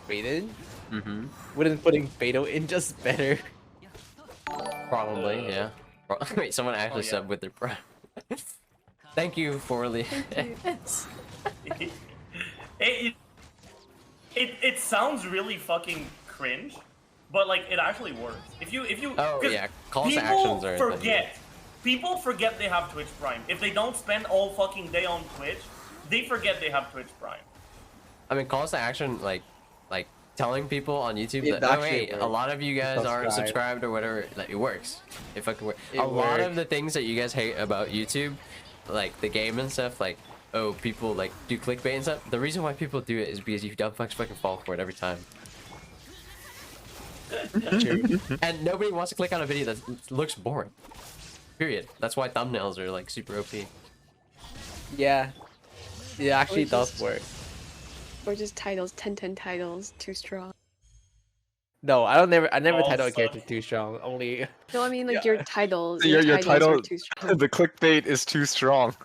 Raiden? Mm-hmm. Wouldn't putting Beto in just better? Probably, yeah. Wait, someone actually yeah. subbed with their prime. Thank you for the... it sounds really fucking cringe, but like it actually works. If you Oh, 'cause yeah, calls to people actions are a thing, forget People forget they have Twitch Prime. If they don't spend all fucking day on Twitch, they forget they have Twitch Prime. I mean, calls to action, like telling people on YouTube It that, oh, actually hey, a works. lot of you guys aren't Subscribe. subscribed or whatever. Like, it works. It fucking works. It A lot of works. the things that you guys hate about YouTube, like the game and stuff, like, oh, people like do clickbait and stuff. The reason why people do it is because you dumb fucks fucking fall for it every time. And nobody wants to click on a video that looks boring. Period. That's why thumbnails are like super OP. Yeah, it actually Or does just- work. Or just titles, Tenten titles, too strong. No, I never All title a suck. character too strong. Only No, I mean like your titles. Your Your titles title- are too strong. the clickbait is too strong.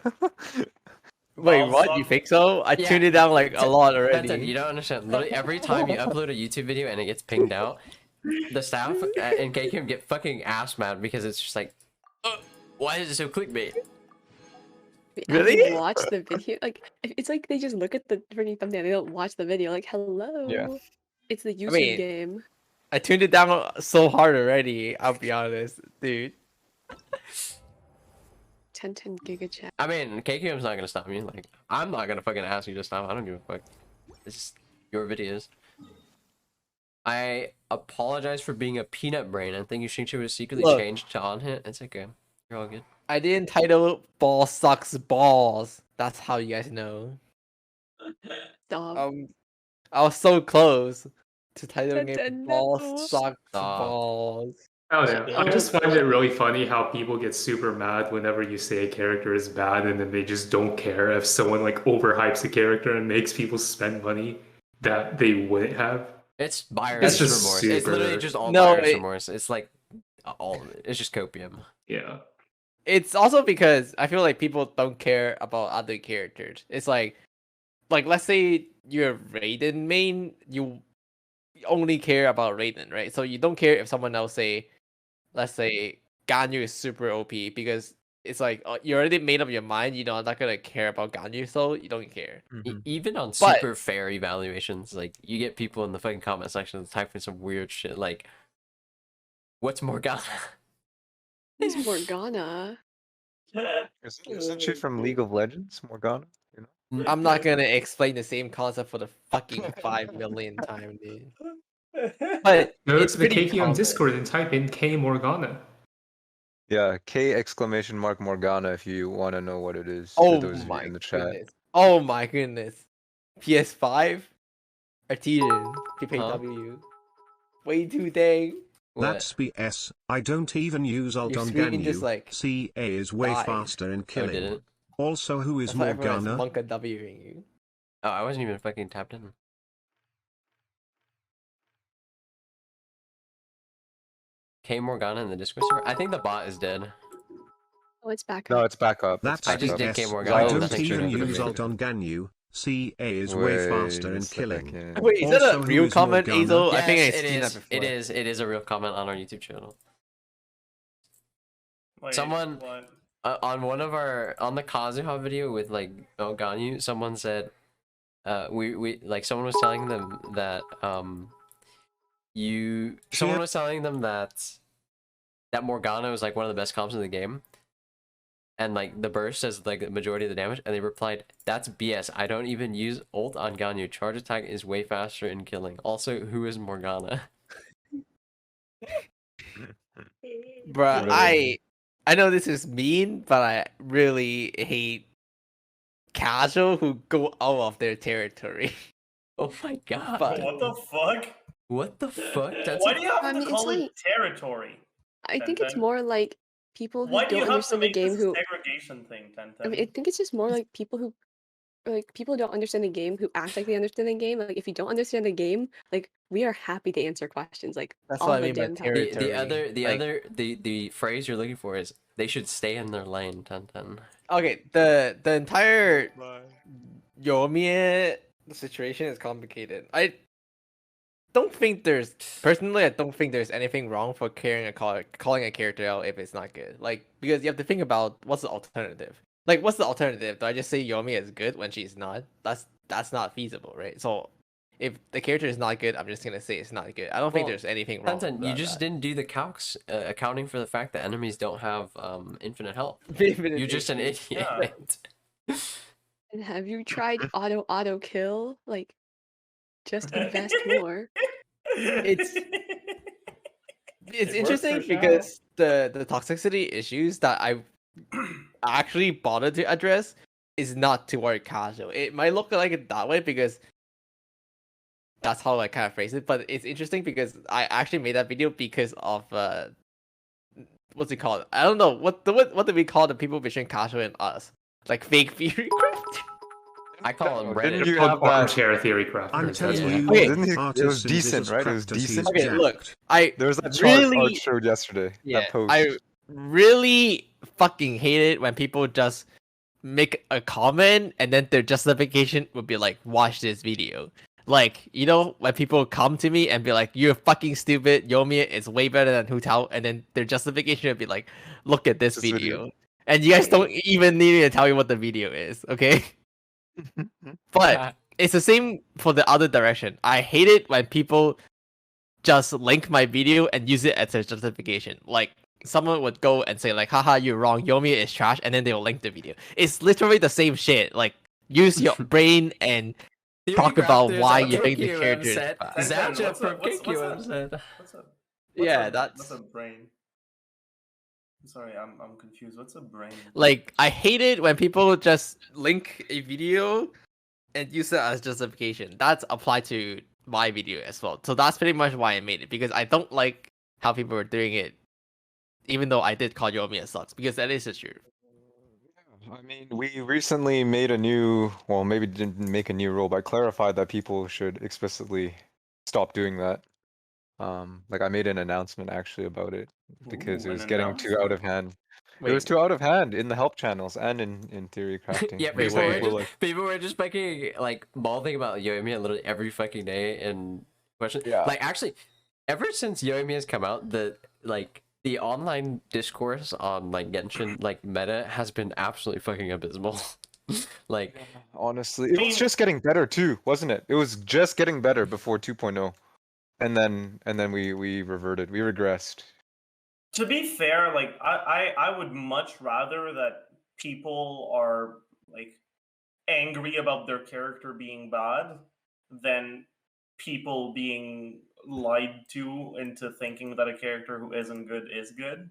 wait, All what? suck. You think so? I Yeah. tuned it down like a lot already. Tenten, you don't understand. Literally every time you upload a YouTube video and it gets pinged out, the staff in KCAM get fucking ass mad because it's just like, why is it so clickbait? They Really? actually watch the video. Like it's like they just look at the freaking thumbnail. They don't watch the video. Like hello. Yeah. It's the YouTube mean- game. I tuned it down so hard already. I'll be honest, dude. 10 giga chat. I mean, KQM's not gonna stop me. Like, I'm not gonna fucking ask you to stop. I don't give a fuck. It's just your videos. I apologize for being a peanut brain and thinking Shinichi was secretly Look. changed to on hit. It's okay. You're all good. I didn't title Ball Sucks Balls. That's how you guys know. Stop. I was so close to titling Tenten, it Ball no. Sucks Stop. Balls. I don't know. I just find it really funny how people get super mad whenever you say a character is bad, and then they just don't care if someone like overhypes a character and makes people spend money that they wouldn't have. It's buyer's It's just remorse. It's super- literally just all No, buyer's it- remorse. It's like all of it. It's just copium. Yeah. It's also because I feel like people don't care about other characters. It's like let's say you're Raiden main, you only care about Raiden, right? So you don't care if someone else let's say Ganyu is super OP because it's like you already made up your mind. You know, I'm not gonna care about Ganyu, so you don't care. Even on But- super fair evaluations, like you get people in the fucking comment section typing some weird shit like, "What's Morgana?" It's Morgana. Isn't she from League of Legends, Morgana? You know? I'm not gonna explain the same concept for the fucking 5 million time, dude. But Go it's to the pretty KQM common. Discord and type in K Morgana. Yeah, K exclamation mark Morgana if you want to know what it is. Oh for those of you my in the chat. goodness! Oh my goodness! PS5, Artesian, PPW. Way too dang. That's BS. I don't even use alt Your on screen just, Ganyu. like, CA is way died. faster in Oh, killing. did it? Also, who is That's why everyone's Morgana? Monka Wing you. Oh, I wasn't even fucking tapped in. K Morgana in the Discord server. I think the bot is dead. Oh, it's back No, up. it's back up. That's I just did BS. K Morgana, I and don't nothing even shouldn't use be alt on Ganyu. CA is way Wait faster a in killing. second. Wait, is that Also, a who real is comment, Morgana? Ayzel? I think Yes, I've it seen is. that before. It is a real comment on our YouTube channel. Wait, Someone- what? On one of our on the Kazuha video with like Ganyu, someone said, we like someone was telling them that someone was telling them that Morgana was like one of the best comps in the game, and like the burst does like the majority of the damage, and they replied, "That's BS. I don't even use ult on Ganyu. Charge attack is way faster in killing. Also, who is Morgana?" Bruh, Really? I know this is mean, but I really hate casual who go out of their territory. Oh my god! But- What the fuck? What the fuck? That's Why do you have I to mean, it's call it like- territory? I think it's Tenten? more like people who Why do you don't have to understand the make game this a who. segregation thing, Tenten? I mean, I think it's just more like people who, people who don't understand the game who act like they understand the game. Like if you don't understand the game, like we are happy to answer questions. Like That's all what I the mean by damn time. territory. The phrase you're looking for is they should stay in their lane, Tenten. Okay, the entire Yomi situation is complicated. I don't think there's personally. I don't think there's anything wrong for calling a character out if it's not good. Like because you have to think about what's the alternative. Like what's the alternative? Do I just say Yomi is good when she's not? That's not feasible, right? So if the character is not good, I'm just gonna say it's not good. I don't think Well, there's anything wrong. Tenten, with you just that. didn't do the calcs accounting for the fact that enemies don't have infinite health. Infinite You're just an issues. idiot. Yeah. And have you tried auto kill? Like, just invest more. It's It works for interesting Shao. because the toxicity issues that I actually bothered to address is not toward casual. It might look like it that way because that's how I kind of phrase it, but it's interesting because I actually made that video because of what's it called? I don't know what do we call the people between casual and us? Like fake Theorycrafting. I call them Didn't Reddit. you Called have that? armchair theory crafters. I'm That's telling what you, you Okay. Didn't he? It was Artesians is decent, as right? It was cracked as he's decent. Okay, look, jacked. I There was that chart really Art showed yesterday. yeah, That post. I really fucking hate it when people just make a comment and then their justification would be like, watch this video. Like, you know, when people come to me and be like, you're fucking stupid, Yomi is way better than Hu Tao, and then their justification would be like, look at this This video. video. And you guys don't even need me to tell you what the video is, okay? But it's the same for the other direction. I hate it when people just link my video and use it as a justification. Like, someone would go and say like, haha, you're wrong, Yomi is trash, and then they will link the video. It's literally the same shit. Like, use your brain and talk about why you think the character is bad. Zajef from What's KleefulFrames that? said. What's a Yeah, what's a brain? Sorry, I'm confused. What's a brain? Like, I hate it when people just link a video and use it as justification. That's applied to my video as well. So that's pretty much why I made it, because I don't like how people were doing it, even though I did call Yomi a sucks, because that is the truth. I mean, we recently made a new, well, maybe didn't make a new rule, but clarified that people should explicitly stop doing that. Like I made an announcement actually about it because Ooh, it was an getting too out of hand. It was Wait, too out of hand in the help channels and in theory crafting. Yeah, Wait, people wait, were, wait. just, people were just fucking like balding about Yomi literally every fucking day and question. Yeah. Like actually, ever since Yomi has come out, the online discourse on like Genshin like meta has been absolutely fucking abysmal. Like Honestly, it was just getting better too, wasn't it? It was just getting better before 2.0. And then we reverted. We regressed. To be fair, like I would much rather that people are like angry about their character being bad than people being lied to into thinking that a character who isn't good is good.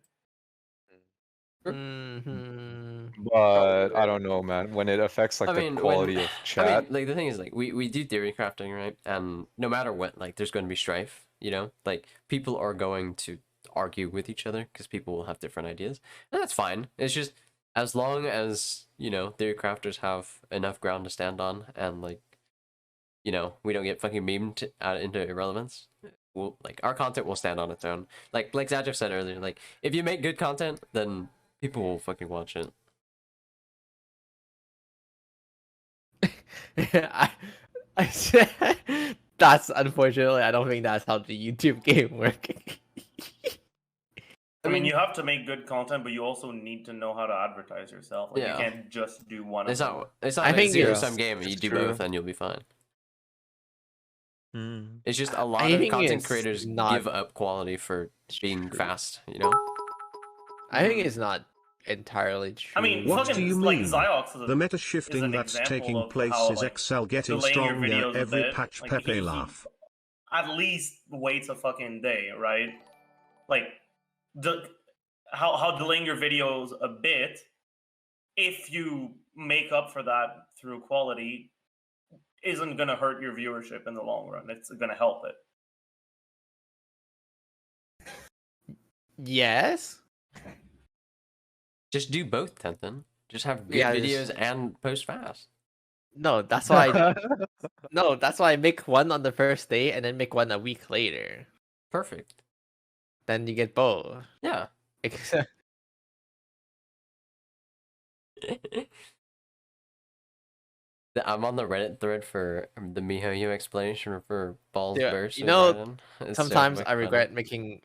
But I don't know, man. When it affects like I mean, the quality of chat. I mean, like the thing is, like we do theory crafting, right? And no matter what, like there's going to be strife. You know, like people are going to argue with each other because people will have different ideas, and that's fine. It's just as long as theory crafters have enough ground to stand on, and like we don't get fucking memed out into irrelevance. We'll like our content will stand on its own. Like Zajef said earlier, like if you make good content, then people will fucking watch it. I said that's unfortunately I don't think that's how the YouTube game works. I mean, you have to make good content, but you also need to know how to advertise yourself. Like, Yeah. you can't just do one. It's of them. not. It's not I like think a zero it's- sum game. You it's do true. both, and you'll be fine. Mm. It's just a lot I of think content it's creators not- give up quality for being fast. You know. I think it's not entirely true. I mean, What fucking do you like mean? Xiox is The meta is shifting an that's example taking of place how, is like, Excel getting delaying your stronger videos a every bit, patch. like, Pepe he laugh. at least waits a fucking day, right? Like, how delaying your videos a bit, if you make up for that through quality, isn't gonna hurt your viewership in the long run. It's gonna help it. yes. Just do both, Tenten. Just have good Yeah, videos just- and post fast. No, that's why. No, that's why I make one on the first day and then make one a week later. Perfect. Then you get both. Yeah. Except I'm on the Reddit thread for the MiHoYo explanation for Balls Yeah, Burst. you with know, Raiden. It's so sometimes I fucking funny. regret making.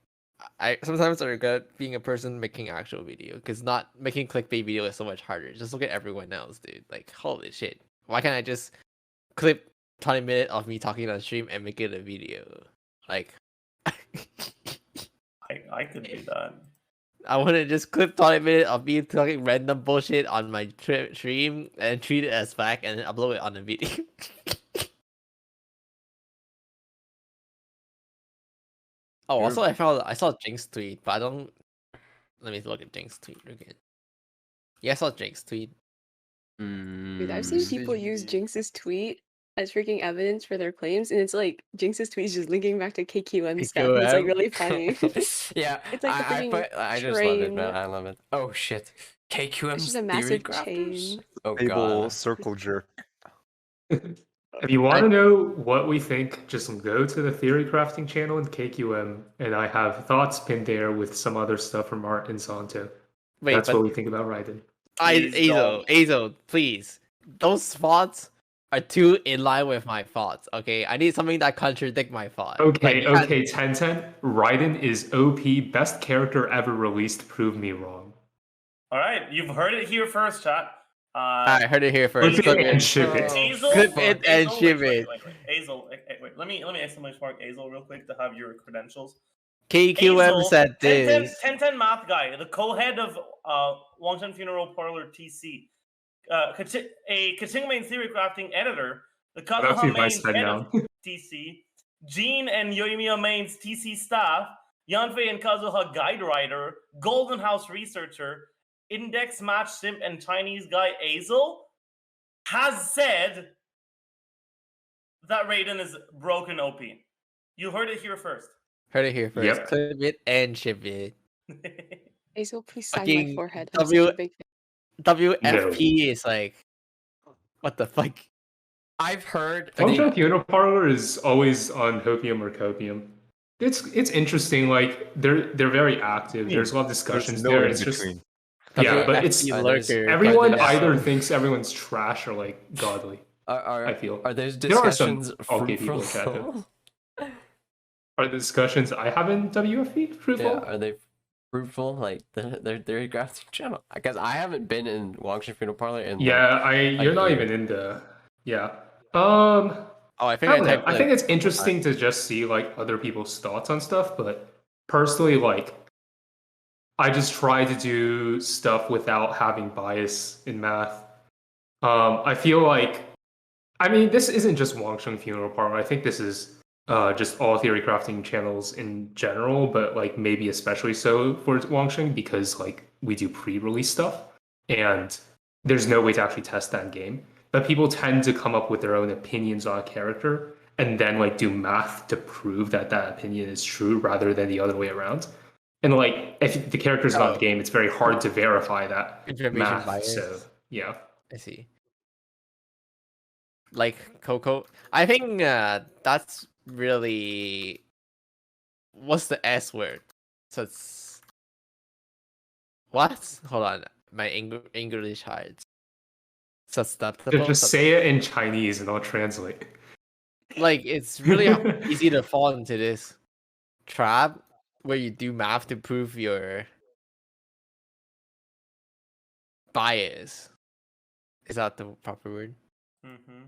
Sometimes I regret being a person making actual video because not making clickbait video is so much harder. Just look at everyone else, dude. Like holy shit, why can't I just clip 20 minutes of me talking on stream and make it a video. Like, I could do that. I want to just clip 20 minutes of me talking random bullshit on my stream and treat it as fact and then upload it on a video. Oh, also I saw Jinx tweet, but I don't. Let me look at Jinx tweet again. Yeah, I saw Jinx tweet. Dude, I've seen people use Jinx's tweet as freaking evidence for their claims, and it's like Jinx's tweet is just linking back to KQM stuff, and it's like really funny. Yeah, It's like the I just love it, man. I love it. Oh shit, KQM's It's just a massive Theorycrafters? chain. Oh Table god. circle jerk. If you want to know what we think, just go to the Theorycrafting channel in KQM, and I have thoughts pinned there with some other stuff from Art and Santo. Wait, That's but what we think about Raiden. Ayzel, please. Those thoughts are too in line with my thoughts. Okay, I need something that contradict my thoughts. Okay, Tenten. Raiden is OP, best character ever released. Prove me wrong. All right, you've heard it here first, chat. I heard it here first. Clip it and ship it. Clip it and ship it. Wait. Azul, wait. Let me exclamation mark Azul real quick to have your credentials. KQM Azul, said this. 1010 math guy, the co-head of Wangshan Funeral Parlor TC, a Katingmain Theorycrafting editor, the Kazuha Main's head of TC, Jean and Yoimiya Main's TC staff, Yanfei and Kazuha guide writer, Golden House researcher, Index Match Simp and Chinese guy Ayzel has said that Raiden is broken OP. You heard it here first. Heard it here first. Yep. Clip it and ship it. Ayzel, please sign my Fucking forehead. I'm such a big fan. WFP is like, what the fuck? I've heard. Wangshan Funeral Parlor is always on Hopium or Copium. It's interesting. Like they're very active. There's a lot of discussions There's no there. in It's just between. yeah, but it's lurker, everyone either thinks everyone's trash or like godly. I feel are those there are some discussions okay people in chat. fruitful? Are the discussions I have in WFP fruitful? Yeah, are they fruitful? Like their Theorycrafting channel? Because I haven't been in Wangshan Funeral Parlor in Yeah, like, you're a not year. even in the yeah. Oh, I think I don't know. typed I like- think it's interesting to just see like other people's thoughts on stuff, but personally, like I just try to do stuff without having bias in math. I feel like, I mean, this isn't just Wangshan Funeral Parlor. I think this is just all Theorycrafting channels in general, but like maybe especially so for Wangshan because like we do pre-release stuff and there's no way to actually test that game. But people tend to come up with their own opinions on a character and then like do math to prove that that opinion is true rather than the other way around. And like if the character's not in the game, it's very hard to verify that Information math. bias. So yeah. I see. Like Coco, I think that's really what's the S word? So it's what? Hold on, my English hides. Susceptible. Just say it in Chinese and I'll translate. Like it's really easy to fall into this trap where you do math to prove your bias. Is that the proper word? Mm-hmm.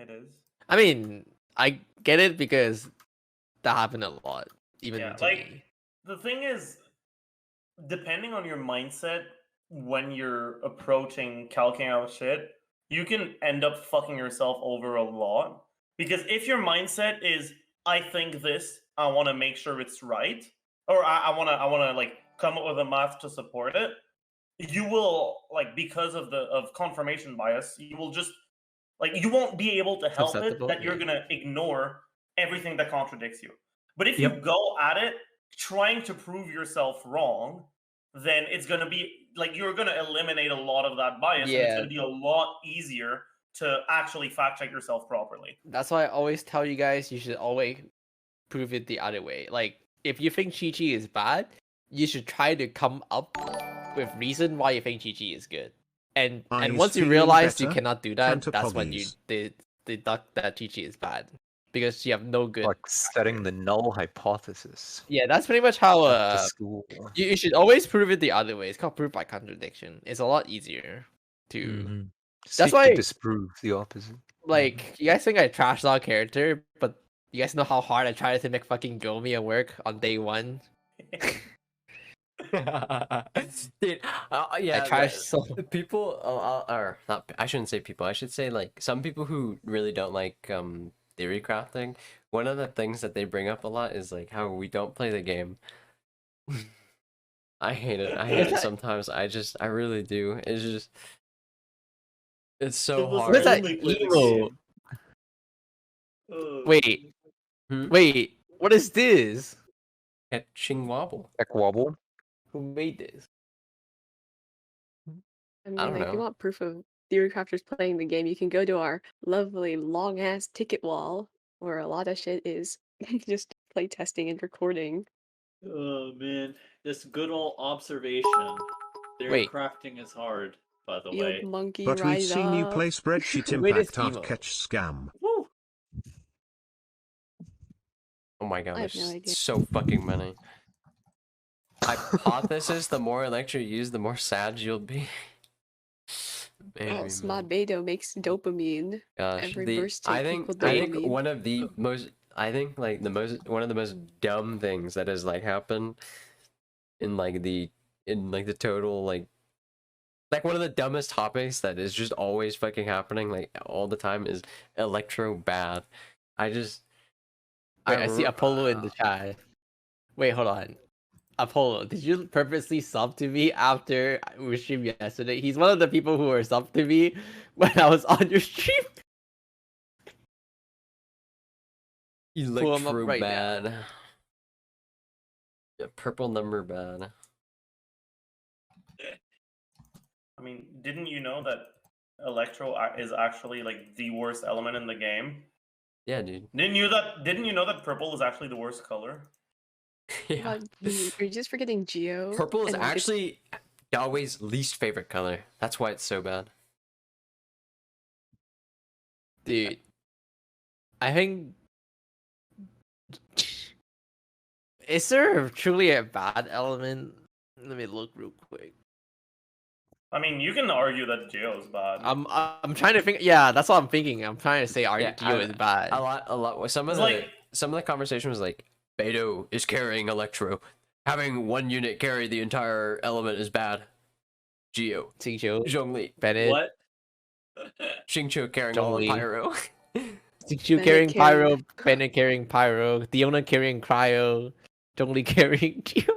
It is. I mean, I get it because that happened a lot, even Yeah, to like me. the thing is, depending on your mindset when you're approaching calculating out shit, you can end up fucking yourself over a lot. Because if your mindset is, I think this, I want to make sure it's right, or I want to like come up with a math to support it, you will like because of confirmation bias, you will just like you won't be able to help it Susceptible, that you're yeah. gonna ignore everything that contradicts you. But if you go at it trying to prove yourself wrong, then it's gonna be like you're gonna eliminate a lot of that bias, and it's Yeah. gonna be a lot easier to actually fact check yourself properly. That's why I always tell you guys you should always prove it the other way. Like if you think Chi-Chi is bad, you should try to come up with reason why you think Chi-Chi is good. And Eyes once you feeling realize you better? cannot do that, that's when you Pantapoggies. deduct that Chi-Chi is bad. Because you have no good Like setting the null hypothesis. Yeah, that's pretty much how Back to school. you should always prove it the other way. It's called proof by contradiction. It's a lot easier to Mhm. That's Seek why to disprove the opposite. like, you guys think I trash talk character, but you guys know how hard I tried to make fucking Gomia work on day 1? Dude, yeah, I tried so. people, or not, I shouldn't say people, I should say like some people who really don't like theory crafting. One of the things that they bring up a lot is like how we don't play the game. I hate it. I hate it sometimes. I really do. It's just, it's so hard. What's that emo? Wait, wait, what is this? Catching wobble. Heck wobble. Who made this? I mean, don't like, if you know. want proof of theory crafters playing the game, you can go to our lovely long ass ticket wall where a lot of shit is just play testing and recording. Oh man, this good old observation. Theory Wait. crafting is hard, by the Yo, way. monkey, But we've rise seen you up. play spreadsheet Wait, it's impact art emo. catch scam. Woo! Oh my god, I have there's no idea. so fucking many. Hypothesis, the more Electro you use, the more sad you'll be. Maybe, Oh, man. Smart Beto makes dopamine. Gosh, Every burst take I think equal dopamine. one of the most, one of the most dumb things that has like happened in like the total like one of the dumbest topics that is just always fucking happening like all the time is Electro bad. Wait, I see Apollo in the chat. Wait, hold on. Apollo, did you purposely sub to me after we streamed yesterday? He's one of the people who were sub to me when I was on your stream. Pull him up Electro right bad. now. Yeah, purple number bad. I mean, didn't you know that Electro is actually like the worst element in the game? Yeah, dude. Didn't you know that purple is actually the worst color? Yeah. Are you just forgetting Geo? Purple is And, like, it's- actually Yahweh's least favorite color. That's why it's so bad. Dude, I think... Is there truly a bad element? Let me look real quick. I mean, you can argue that Geo is bad. I'm trying to think. Yeah, that's what I'm thinking. I'm trying to say Geo is bad. A lot. Some of the conversation was like, Beto is carrying Electro. Having one unit carry the entire element is bad. Geo. Xingqiu. Zhongli. Bennett. What? Xingqiu carrying all of Zhongli. Pyro. Xingqiu carrying Pyro. Bennett carrying Pyro. Diona carrying Cryo. Zhongli carrying Geo.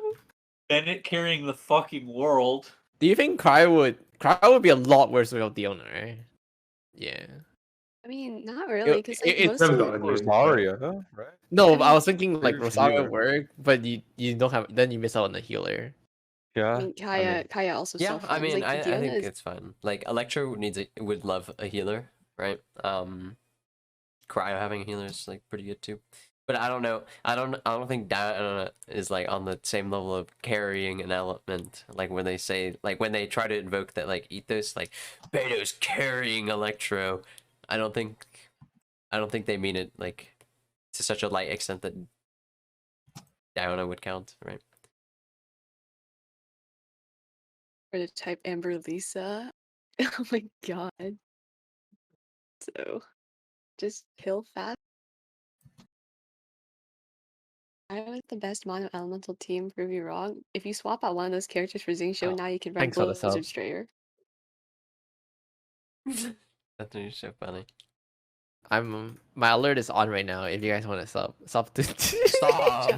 Bennett carrying the fucking world. Do you think Cryo would be a lot worse without Diona, right? Yeah. I mean, not really, because like, it's most of Rosaria, right? No, I mean, I was thinking like There's Rosario healer. work, but you don't have, then you miss out on the healer. Yeah. I mean, Kaya also Yeah, suffers. I mean, like, I Diona think is- it's fine. Like Electro would love a healer, right? Cryo having a healer is like pretty good too. But I don't know. I don't think Diana is like on the same level of carrying an element. Like when they say, like when they try to invoke that like ethos, like Beto's carrying Electro. I don't think they mean it like to such a light extent that Diana would count, right? or to type Amber Lisa. Oh my god. So, just kill fast. I was the best mono elemental team, prove you wrong. If you swap out one of those characters for Xingqiu, now you can run thanks for the sub. Blizzard Strayer. That's so funny. My alert is on right now. If you guys want to sub to Stop.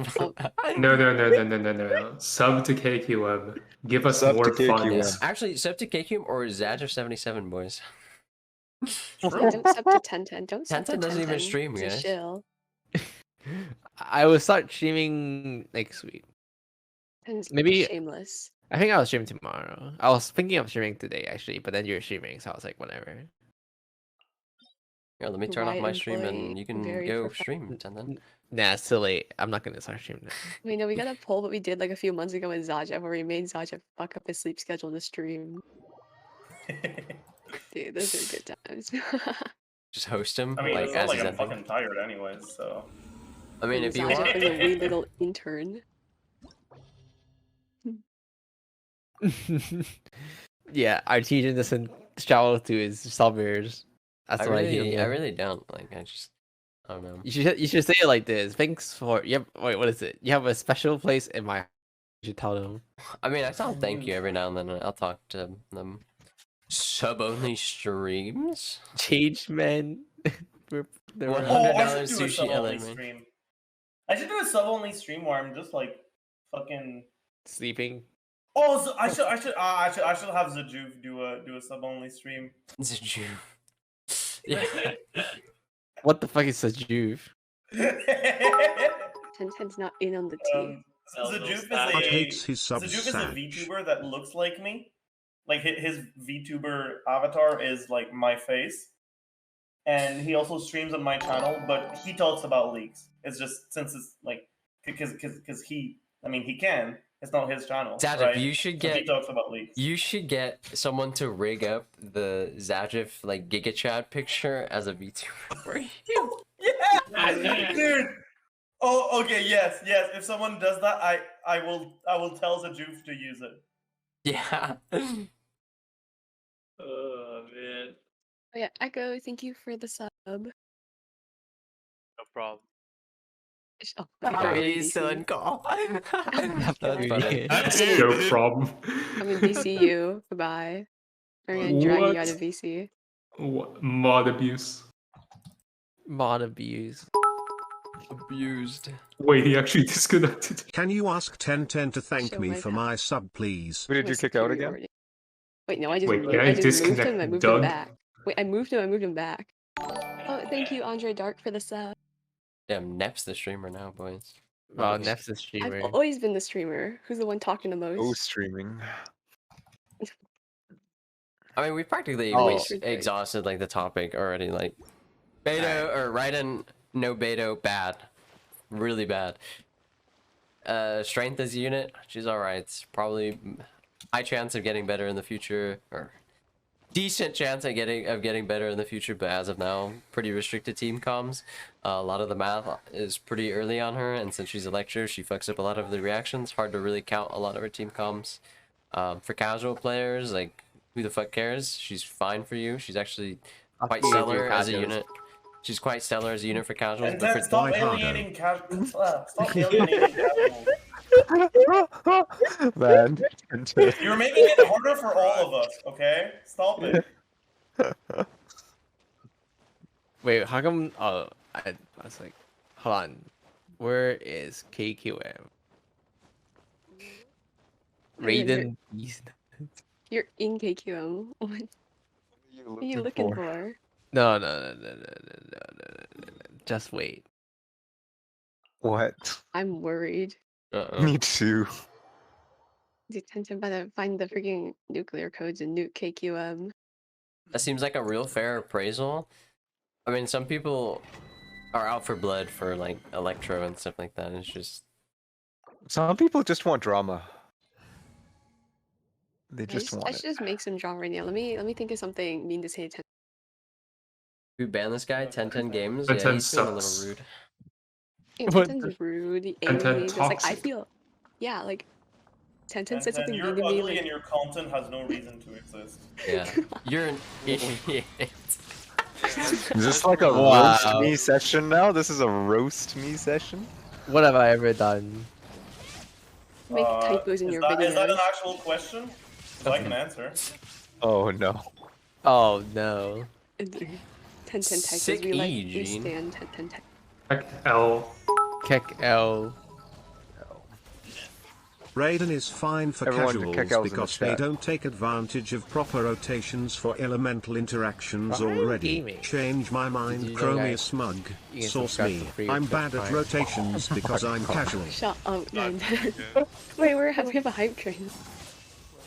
No. Sub to KQM. Give us Sub more to KQM. funds. Actually, sub to KQ or Zajef77, boys. Don't sub to Tenten. Don't sub to Tenten doesn't even Tenten. stream, He's a guys. shill. I will start streaming next week. Tenten's Maybe- shameless. I think I'll stream tomorrow. I was thinking of streaming today actually, but then you're streaming, so I was like, whatever. Here, let me turn off Right my stream employee, and you can very go professional. stream, Tenten. Nah, it's too late. I'm not gonna start streaming now. We know we got a poll, but we did like a few months ago with Zajef, where we made Zajef fuck up his sleep schedule to stream. Dude, those are good times. Just host him, I mean, like it's not as like he's I'm ending. fucking tired anyways, so. I mean, if you Zajef want, is a wee little intern. Yeah, Artesian doesn't shout to his subbers. That's I what really, I I hear. really don't. Like, I don't know. You should say it like this. Thanks for wait, what is it? You have a special place in my. You should tell them. I mean, I tell them thank you every now and then. I'll talk to them. Sub-only streams? Change man. Oh, $100 I should do a sushi sub-only element. stream. I should do a sub-only stream where I'm just like fucking Sleeping. Oh, so I should have Zajef do a sub-only stream. Zajef. Yeah. What the fuck is Zajef? Tenten's not in on the team. But hates his Zajef is a sub-sag. VTuber that looks like me. Like his VTuber avatar is like my face, and he also streams on my channel. But he talks about leaks. It's just since it's like because he can. It's not his channel. Zajef, right? you should So get. he talks about leaks. You should get someone to rig up the Zajef like Giga Chat picture as a VTuber for you. Yeah, dude. Oh, okay. Yes. If someone does that, I will tell Zajef to use it. Yeah. Oh man. Oh yeah, Echo, thank you for the sub. No problem. Oh, He's still in call. That's funny. No problem. I'm in VCU. Goodbye. I'm gonna drag you out of VC. What? Mod abuse. Mod abuse. Abused. Wait, he actually disconnected. Can you ask Tenten to thank Show me my for power. my sub, please? Who did you kick out again? Wait, no, I just Wait, moved, can I I just moved him. I disconnect moved Doug? him back. Wait, I moved him back. Oh, thank you, Andre Dark, for the sub. Damn, Nep's the streamer now, boys. Wow, Neff's a streamer. I've always been the streamer. Who's the one talking the most? Oh, streaming. I mean, we practically exhausted like the topic already. Like, Beto or Raiden, no Beto, bad, really bad. Strength as a unit, she's all right. Probably high chance of getting better in the future, or decent chance of getting better in the future. But as of now, pretty restricted team comms. A lot of the math is pretty early on her, and since she's a lecturer, she fucks up a lot of the reactions. Hard to really count a lot of her team comms. For casual players, like, who the fuck cares? She's fine for you. She's actually quite stellar as a unit. She's quite stellar as a unit for casuals. And But then for stop alienating casuals. Stop alienating casuals. Man. You're making it harder for all of us. Okay, stop it. Wait, how come? Oh, I was like, hold on. Where is KQM? Raiden. You're in KQM. What are you looking for? No. Just wait. What? I'm worried. Me too. Detention better find the freaking nuclear codes and nuke KQM. That seems like a real fair appraisal. I mean, some people are out for blood for like Electro and stuff like that. It's just Some people just want drama. They I just want should just make some drama right now. Let me think of something mean to say to who banned this guy? 10 games. Tenten Yeah, he's being a sucks. little rude. Tenten's rude. Tenten Angry. Just like I toxic. feel. Yeah, like Tenten And said something you're mean to me. ugly Like, and your content has no reason to exist. Yeah, you're an idiot. Is this like a Wow. roast me session now? This is a roast me session? What have I ever done? make typos in your Is that an videos. actual question? So I can answer. Oh no. Oh no. Tenten typos. Sick We E, we Gene. stand Tenten typos. Heck, L. Kek L. Raiden is fine for Everyone casuals kick L's in the because they chat. don't take advantage of proper rotations for elemental interactions Fine already. gaming. Change my Did mind, you know, Chromius guys, smug. you can Source subscribe me. for free I'm with bad at Prime. rotations because I'm casual. Shut up, man. Wait, we have a hype train.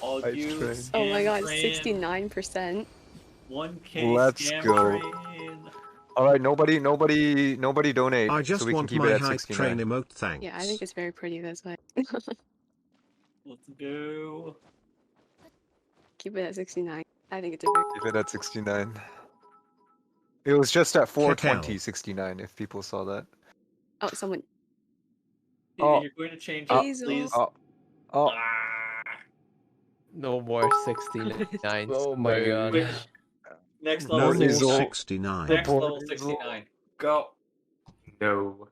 All Hype you train. Oh my god, scam 69%. 1K Let's scam go. train. Alright, nobody donate. I just so we want can keep my it at hype 69. train emote, thanks. Yeah, I think it's very pretty this way. Let's go. Keep it at 69. I think it's a very. Keep it at 69. It was just at Kick 420, out. 69, if people saw that. Oh, someone. Oh. You're going to change Oh. it, please. Oh. Oh. Ah. No more 69. Oh my god. Next No level more 69. 69. Next level 69. Go. No.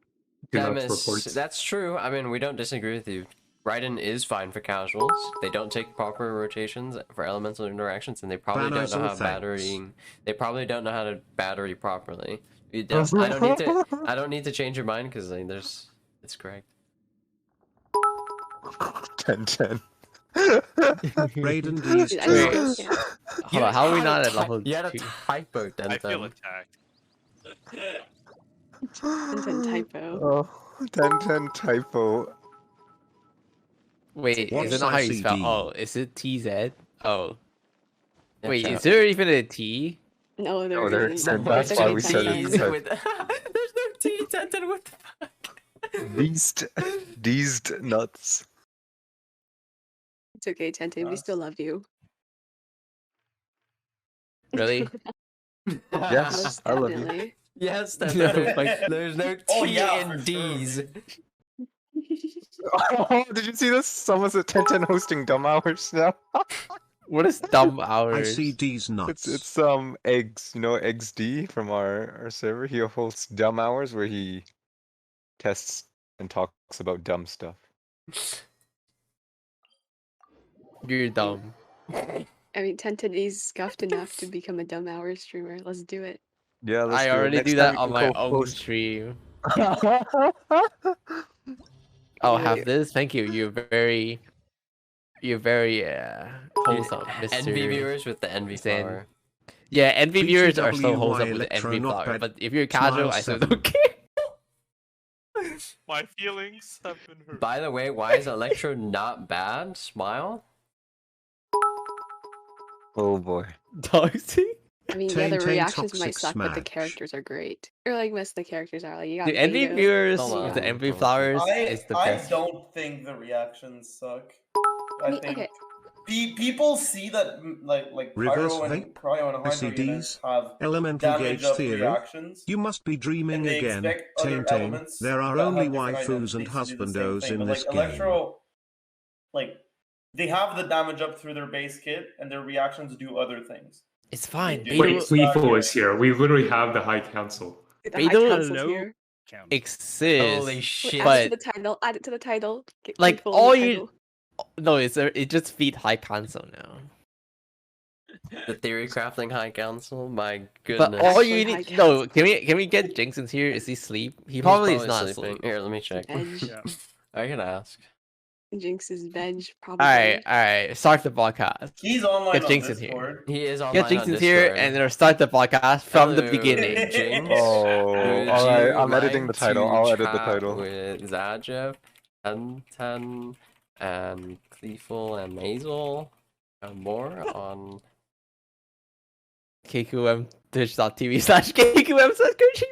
Do not Demis, report. that's true. I mean, we don't disagree with you. Raiden is fine for casuals. They don't take proper rotations for elemental interactions, and they probably don't know Ayzel, how thanks. batterying. They probably don't know how to battery properly. I don't need to. I don't need to change your mind because there's. It's correct. Tenten. Raiden D's Dude, I Wait. still true. can't. Hold on, how are we not at level You had a 2? typo, Tenten. I feel attacked. Tenten typo. Oh, Tenten typo. Wait, What's is it not how you spell? ICD? Oh, is it TZ? Oh. Yeah, Wait, shout is out. there even a T? No, No, there isn't. isn't. That's It's why okay, we said Tenten. it's T's type. with. There's no T, Tenten. What the fuck? These nuts. It's okay, Tenten. We still love you. Really? Yes, Most I love you. definitely. Yes, No, Tenten. like- There's no T Oh, yeah, in for sure. D's. Oh, did you see this? Someone's at Tenten hosting dumb hours now. What is dumb I hours? see D's nuts. It's eggs, you know, XD from our server. He hosts dumb hours where he tests and talks about dumb stuff. You're dumb. I mean, Tenten is scuffed enough to become a dumb hour streamer. Let's do it. Yeah, let's I do it. already Next do that time on you my can own co-host. stream. Oh, have this? Thank you. You're very wholesome, Mr. Envy viewers with the envy Zen. flower. Yeah, envy viewers are so BTWY wholesome with the Electro envy not flower. bad. But if you're casual, I still don't care. My feelings have been hurt. By the way, why is Electro not bad? Smile? Oh boy. Doxy? I mean, yeah, the Tenten reactions might toxic suck, but the smash. characters are great. Or like most of the characters are. Like you got The envy Beto. viewers Hold with the on, envy hold on. flowers is the I best. don't think the reactions suck. I I mean, think okay. people see that like Reverse Pyro and vape, Cryo and Hydro SEDs, units have elemental damage gauge up theory. reactions, You must be dreaming and they again. expect other Tenten, elements there are that only have different waifus and identities to do the same husbandos thing. in But this like game. Electro, like they have the damage up through their base kit, and their reactions do other things. It's fine. Wait, Wait, Beto Kleeful is here. We literally have the High Council. The High Beto Council's here. exists. Holy Wait, shit. add it to the title. Add it to the title. Get Like, Kleeful in all the you- title. No, it just feed high console now. The Theorycrafting High Council? My goodness. But all you Actually, need high no, can we get Jinxon's here? Is he sleep? He He's probably is not sleeping. asleep. Here, let me check. Edge. I can ask. Jinx's veg, probably. Alright. Start the podcast. He's online Get on Jinx in here. Discord. He is online Get on Jinxon's Discord. here and then start the podcast from the Hello, beginning. Jinx. Oh, Would alright. you I'm editing like the title. to I'll edit the chat title. With Zajef, Tenten, and Kleeful and Ayzel, and more on. KQM twitch.tv/KQM/coaching.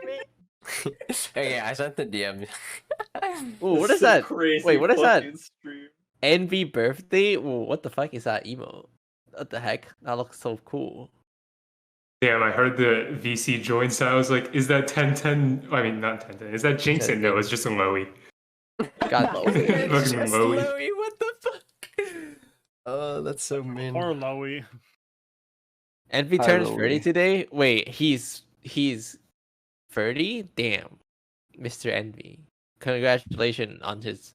Okay, I sent the DM. Ooh, what This is that? Crazy Wait, what is that? fucking stream. Envy birthday? Ooh, what the fuck is that emote? What the heck? That looks so cool. Damn, I heard the VC join, so I was like, is that 1010? I mean, not 1010. Is that Jinx? And no, it's just a Lowy. God, Fucking Just Lowy. Lowy, what the fuck? Oh, that's so mean. Or Lowy. Envy Hi, turns Lily. 30 today? Wait, he's 30? Damn. Mr. Envy. Congratulations on his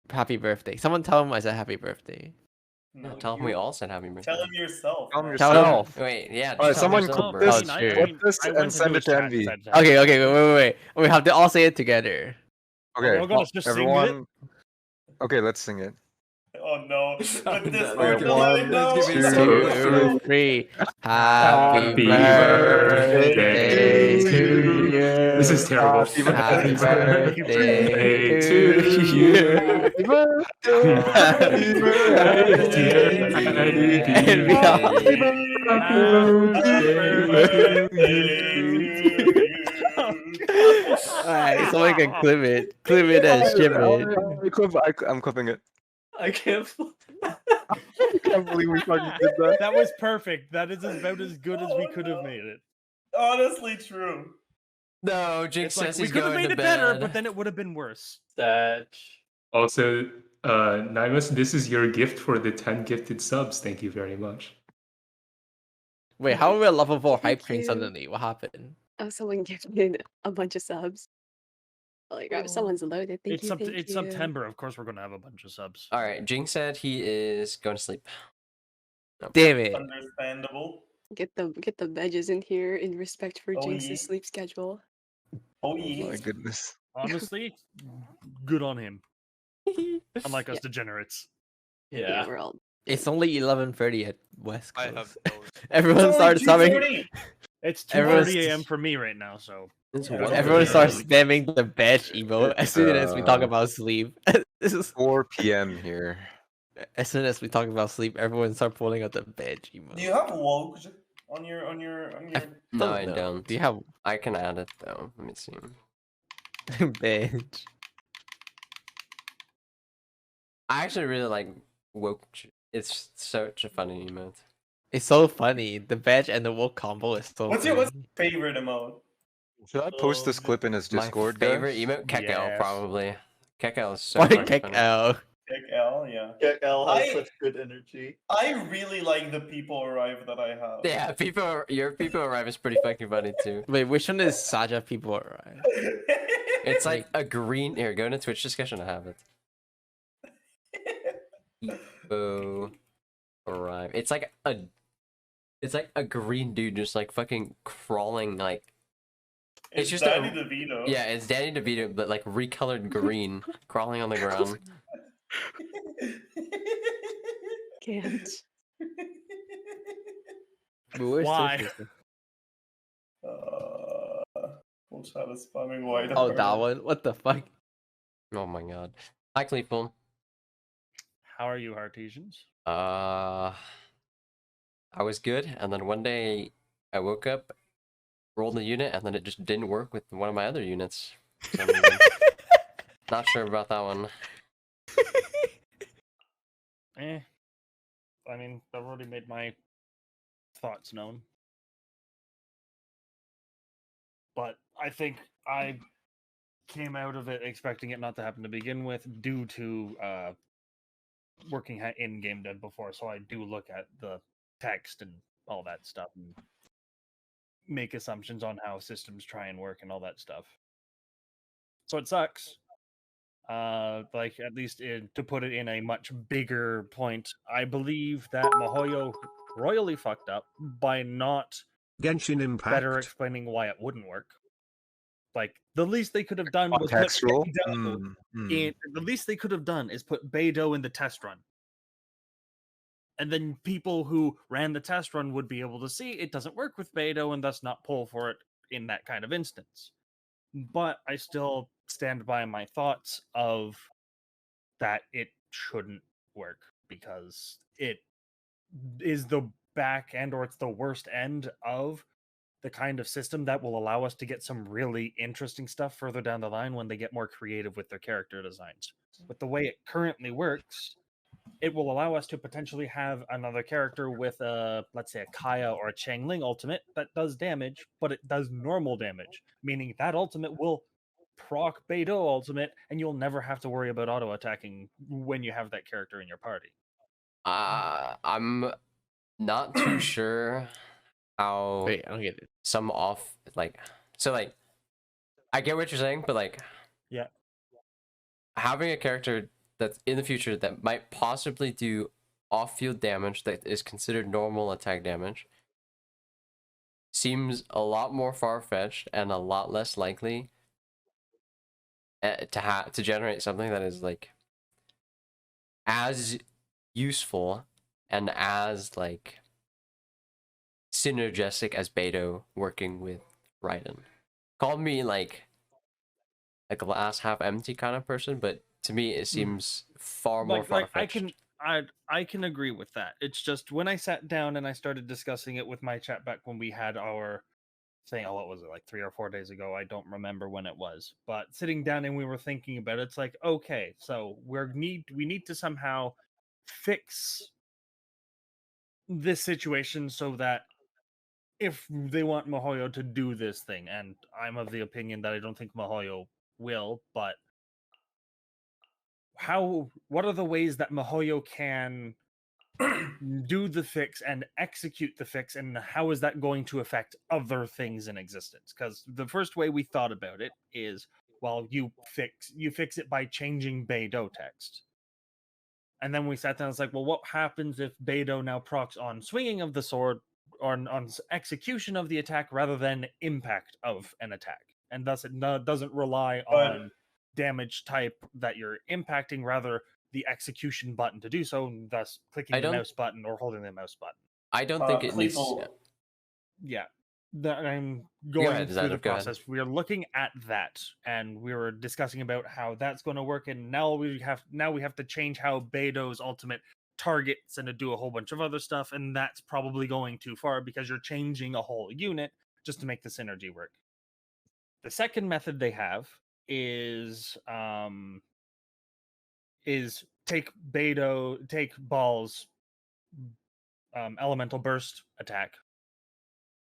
happy birthday. Someone tell him I said happy birthday. No, tell him we all said happy birthday. Tell him yourself. Tell him man. Tell him- yourself. Wait, yeah. Alright, just tell someone yourself, clip bro. this, Oh, sure. clip this, and send it to Envy. Okay, wait. We have to all say it together. Okay, We're gonna just sing it? everyone. Okay, let's sing it. Oh no! But this Okay, one, one, no, two, no. three. Happy birthday to you. This is terrible. Happy birthday to you. Happy birthday. Happy Alright, someone can clip it. Clip it and ship it. I'm clipping it. I can't. I can't believe we fucking did that. That was perfect. That is about as good as we could have made it. Honestly, true. No, Jinx It's like, says we he's could have going made to it better, bed. but then it would have been worse. Also, Nimus, this is your gift for the 10 gifted subs. Thank you very much. Wait, how are we a level 4 hype train you. suddenly? What happened? Oh, someone gifted a bunch of subs. Like, someone's loaded. Thank you. Thank It's you. September. Of course, we're gonna have a bunch of subs. All right, Jinx said he is going to sleep. Nope. Damn it! Understandable. Get the badges in here in respect for Oh, Jinx's yeah. sleep schedule. Oh, Oh yeah. my goodness. Honestly, good on him. Unlike us Yeah. degenerates. Yeah, we're all. It's only 11:30 at West I Coast. have no. Everyone It's started only summing. 2:30. It's Everyone's- 2:30 a.m. for me right now, so It's Yeah, one Everyone Yeah. starts spamming the badge emote as soon as we talk Uh, about sleep. This is 4 p.m. here. as soon as we talk about sleep, everyone start pulling out the badge emote. Do you have woke on your? No, I know. don't. Do you have I can add it though. Let me see. badge? I actually really like woke. It's such a funny emote. It's so funny. The badge and the woke combo is so What's funny. your favorite emote? Should I post this clip in his Discord, My favorite guys? emote, Kekel, Yes. probably. Kekel is so Why fucking kick funny. out? Kick L, yeah. Kick L has I- such good energy. I really like the people arrive that I have. Yeah, your people arrive is pretty fucking funny too. Wait, which one is Zajef people arrive? It's like a green. Here, go into Twitch discussion. I have it. Evo arrive. It's like a green dude just like fucking crawling like. It's just Danny a- DeVito. Yeah, it's Danny DeVito, but like recolored green, crawling on the ground. Can't. But where's Why? Social? Full shadow spamming white. Oh, that one? What the fuck? Oh my god. Hi, Cleeful. How are you, Artesians? I was good, and then one day I woke up, rolled the unit, and then it just didn't work with one of my other units. for some reason. Not sure about that one. I mean, I've already made my thoughts known. But I think I came out of it expecting it not to happen to begin with due to working in game dev before, so I do look at the text and all that stuff and make assumptions on how systems try and work and all that stuff. So it sucks. Like at least to put it in a much bigger point, I believe that MiHoYo royally fucked up by not Genshin Impact. better explaining why it wouldn't work. Like the least they could have done was put Contextual? Beidou in. The least they could have done is put Beidou in the test run, and then people who ran the test run would be able to see it doesn't work with Beidou and thus not pull for it in that kind of instance. But I still stand by my thoughts of that it shouldn't work because it is the back end or it's the worst end of the kind of system that will allow us to get some really interesting stuff further down the line when they get more creative with their character designs. With the way it currently works, it will allow us to potentially have another character with a, let's say, a Kaya or a Changling ultimate that does damage, but it does normal damage, meaning that ultimate will proc Beidou ultimate, and you'll never have to worry about auto attacking when you have that character in your party. I'm not too sure how. Wait, I don't get it. Some off like so like I get what you're saying, but like yeah, having a character that's in the future that might possibly do off-field damage that is considered normal attack damage seems a lot more far-fetched and a lot less likely to generate something that is like as useful and as like synergistic as Beidou working with Raiden. Call me like a glass half empty kind of person, but to me it seems far more far-fetched. I can agree with that. It's just when I sat down and I started discussing it with my chat back when we had our thing, what was it, like 3 or 4 days ago? I don't remember when it was. But sitting down and we were thinking about it, it's like, okay, so we need to somehow fix this situation so that if they want MiHoYo to do this thing, and I'm of the opinion that I don't think MiHoYo will, but what are the ways that MiHoYo can do the fix and execute the fix, and how is that going to affect other things in existence? Because the first way we thought about it is, well, you fix it by changing Beidou text. And then we sat down and it's like, well, what happens if Beidou now procs on swinging of the sword or on execution of the attack rather than impact of an attack? And thus it doesn't rely on damage type that you're impacting, rather the execution button to do so, thus clicking the mouse button or holding the mouse button. I don't think it needs. Yeah, that I'm going through the process. We are looking at that, and we were discussing about how that's going to work. And now we have to change how Beidou's ultimate targets and to do a whole bunch of other stuff, and that's probably going too far because you're changing a whole unit just to make the synergy work. The second method they have is take Ball's elemental burst attack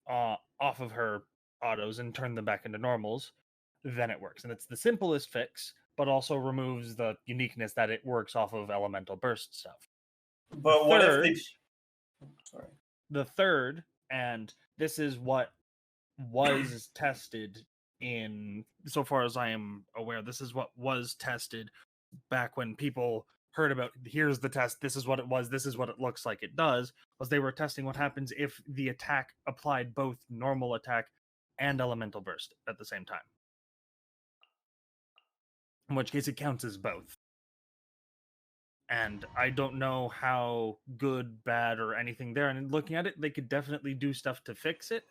off of her autos and turn them back into normals, then it works. And it's the simplest fix, but also removes the uniqueness that it works off of elemental burst stuff. But what if they... Sorry. The third, and this is what was tested in, so far as I am aware, this is what was tested back when people heard about, here's the test, this is what it was, this is what it looks like it does, was they were testing what happens if the attack applied both normal attack and elemental burst at the same time. In which case it counts as both. And I don't know how good, bad, or anything there, and looking at it, they could definitely do stuff to fix it.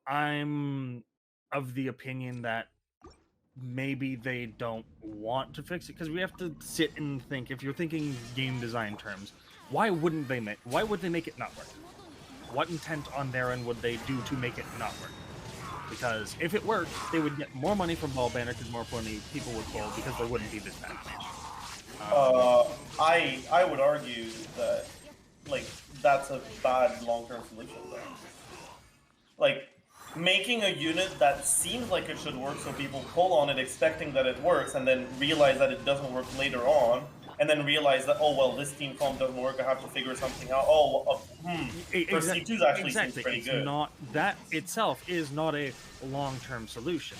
I'm of the opinion that maybe they don't want to fix it, because we have to sit and think, if you're thinking game design terms, why would they make it not work? What intent on their end would they do to make it not work? Because if it worked, they would get more money from Ball Banner, because more money people would pull, because there wouldn't be this backlash. I would argue that, like, that's a bad long-term solution, though. Like, making a unit that seems like it should work, so people pull on it expecting that it works, and then realize that it doesn't work later on, and then realize that, oh well, this team comp doesn't work, I have to figure something out. For C2's actually seems pretty good. That itself is not a long-term solution.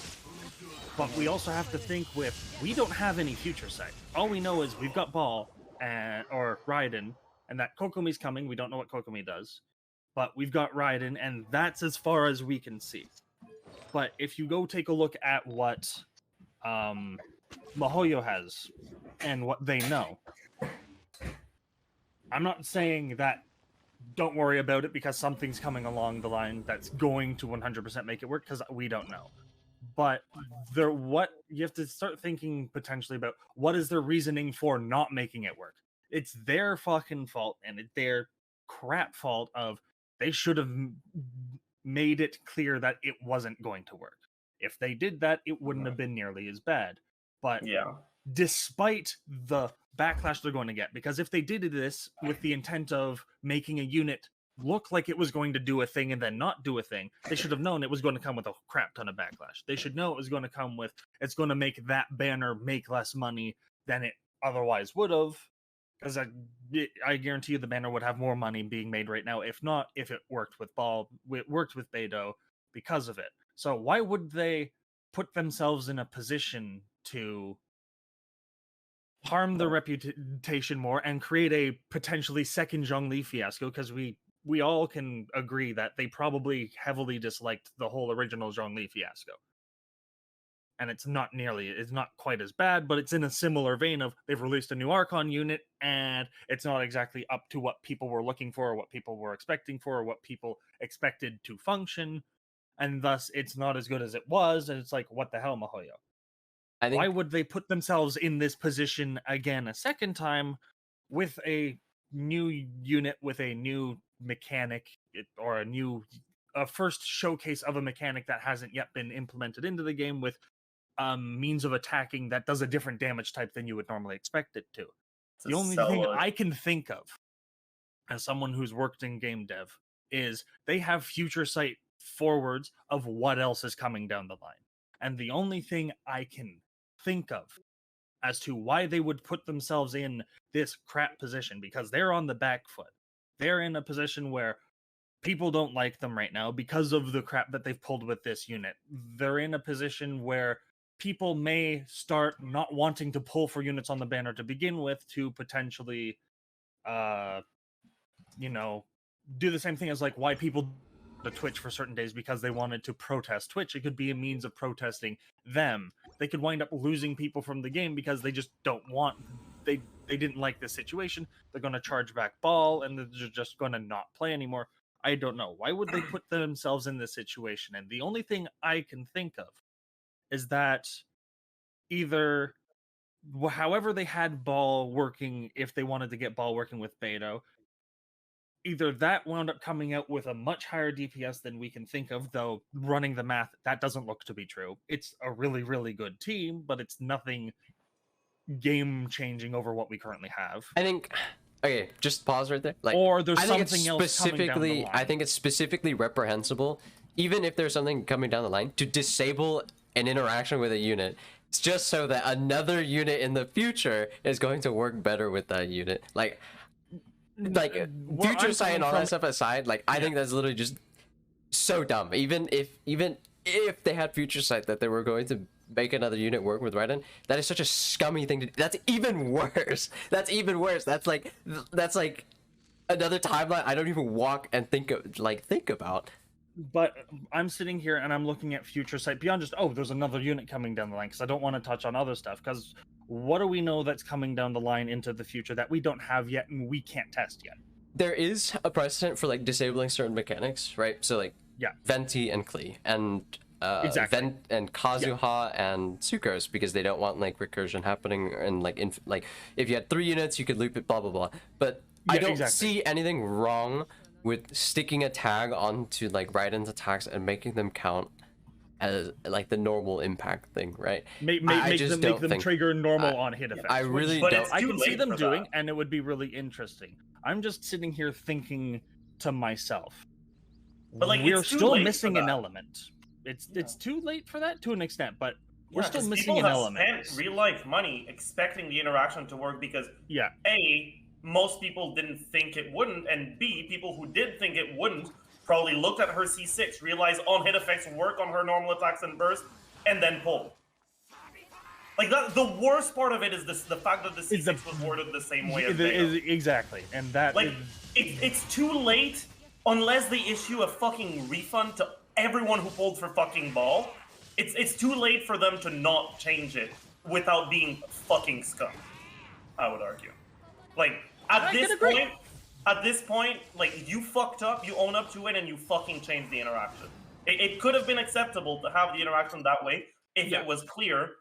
But we also have to think with, we don't have any future sight. All we know is we've got Ball or Raiden, and that Kokomi's coming. We don't know what Kokomi does. But we've got Raiden, and that's as far as we can see. But if you go take a look at what Mihoyo has and what they know, I'm not saying that don't worry about it because something's coming along the line that's going to 100% make it work, because we don't know. But what you have to start thinking potentially about, what is their reasoning for not making it work? It's their fucking fault, and it's their crap fault of, they should have made it clear that it wasn't going to work. If they did that, it wouldn't have been nearly as bad. But despite the backlash they're going to get, because if they did this with the intent of making a unit look like it was going to do a thing and then not do a thing, they should have known it was going to come with a crap ton of backlash. They should know it was going to come with, it's going to make that banner make less money than it otherwise would have. Because I guarantee you the banner would have more money being made right now, if not, if it worked with Beidou because of it. So why would they put themselves in a position to harm their reputation more and create a potentially second Zhongli fiasco? Because we all can agree that they probably heavily disliked the whole original Zhongli fiasco. And it's not quite as bad, but it's in a similar vein of, they've released a new Archon unit, and it's not exactly up to what people were looking for, or what people were expecting for, or what people expected to function, and thus it's not as good as it was, and it's like, what the hell, Mihoyo? Why would they put themselves in this position again a second time with a new unit, with a new mechanic, or a first showcase of a mechanic that hasn't yet been implemented into the game, with means of attacking that does a different damage type than you would normally expect it to? The only thing I can think of, as someone who's worked in game dev, is they have future sight forwards of what else is coming down the line. And the only thing I can think of as to why they would put themselves in this crap position, because they're on the back foot. They're in a position where people don't like them right now because of the crap that they've pulled with this unit. They're in a position where people may start not wanting to pull for units on the banner to begin with to potentially, you know, do the same thing as like why people to Twitch for certain days because they wanted to protest Twitch. It could be a means of protesting them. They could wind up losing people from the game because they just don't want, they didn't like this situation. They're going to charge back ball and they're just going to not play anymore. I don't know. Why would they put themselves in this situation? And the only thing I can think of is that either however they had ball working, if they wanted to get ball working with Beto, either that wound up coming out with a much higher DPS than we can think of, though running the math, that doesn't look to be true. It's a really, really good team, but it's nothing game-changing over what we currently have. I think, okay, just pause right there. Like, or there's I think something it's else specifically, coming down the line. I think it's specifically reprehensible, even if there's something coming down the line, to disable an interaction with a unit. It's just so that another unit in the future is going to work better with that unit. Like future sight and all that stuff aside, like I think that's literally just so dumb. Even if they had future sight that they were going to make another unit work with Raiden, that is such a scummy thing to do. That's even worse. That's even worse. That's like another timeline I don't even walk and think about. But I'm sitting here and I'm looking at future sight beyond just, oh, there's another unit coming down the line, because I don't want to touch on other stuff, because what do we know that's coming down the line into the future that we don't have yet and we can't test yet? There is a precedent for like disabling certain mechanics, right? So like Venti and Klee and exactly. and Kazuha and Sucrose, because they don't want like recursion happening, and like if you had 3 units you could loop it, blah blah blah. But I don't see anything wrong with sticking a tag onto like Raiden's attacks and making them count as like the normal impact thing, right? Make them trigger normal on hit effects. I really don't. I can see them doing, and it would be really interesting. I'm just sitting here thinking to myself, but like we're still missing an element. It's too late for that to an extent, but we're still missing an element. People have spent real life money expecting the interaction to work because A, most people didn't think it wouldn't, and B, people who did think it wouldn't probably looked at her C6, realized on hit effects work on her normal attacks and burst, and then pull. Like that, the worst part of it is the fact that the C6 was worded the same way as exactly, and that like it's too late unless they issue a fucking refund to everyone who pulled for fucking ball. It's too late for them to not change it without being fucking scum, I would argue. Like at this point, like you fucked up, you own up to it, and you fucking changed the interaction. It could have been acceptable to have the interaction that way if it was clear,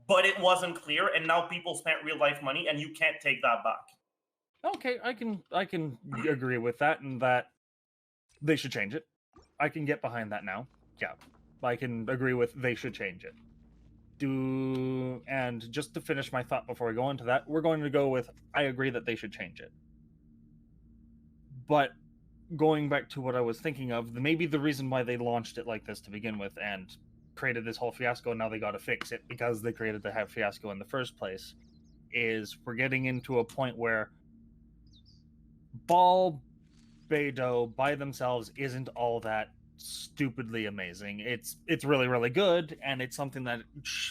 but it wasn't clear, and now people spent real life money, and you can't take that back. Okay, I can agree with that, and that they should change it. I can get behind that now. Yeah, I can agree with they should change it. And just to finish my thought before we go into that, we're going to go with I agree that they should change it. But going back to what I was thinking of, maybe the reason why they launched it like this to begin with and created this whole fiasco, and now they got to fix it because they created the fiasco in the first place, is we're getting into a point where Ball Beidou by themselves isn't all that stupidly amazing. It's really, really good, and it's something that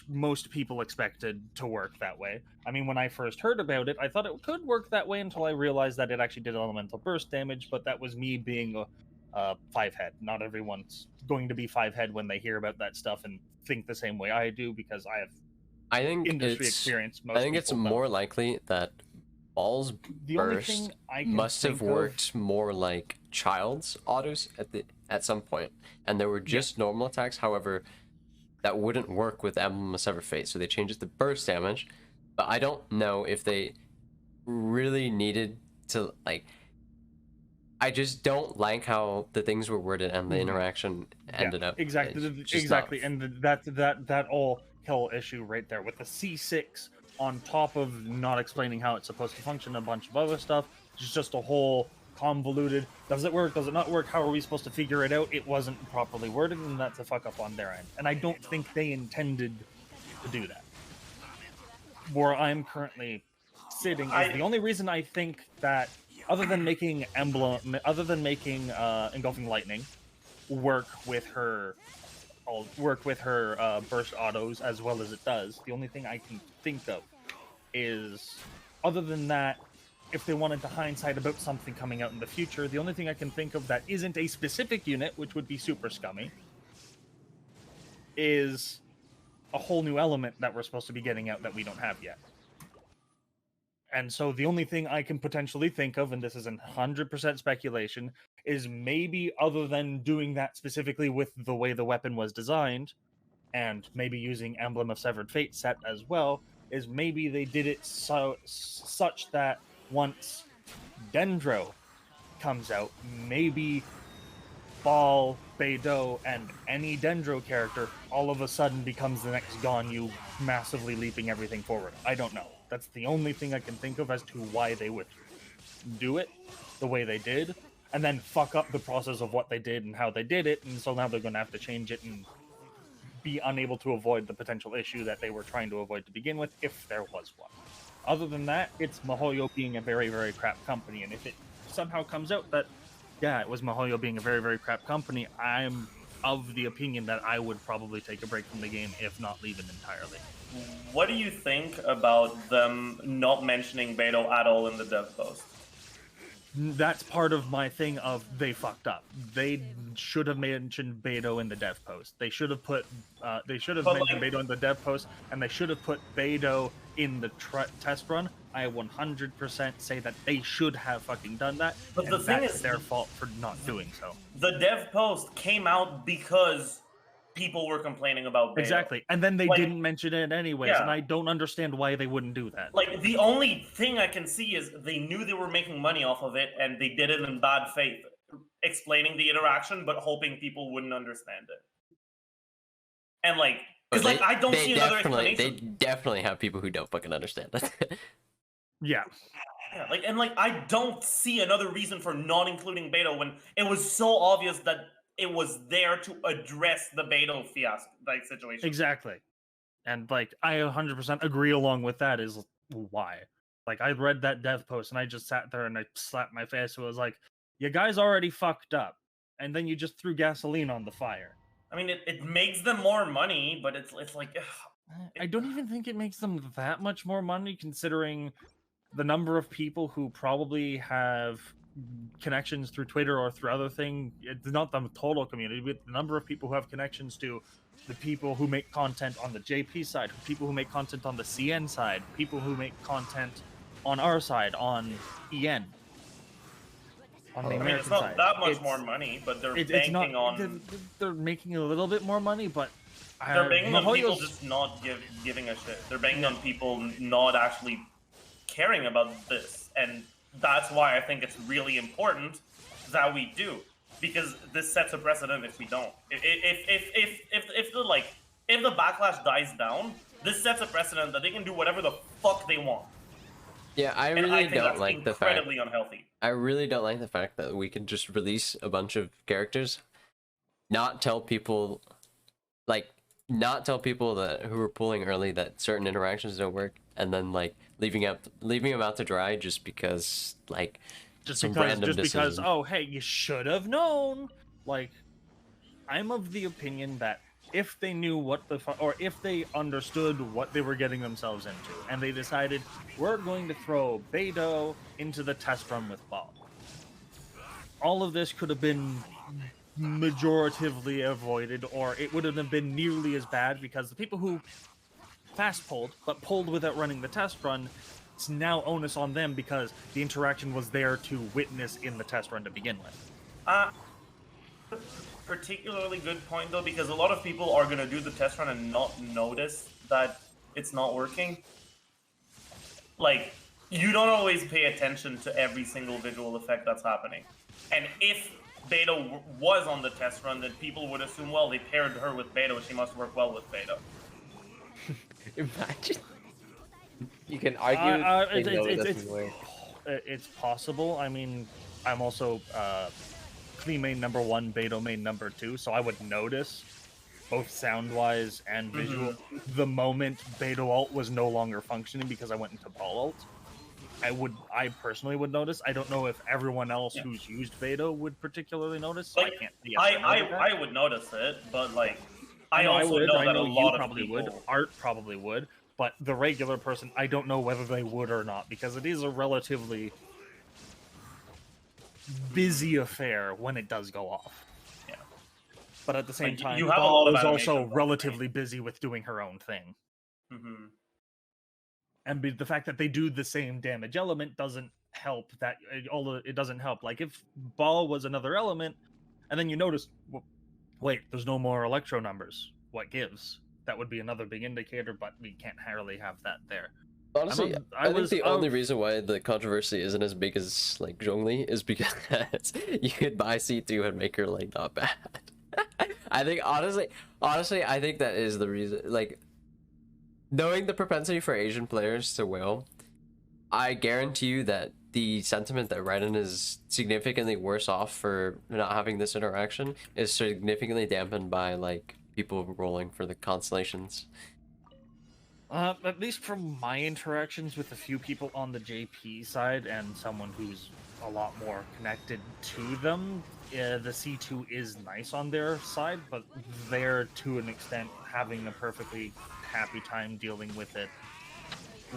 most people expected to work that way. I mean, when I first heard about it, I thought it could work that way until I realized that it actually did elemental burst damage, but that was me being a 5-head. Not everyone's going to be 5-head when they hear about that stuff and think the same way I do, because I have industry experience. I think it's more likely that Ball's burst must have worked more like Child's autos at some point, and there were just normal attacks. However, that wouldn't work with Emblem of Severed Fate, so they changed it to burst damage. But I don't know if they really needed to, like, I just don't like how the things were worded and the interaction ended up. Exactly, and that all whole issue right there with the C6 on top of not explaining how it's supposed to function, a bunch of other stuff. It's just a whole convoluted, does it work, does it not work, how are we supposed to figure it out? It wasn't properly worded, and that's a fuck up on their end. And I don't think they intended to do that. where I'm currently sitting is the only reason I think that, other than making Engulfing Lightning work with her burst autos as well as it does, the only thing I can think of is, other than that, if they wanted to hindsight about something coming out in the future, the only thing I can think of that isn't a specific unit, which would be super scummy, is a whole new element that we're supposed to be getting out that we don't have yet. And so the only thing I can potentially think of, and this is 100% speculation, is maybe, other than doing that specifically with the way the weapon was designed, and maybe using Emblem of Severed Fate set as well, is maybe they did it such that once Dendro comes out, maybe Ball, Beidou, and any Dendro character all of a sudden becomes the next Ganyu, massively leaping everything forward. I don't know. That's the only thing I can think of as to why they would do it the way they did, and then fuck up the process of what they did and how they did it, and so now they're going to have to change it and be unable to avoid the potential issue that they were trying to avoid to begin with, if there was one. Other than that, it's MiHoYo being a very, very crap company, and if it somehow comes out that, yeah, it was MiHoYo being a very, very crap company, I'm of the opinion that I would probably take a break from the game, if not leave it entirely. What do you think about them not mentioning Beidou at all in the dev post? That's part of my thing of they fucked up. They should have mentioned Beidou in the dev post. They should have put mentioned Beidou in the dev post, and they should have put Beidou in the test run. I 100% say that they should have fucking done that. But the thing is, their fault for not doing so. The dev post came out because people were complaining about Beidou. Exactly, and then they didn't mention it anyways, and I don't understand why they wouldn't do that. Like, the only thing I can see is they knew they were making money off of it, and they did it in bad faith, explaining the interaction, but hoping people wouldn't understand it. And because I don't see another explanation. They definitely have people who don't fucking understand that. Yeah. Yeah, I don't see another reason for not including Beidou when it was so obvious that it was there to address the Beidou fiasco situation. Exactly. And I 100% agree along with that is why. I read that dev post and I just sat there and I slapped my face. It was like, you guys already fucked up. And then you just threw gasoline on the fire. I mean, it makes them more money, but it's like... I don't even think it makes them that much more money, considering the number of people who probably have connections through Twitter or through other things. It's not the total community, but the number of people who have connections to the people who make content on the JP side, people who make content on the CN side, people who make content on our side, on EN. On the American it's not side. that much more money, but they're banking on... They're making a little bit more money, but... They're banking on people just not giving a shit. They're banking on people not actually caring about this, and that's why I think it's really important that we do, because this sets a precedent if we don't. If the backlash dies down, this sets a precedent that they can do whatever the fuck they want. Yeah, I really don't like the fact. Incredibly unhealthy. I really don't like the fact that we can just release a bunch of characters, not tell people that who are pulling early that certain interactions don't work, and then leaving them out to dry just because oh hey, you should have known. I'm of the opinion that if they knew or if they understood what they were getting themselves into, and they decided we're going to throw Beidou into the test run with Ball, all of this could have been majoritively avoided, or it wouldn't have been nearly as bad, because the people who fast pulled but pulled without running the test run, it's now onus on them because the interaction was there to witness in the test run to begin with. Particularly good point though, because a lot of people are going to do the test run and not notice that it's not working. You don't always pay attention to every single visual effect that's happening, and if Beidou was on the test run, then people would assume, well, they paired her with Beidou, she must work well with Beidou. Imagine. You can argue. It's possible. I mean, I'm also Klee main number 1, Beidou main number 2, so I would notice both sound-wise and visual. The moment Beto ult was no longer functioning because I went into Ball ult, I personally would notice. I don't know if everyone else who's used Beto would particularly notice. So Like, I can't. I would notice it, but like, I know I also would. know I that know a you lot of probably people would. Art probably would. But the regular person, I don't know whether they would or not, because it is a relatively busy affair when it does go off. Yeah. But at the same Like, time, you have a Ball lot of is also animations, relatively busy with doing her own thing. Mm-hmm. And the fact that they do the same damage element doesn't help. It doesn't help. Like if Ball was another element, and then you notice, well, wait, there's no more Electro numbers. What gives? That would be another big indicator, but we can't really have that there. Honestly, I think the only reason why the controversy isn't as big as like Zhongli is because you could buy C2 and make her like not bad. I think honestly, I think that is the reason. Like, knowing the propensity for Asian players to whale, I guarantee you that the sentiment that Raiden is significantly worse off for not having this interaction is significantly dampened by like people rolling for the constellations. At least from my interactions with a few people on the JP side and someone who's a lot more connected to them, the C2 is nice on their side, but they're to an extent having a perfectly happy time dealing with it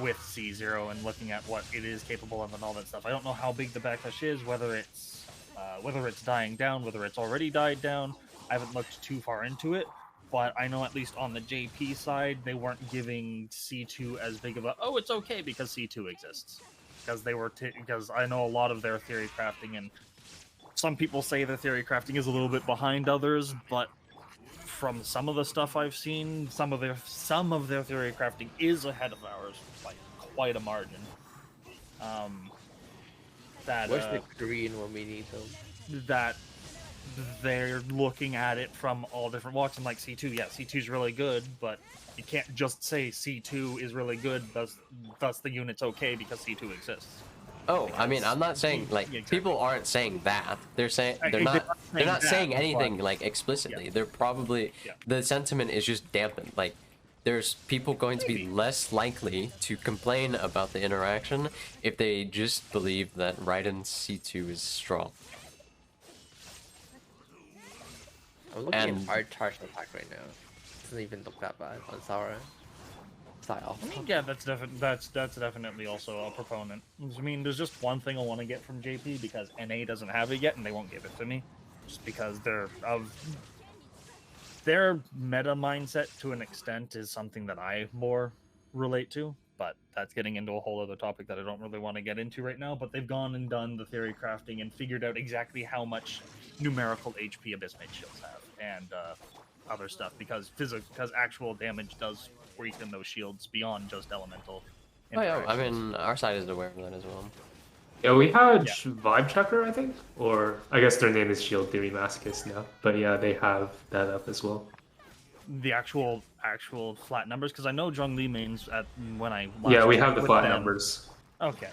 with C0 and looking at what it is capable of and all that stuff. I don't know how big the backlash is, whether it's dying down, whether it's already died down. I haven't looked too far into it, but I know at least on the JP side, they weren't giving C2 as big of a, oh, it's okay because C2 exists. Because I know a lot of their theory crafting, and some people say the theory crafting is a little bit behind others, but from some of the stuff I've seen, some of their theory crafting is ahead of ours by quite a margin. Where's the green when we need them? That they're looking at it from all different walks, and like C2, yeah, C2's really good, but you can't just say C2 is really good, thus the unit's okay because C2 exists. Oh, I mean, I'm not saying like people aren't saying that. They're saying they're not saying anything like explicitly. They're probably the sentiment is just dampened. Like there's people going to be less likely to complain about the interaction if they just believe that Raiden's C2 is strong. I'm looking at hard charge attack right now. It doesn't even look that bad on Sara. Style. I mean, yeah, that's definitely also a proponent. I mean, there's just one thing I want to get from JP because NA doesn't have it yet, and they won't give it to me, just because their meta mindset to an extent is something that I more relate to. But that's getting into a whole other topic that I don't really want to get into right now. But they've gone and done the theory crafting and figured out exactly how much numerical HP Abyss Mage shields have and other stuff because actual damage does weaken those shields beyond just elemental. Oh yeah, I mean our side is aware of that as well. Yeah, we had Vibe Checker, I think, or I guess their name is Shield Theory Masochist now. But yeah, they have that up as well. The actual flat numbers, because I know Zhongli mains at when I we have the flat numbers. Okay,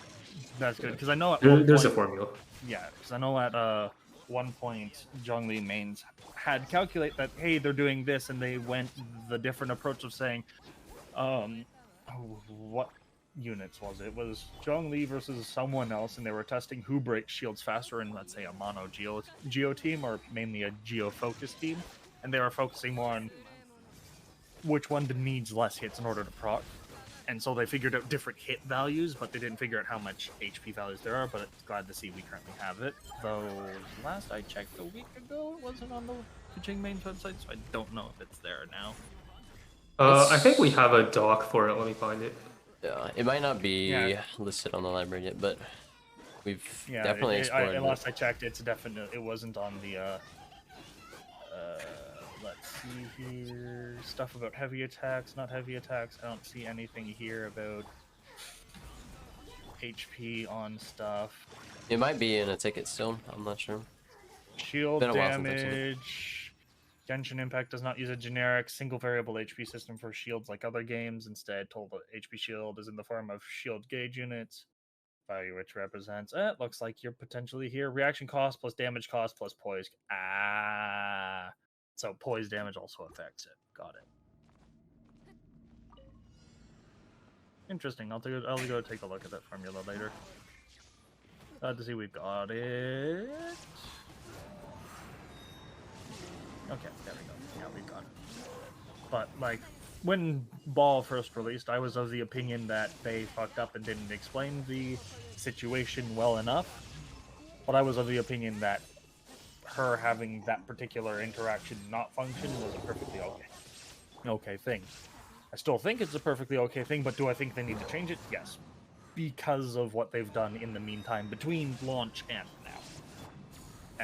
that's good because I know at there's a formula. Yeah, because I know at one point Zhongli mains had calculate that hey they're doing this, and they went the different approach of saying, what units was it? It was Zhongli versus someone else, and they were testing who breaks shields faster in, let's say, a mono geo team or mainly a geo focus team, and they were focusing more on which one needs less hits in order to proc. And so they figured out different hit values, but they didn't figure out how much HP values there are, but it's glad to see we currently have it. Though last I checked a week ago, it wasn't on the Kuching mains website, so I don't know if it's there now. I think we have a doc for it. Let me find it. Yeah, it might not be listed on the library yet, but we've definitely explored it. Last I checked, it wasn't on the let's see here. Stuff about heavy attacks, not heavy attacks. I don't see anything here about HP on stuff. It might be in a ticket still. I'm not sure. Shield damage. Genshin Impact does not use a generic single variable HP system for shields like other games. Instead, total HP shield is in the form of shield gauge units. Value which represents it looks like you're potentially here. Reaction cost plus damage cost plus poise. So poise damage also affects it. Got it. Interesting. I'll go take a look at that formula later. To see we've got it. Okay, there we go. Yeah, we've got it. But like when Ball first released, I was of the opinion that they fucked up and didn't explain the situation well enough. But I was of the opinion that her having that particular interaction not function was a perfectly okay thing. I still think it's a perfectly okay thing, but do I think they need to change it? Yes. Because of what they've done in the meantime between launch and now.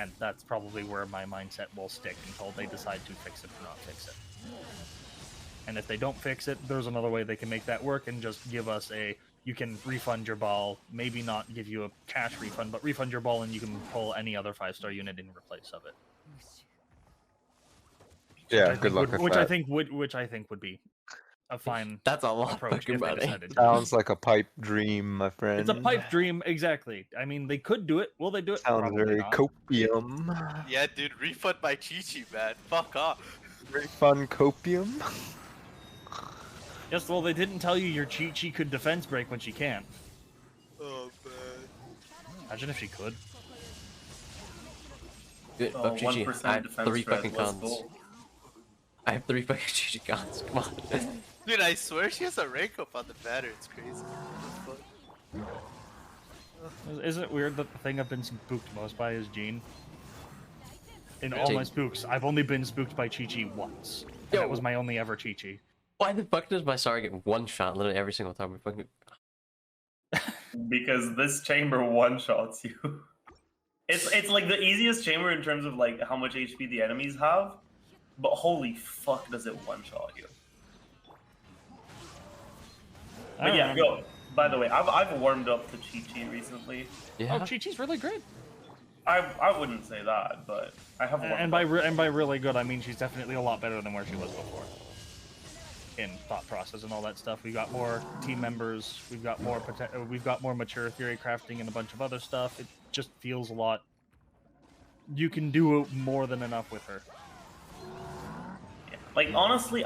And that's probably where my mindset will stick until they decide to fix it or not fix it. And if they don't fix it, there's another way they can make that work and just give us you can refund your ball, maybe not give you a cash refund, but refund your ball and you can pull any other 5-star unit in replace of it. Yeah, good luck with which that. Which I think would be a fine That's a lot approach fucking if they money. decided to. Sounds like a pipe dream, my friend. It's a pipe dream, exactly. I mean, they could do it. Will they do it? Sounds Probably very not. copium. Yeah, dude, refund my Chi-Chi, man. Fuck off. Very fun copium. Yes, well, they didn't tell you your Chi-Chi could defense break when she can't. Oh, man. Imagine if she could. Good, Oh, buff GG. 1% I have defense 3 threat, fucking let's cons. go. I have 3 fucking GG cons. Come on. Dude, I swear she has a rank up on the banner. It's crazy. Isn't it weird that the thing I've been spooked most by is Jean? In all my spooks, I've only been spooked by Chi-Chi once. And that was my only ever Chi-Chi. Why the fuck does my Star get one shot literally every single time we fucking... Because this chamber one-shots you. It's like the easiest chamber in terms of like how much HP the enemies have, but holy fuck does it one-shot you. But yeah, go. By the way, I've warmed up to Chi-Chi recently. Yeah. Oh, Chi-Chi's really good. I wouldn't say that, but I have warmed and by really good, I mean she's definitely a lot better than where she was before. In thought process and all that stuff, we got more team members, we've got more mature theory crafting and a bunch of other stuff. It just feels a lot. You can do more than enough with her. Yeah. Like honestly,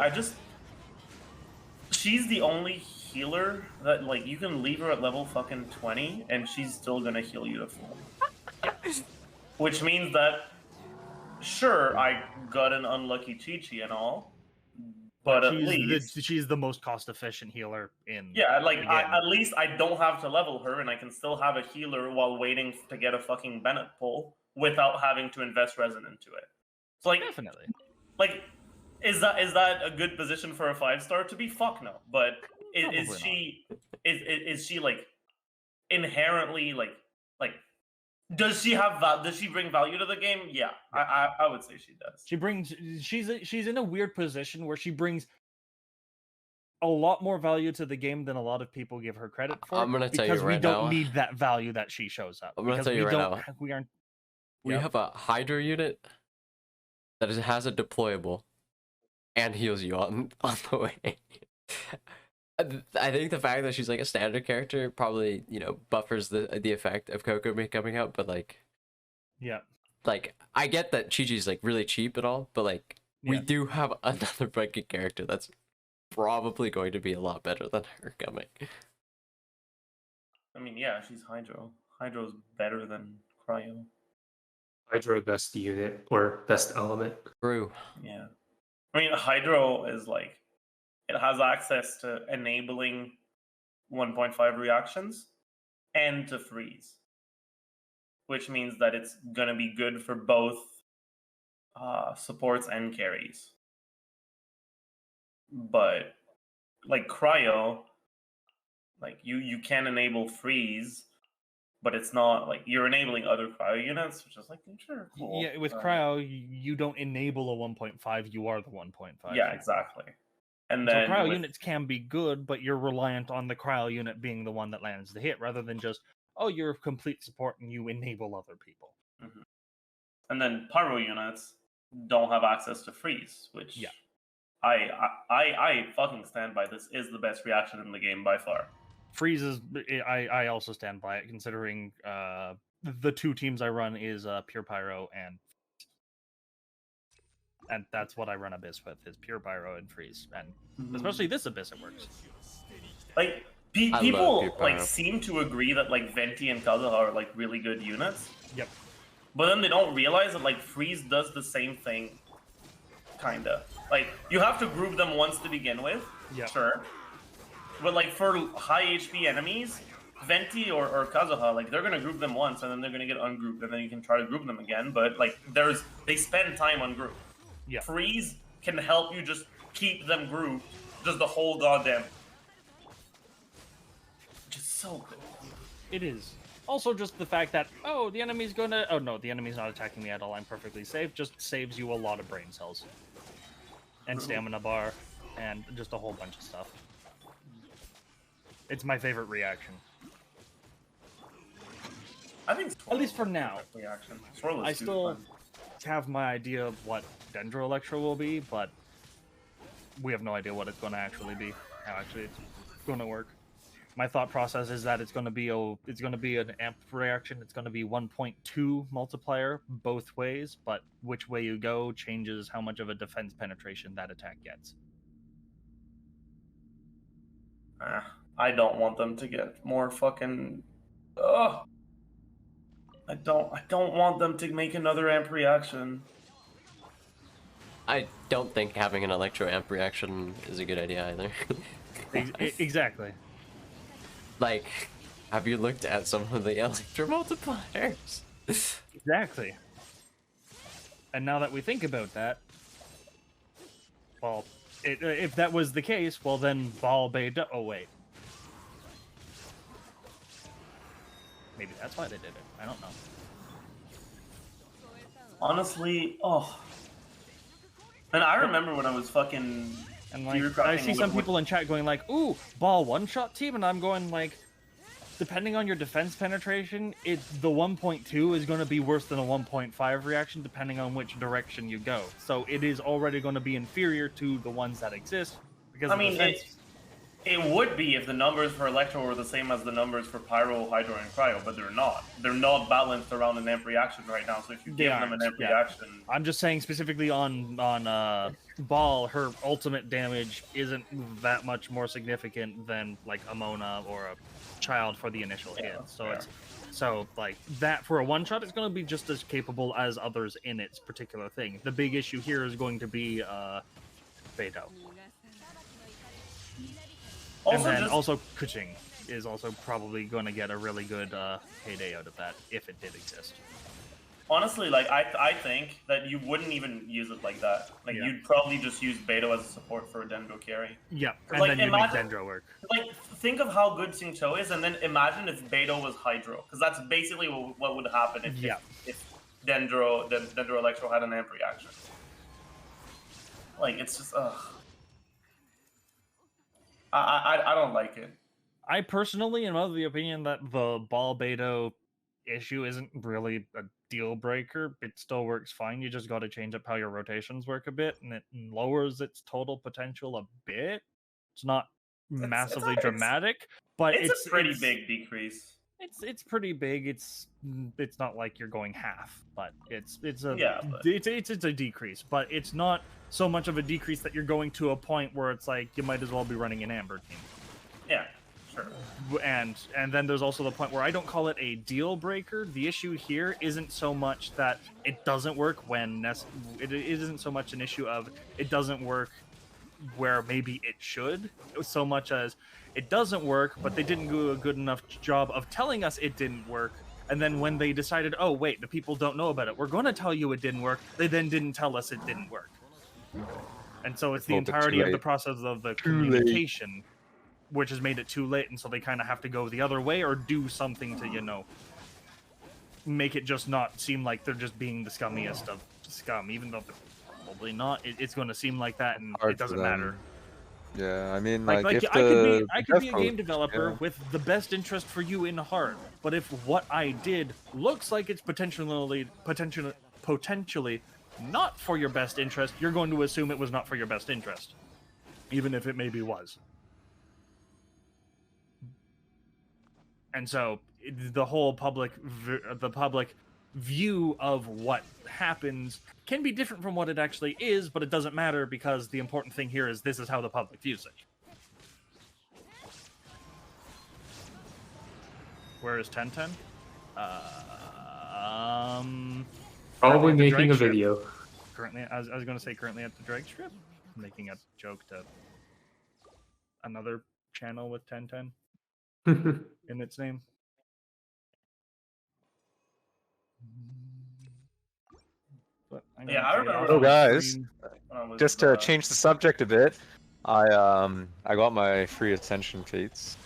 she's the only healer that like you can leave her at level fucking 20 and she's still gonna heal you to full. Which means that sure I got an unlucky Chi-Chi and all, but at least she's the most cost efficient healer in. Yeah, like at least I don't have to level her and I can still have a healer while waiting to get a fucking Bennett pull without having to invest resin into it. So like definitely. Like is that a good position for a 5-star to be? Fuck no. But is she like inherently like does she bring value to the game? Yeah, I would say she does. She's in a weird position where she brings a lot more value to the game than a lot of people give her credit for. I'm gonna tell you right now. Because we don't need that value that she shows up. I'm gonna tell you right now. We have a Hydra unit that has a deployable and heals you on the way. I think the fact that she's like a standard character probably, buffers the effect of Coco coming out, but like, yeah, like I get that Chi-Chi's like really cheap and all, but like we do have another fucking character that's probably going to be a lot better than her coming. I mean, yeah, she's Hydro. Hydro's better than Cryo. Hydro best unit or best element. True. Yeah. I mean, Hydro is like, it has access to enabling 1.5 reactions and to freeze, which means that it's going to be good for both supports and carries. But like Cryo, like you can enable freeze, but it's not like you're enabling other Cryo units, which is like, sure, cool. Yeah, with Cryo, you don't enable a 1.5, you are the 1.5. Yeah, exactly. And then so Cryo units can be good, but you're reliant on the Cryo unit being the one that lands the hit, rather than just, oh, you're a complete support and you enable other people. Mm-hmm. And then Pyro units don't have access to freeze, which I fucking stand by. This is the best reaction in the game by far. Freeze is, I also stand by it, considering the two teams I run is Pure Pyro And that's what I run Abyss with, is pure Pyro and Freeze. And especially this Abyss, it works. Like, people like seem to agree that like Venti and Kazuha are like really good units. Yep. But then they don't realize that like Freeze does the same thing, kinda. Like, you have to group them once to begin with, sure. But like for high HP enemies, Venti or Kazuha, like they're gonna group them once and then they're gonna get ungrouped and then you can try to group them again. But like they spend time on group. Yeah. Freeze can help you just keep them grouped just the whole goddamn. Just so good. It is. Also, just the fact that, oh, the enemy's gonna... Oh, no, the enemy's not attacking me at all. I'm perfectly safe. Just saves you a lot of brain cells. And stamina bar. And just a whole bunch of stuff. It's my favorite reaction. I think at least for now. Reaction. I still have my idea of what Dendro Electro will be, but we have no idea what it's going to actually be. How actually it's going to work. My thought process is that it's going to be an amp reaction. It's going to be 1.2 multiplier both ways, but which way you go changes how much of a defense penetration that attack gets. I don't want them to get more fucking. Ugh. I don't want them to make another amp reaction. I don't think having an electro amp reaction is a good idea either. Exactly. Like, have you looked at some of the electro multipliers? Exactly. And now that we think about that, well, if that was the case, well then Ball Beta. Oh wait. Maybe that's why they did it. I don't know. Honestly, oh. And I remember when I was fucking. And like, I see some people in chat going like, "Ooh, Ball one-shot team," and I'm going like, depending on your defense penetration, the 1.2 is going to be worse than a 1.5 reaction, depending on which direction you go. So it is already going to be inferior to the ones that exist because I mean, it would be if the numbers for Electro were the same as the numbers for Pyro, Hydro, and Cryo, but they're not. They're not balanced around an amp reaction right now, so if you give them an amp reaction... I'm just saying specifically on Ball, her ultimate damage isn't that much more significant than like a Mona or a Child for the initial hit. So like that for a one-shot, it's going to be just as capable as others in its particular thing. The big issue here is going to be Beidou. And then also Kuching is also probably going to get a really good heyday out of that if it did exist. Honestly, like I think that you wouldn't even use it like that. Like you'd probably just use Beidou as a support for a Dendro carry. Yeah, and like, then you make Dendro work. Like think of how good Xingqiu is, and then imagine if Beidou was Hydro, because that's basically what would happen if Dendro Electro had an amp reaction. Like it's just ugh. I don't like it. I personally am of the opinion that the Ball Beidou issue isn't really a deal breaker. It still works fine. You just got to change up how your rotations work a bit, and it lowers its total potential a bit. It's not massively dramatic, but it's a pretty big decrease. It's pretty big. It's not like you're going half, but it's a decrease, but it's not so much of a decrease that you're going to a point where it's like you might as well be running an Amber team. Yeah, sure. And then there's also the point where I don't call it a deal breaker. The issue here isn't so much that it doesn't work when it isn't so much an issue of it doesn't work where maybe it should, so much as it doesn't work, but they didn't do a good enough job of telling us it didn't work. And then when they decided, oh wait, the people don't know about it, we're going to tell you it didn't work, they then didn't tell us it didn't work. And so it's the entirety of the process of the communication, which has made it too late, and so they kind of have to go the other way or do something to, make it just not seem like they're just being the scummiest of scum, even though they're probably not. It's going to seem like that, and it doesn't matter. Yeah, I mean, like if I could be a game developer with the best interest for you in heart, but if what I did looks like it's potentially not for your best interest, you're going to assume it was not for your best interest, even if it maybe was. And so the whole public view of what happens can be different from what it actually is, but it doesn't matter because the important thing here is this is how the public views it. Where is Tenten? Probably making drag a strip. video. Currently, I was going to say currently at the drag strip, making a joke to another channel with Tenten in its name. But Yeah, I remember. So guys, when I was, just to change the subject a bit, I got my free ascension feats,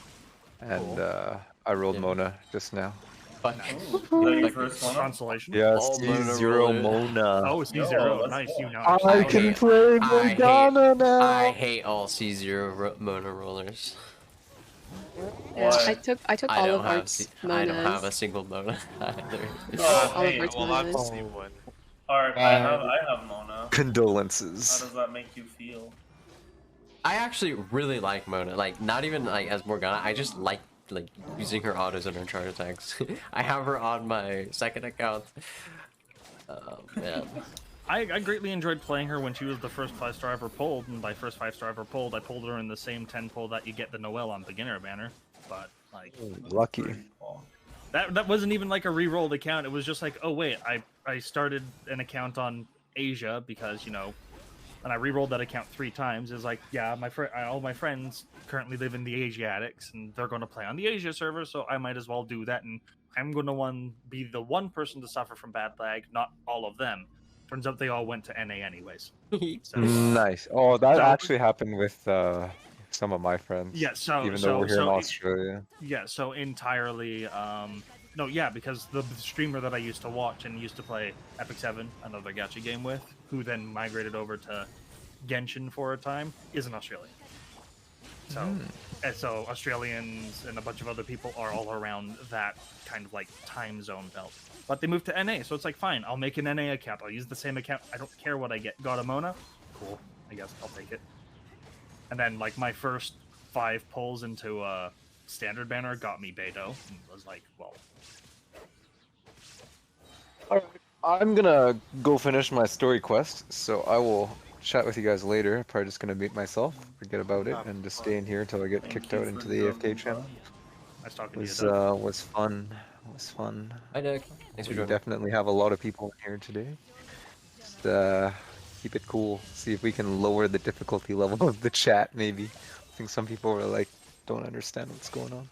and I rolled Mona just now. Is that your first one? Consolation. Yeah, All Mona C0 rollers. Mona. Oh, C0. Nice. You know. I can play Morgana now. I hate all C0 Mona rollers. Yeah, I took I all don't of have Art's I don't have a Monas. single Mona either. All of Art's Well, I've Monas. seen one. Art, I have Mona. Condolences. How does that make you feel? I actually really like Mona. Like, not even like as Morgana. I just like using her autos and her charge attacks. I have her on my second account. Oh man. I greatly enjoyed playing her when she was the first 5-star ever pulled, and by first 5-star ever pulled, I pulled her in the same 10 pull that you get the Noelle on beginner banner. But like, lucky. That wasn't even like a re-rolled account. It was just like, oh wait, I started an account on Asia because, you know, and I re-rolled that account 3 times. It's like, yeah, all my friends currently live in the Asiatics, and they're going to play on the Asia server, so I might as well do that. And I'm going to be the one person to suffer from bad lag, not all of them. Turns out they all went to NA anyways. So, Nice. Oh, that actually happened with some of my friends. Yeah, even though we're here in Australia. Yeah, so entirely. No, yeah, because the streamer that I used to watch and used to play Epic 7, another gacha game with, who then migrated over to Genshin for a time, is an Australian. So, and so Australians and a bunch of other people are all around that kind of like time zone belt. But they moved to NA, so it's like, fine, I'll make an NA account. I'll use the same account. I don't care what I get. Got a Mona? Cool. I guess I'll take it. And then, like, my first 5 pulls into standard banner got me Beidou. And was like, well. Alright, I'm gonna go finish my story quest, so I will chat with you guys later. Probably just gonna mute myself, forget about it, and just stay in here until I get kicked out into the AFK channel. Nice talking Was to you, was fun. Was fun. Hi, Nick. Thanks for We joining. definitely have a lot of people in here today. Just keep it cool. See if we can lower the difficulty level of the chat. Maybe. I think some people are like don't understand what's going on.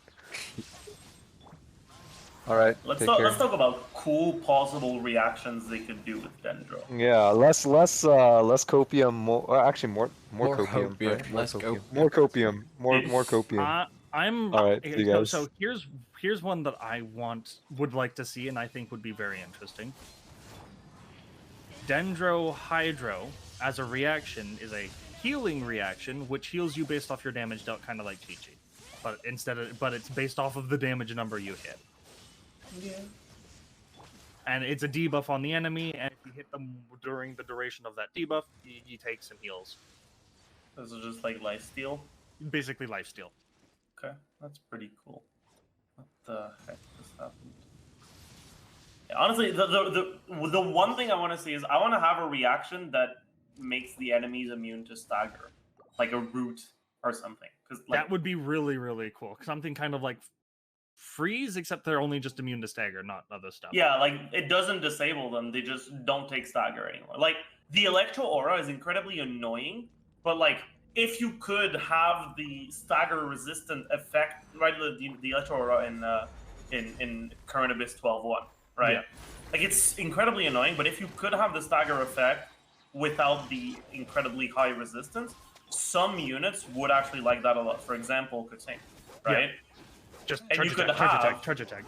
All right. Let's take care. talk about cool possible reactions they could do with Dendro. Yeah, less copium, more actually more copium, copium, right? less more copium, more copium. I'm All right, see you guys. So here's one that I would like to see, and I think would be very interesting. Dendro Hydro as a reaction is a healing reaction, which heals you based off your damage dealt, kind of like Chi-Chi, but it's based off of the damage number you hit. Yeah. And it's a debuff on the enemy, and if you hit them during the duration of that debuff, you take some heals. This is just like lifesteal. Basically lifesteal. Okay, that's pretty cool. What the heck just happened? Yeah, honestly, the one thing I want to see is I want to have a reaction that makes the enemies immune to stagger, like a root or something. Because that would be really, really cool. Something kind of like freeze, except they're only just immune to stagger, not other stuff. Yeah, like it doesn't disable them; they just don't take stagger anymore. Like the Electro Aura is incredibly annoying, but like if you could have the stagger resistant effect, right? The Electro Aura in Current Abyss 12.1, right? Yeah. Like it's incredibly annoying, but if you could have the stagger effect without the incredibly high resistance, some units would actually like that a lot. For example, Kuting, right? Yeah. Just and charge you could attack, have charge attack.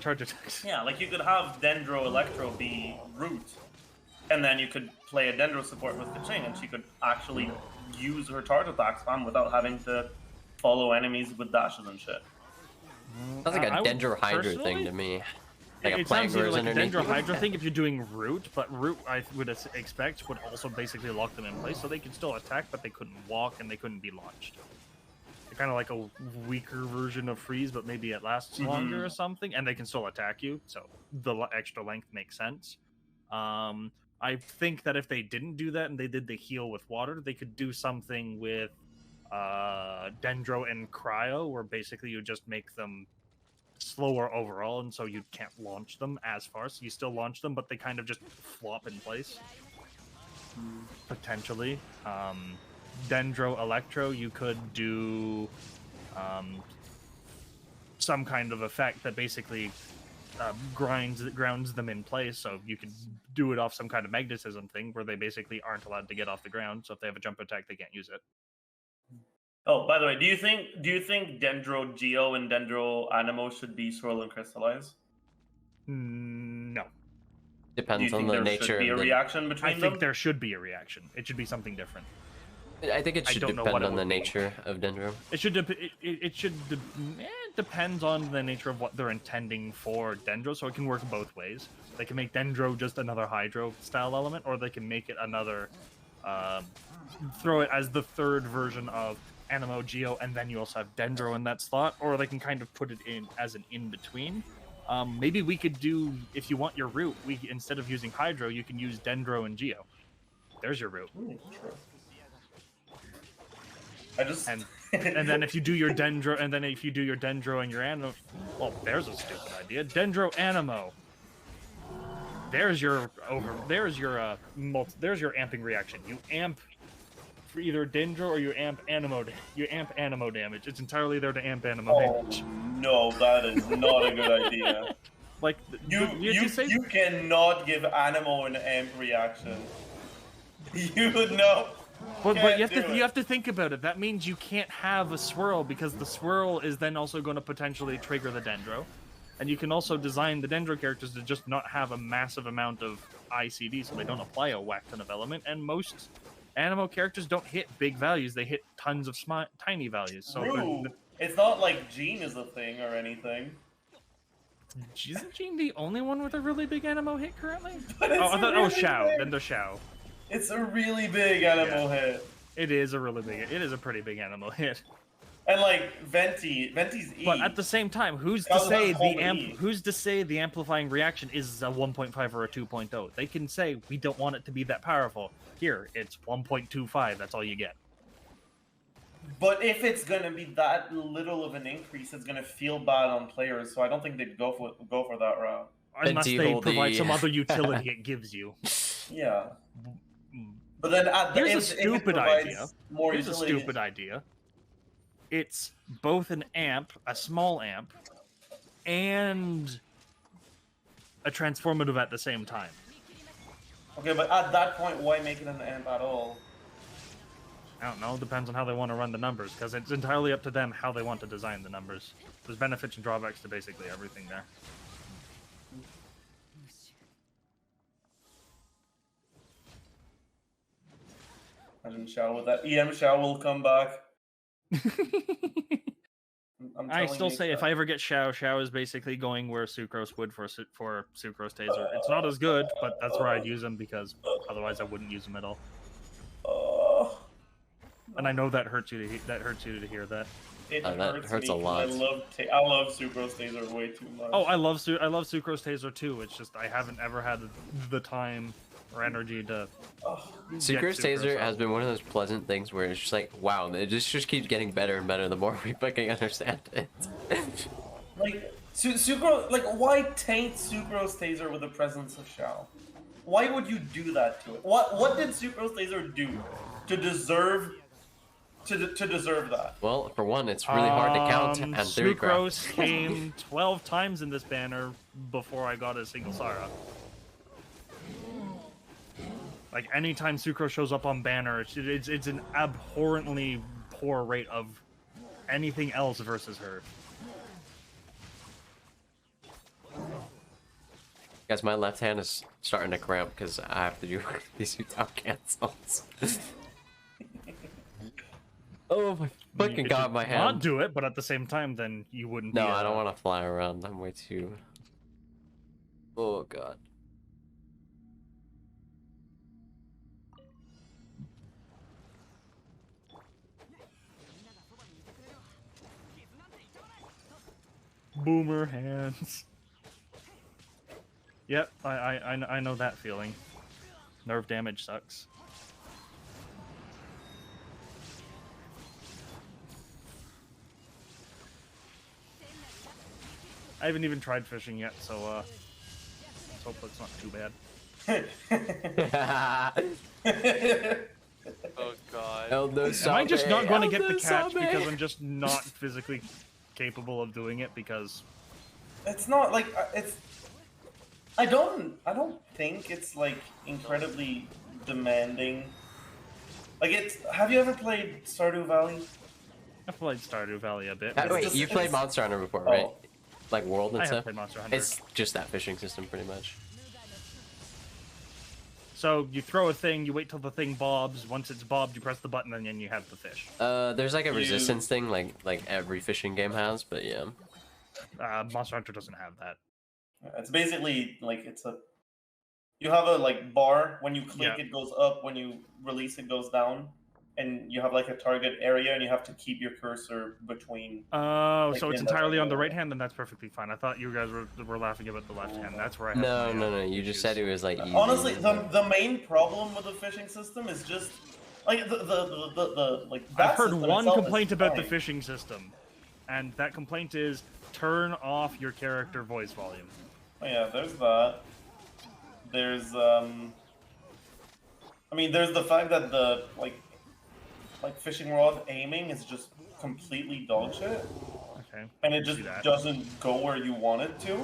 Yeah, like you could have Dendro Electro be root, and then you could play a Dendro support with Kuting, and she could actually use her charge attack spam without having to follow enemies with dashes and shit. Sounds like a Dendro Hydra thing to me. Like it sounds either like a Dendro Hydra thing if you're doing root, but root I would expect would also basically lock them in place, so they could still attack, but they couldn't walk and they couldn't be launched. kind of like a weaker version of freeze, but maybe it lasts longer or something, and they can still attack you. So the extra length makes sense. I think that if they didn't do that and they did the heal with water, they could do something with Dendro and Cryo, where basically you just make them slower overall, and so you can't launch them as far. So you still launch them, but they kind of just flop in place. Potentially. Dendro Electro, you could do some kind of effect that basically grounds them in place, so you can do it off some kind of magnetism thing where they basically aren't allowed to get off the ground, so if they have a jump attack they can't use it. Oh, by the way, do you think Dendro Geo and Dendro Animo should be Swirl and Crystallize? No. Depends on the there nature should be of a the... reaction between I think there should be a reaction. It should be something different. I think it should depend on the nature of Dendro. It should depends on the nature of what they're intending for Dendro, so it can work both ways. They can make Dendro just another Hydro style element, or they can make it another throw it as the third version of Animo Geo, and then you also have Dendro in that slot, or they can kind of put it in as an in-between. Maybe we could do, if you want your route, instead of using Hydro, you can use Dendro and Geo. There's your route. And then if you do your Dendro, and your Animo, well, there's a stupid idea. Dendro Animo. There's your amping reaction. You amp for either Dendro or you amp Animo. You amp Animo damage. It's entirely there to amp Animo damage. No, that is not a good idea. Like you cannot give Animo an amp reaction. You would know. But you have to think about it. That means you can't have a swirl, because the swirl is then also going to potentially trigger the Dendro. And you can also design the Dendro characters to just not have a massive amount of ICD, so they don't apply a whack ton of element. And most Animo characters don't hit big values; they hit tons of tiny values. So it's not like Jean is a thing or anything. Isn't Jean the only one with a really big Animo hit currently? Shao. Then there's Shao. It's a really big Animo hit. It is a pretty big Animo hit. And like Venti's E. But at the same time, who's to say the amplifying reaction is a 1.5 or a 2.0? They can say we don't want it to be that powerful. Here, it's 1.25. That's all you get. But if it's gonna be that little of an increase, it's gonna feel bad on players. So I don't think they'd go for that route. Unless they provide some other utility it gives you. Yeah. But then here's a stupid idea. It's both an amp, a small amp, and a transformative at the same time. Okay, but at that point, why make it an amp at all? I don't know. Depends on how they want to run the numbers, because it's entirely up to them how they want to design the numbers. There's benefits and drawbacks to basically everything there. Imagine Shao with that. EM Shao will come back. I still say if I ever get Shao is basically going where Sucrose would for Sucrose Taser. It's not as good, but that's where I'd use him, because otherwise I wouldn't use him at all. And I know that hurts you to hear that. It hurts a lot. I love Sucrose Taser way too much. Oh, I love Sucrose Taser too. It's just I haven't ever had the time or energy to. Sucrose Taser has been one of those pleasant things where it's just like, wow, it just keeps getting better and better the more we fucking understand it. Like Sucrose, like why taint Sucrose Taser with the presence of Shao? Why would you do that to it? What did Sucrose Taser do to deserve that? Well, for one, it's really hard to count, and Sucrose came 12 times in this banner before I got a single Sara. Like, anytime Sucrose shows up on banner, it's an abhorrently poor rate of anything else versus her. Guys, my left hand is starting to cramp because I have to do these without cancels. Oh my fucking god, my hand. Not do it, but at the same time, then you wouldn't. No, I don't want to fly around. I'm way too. Oh god. Boomer hands. Yep, I know that feeling. Nerve damage sucks. I haven't even tried fishing yet, so let's hope it's not too bad. Oh god. Am I just not going to get the catch because I'm just not physically capable of doing it? Because it's not like it's. I don't think it's like incredibly demanding. Like it's. Have you ever played Stardew Valley? I've played Stardew Valley a bit. Wait, you played Monster Hunter before, right? Like World and I have stuff? played Monster Hunter. It's just that fishing system, pretty much. So you throw a thing, you wait till the thing bobs. Once it's bobbed, you press the button, and then you have the fish. There's like a resistance thing, like every fishing game has, but yeah. Monster Hunter doesn't have that. It's basically like it's a. You have a like bar. When you click, it goes up. When you release, it goes down. And you have like a target area, and you have to keep your cursor between. Oh, like, so it's entirely on the right hand, then that's perfectly fine. I thought you guys were laughing about the left hand. That's where I have No. You just said it was like easy. Honestly, the main problem with the fishing system is just like the like. I've heard one complaint about the fishing system, and that complaint is turn off your character voice volume. Oh yeah, there's that. There's I mean, there's the fact that the like fishing rod aiming is just completely dog shit. Okay. And it just doesn't go where you want it to.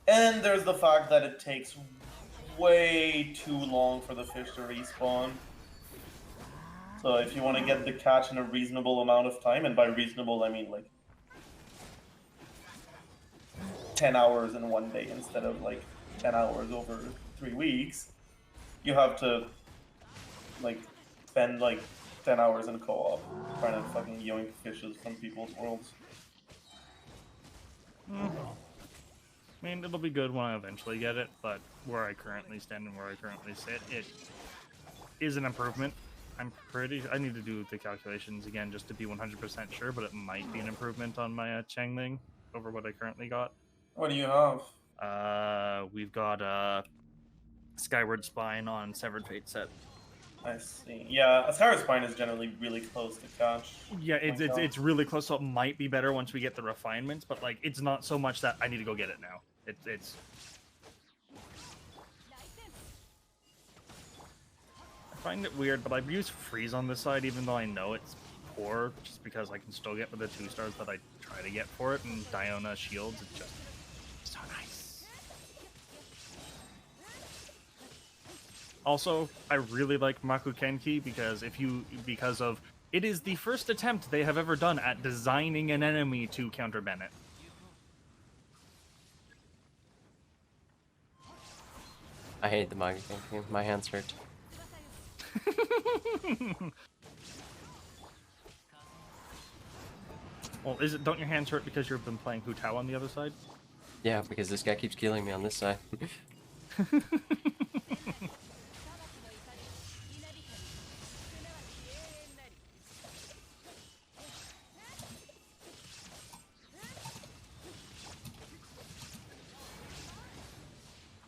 And there's the fact that it takes way too long for the fish to respawn. So if you want to get the catch in a reasonable amount of time, and by reasonable I mean like 10 hours in one day instead of like 10 hours over 3 weeks, you have to like spend like 10 hours in co-op trying to fucking yoink fishes from people's worlds. I mean, it'll be good when I eventually get it, but where I currently stand and where I currently sit, it is an improvement. I need to do the calculations again just to be 100% sure, but it might be an improvement on my Chang thing over what I currently got. What do you have? We've got Skyward Spine on Severed Fate set. I see. Yeah, Skyward Spine is generally really close to catch. Yeah, it's really close, so it might be better once we get the refinements, but like it's not so much that I need to go get it now. It's I find it weird, but I've used freeze on this side even though I know it's poor, just because I can still get the 2 stars that I try to get for it, and Diona shields, it's just so nice. Also, I really like Maku Kenki because it is the first attempt they have ever done at designing an enemy to counter Bennett. I hate the Maku Kenki. My hands hurt. Well, don't your hands hurt because you've been playing Hu Tao on the other side? Yeah, because this guy keeps killing me on this side.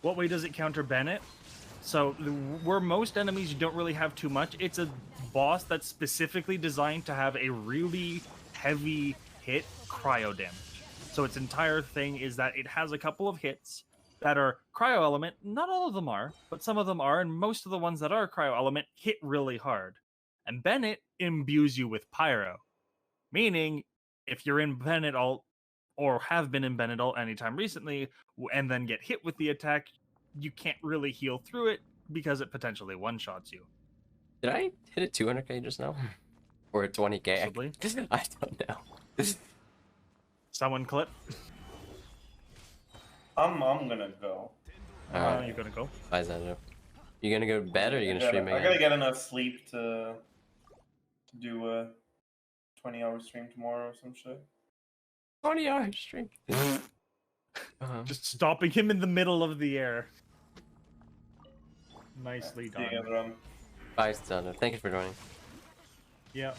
What way does it counter Bennett? So, where most enemies you don't really have too much, it's a boss that's specifically designed to have a really heavy hit cryo damage. So its entire thing is that it has a couple of hits that are cryo element. Not all of them are, but some of them are, and most of the ones that are cryo element hit really hard. And Bennett imbues you with pyro. Meaning, if you're in Bennett ult, or have been in Bennett ult anytime recently, and then get hit with the attack, you can't really heal through it because it potentially one-shots you. Did I hit a 200k just now? Or a 20k? Possibly. I don't know. Someone clip. I'm gonna go. You're gonna go? Why is that? You gonna go to bed or are you gonna stream again? I gotta get enough sleep to do a 20-hour stream tomorrow or some shit. 20-hour stream. Just stopping him in the middle of the air. Nicely done. Bye, Stunner. Thank you for joining. Yeah.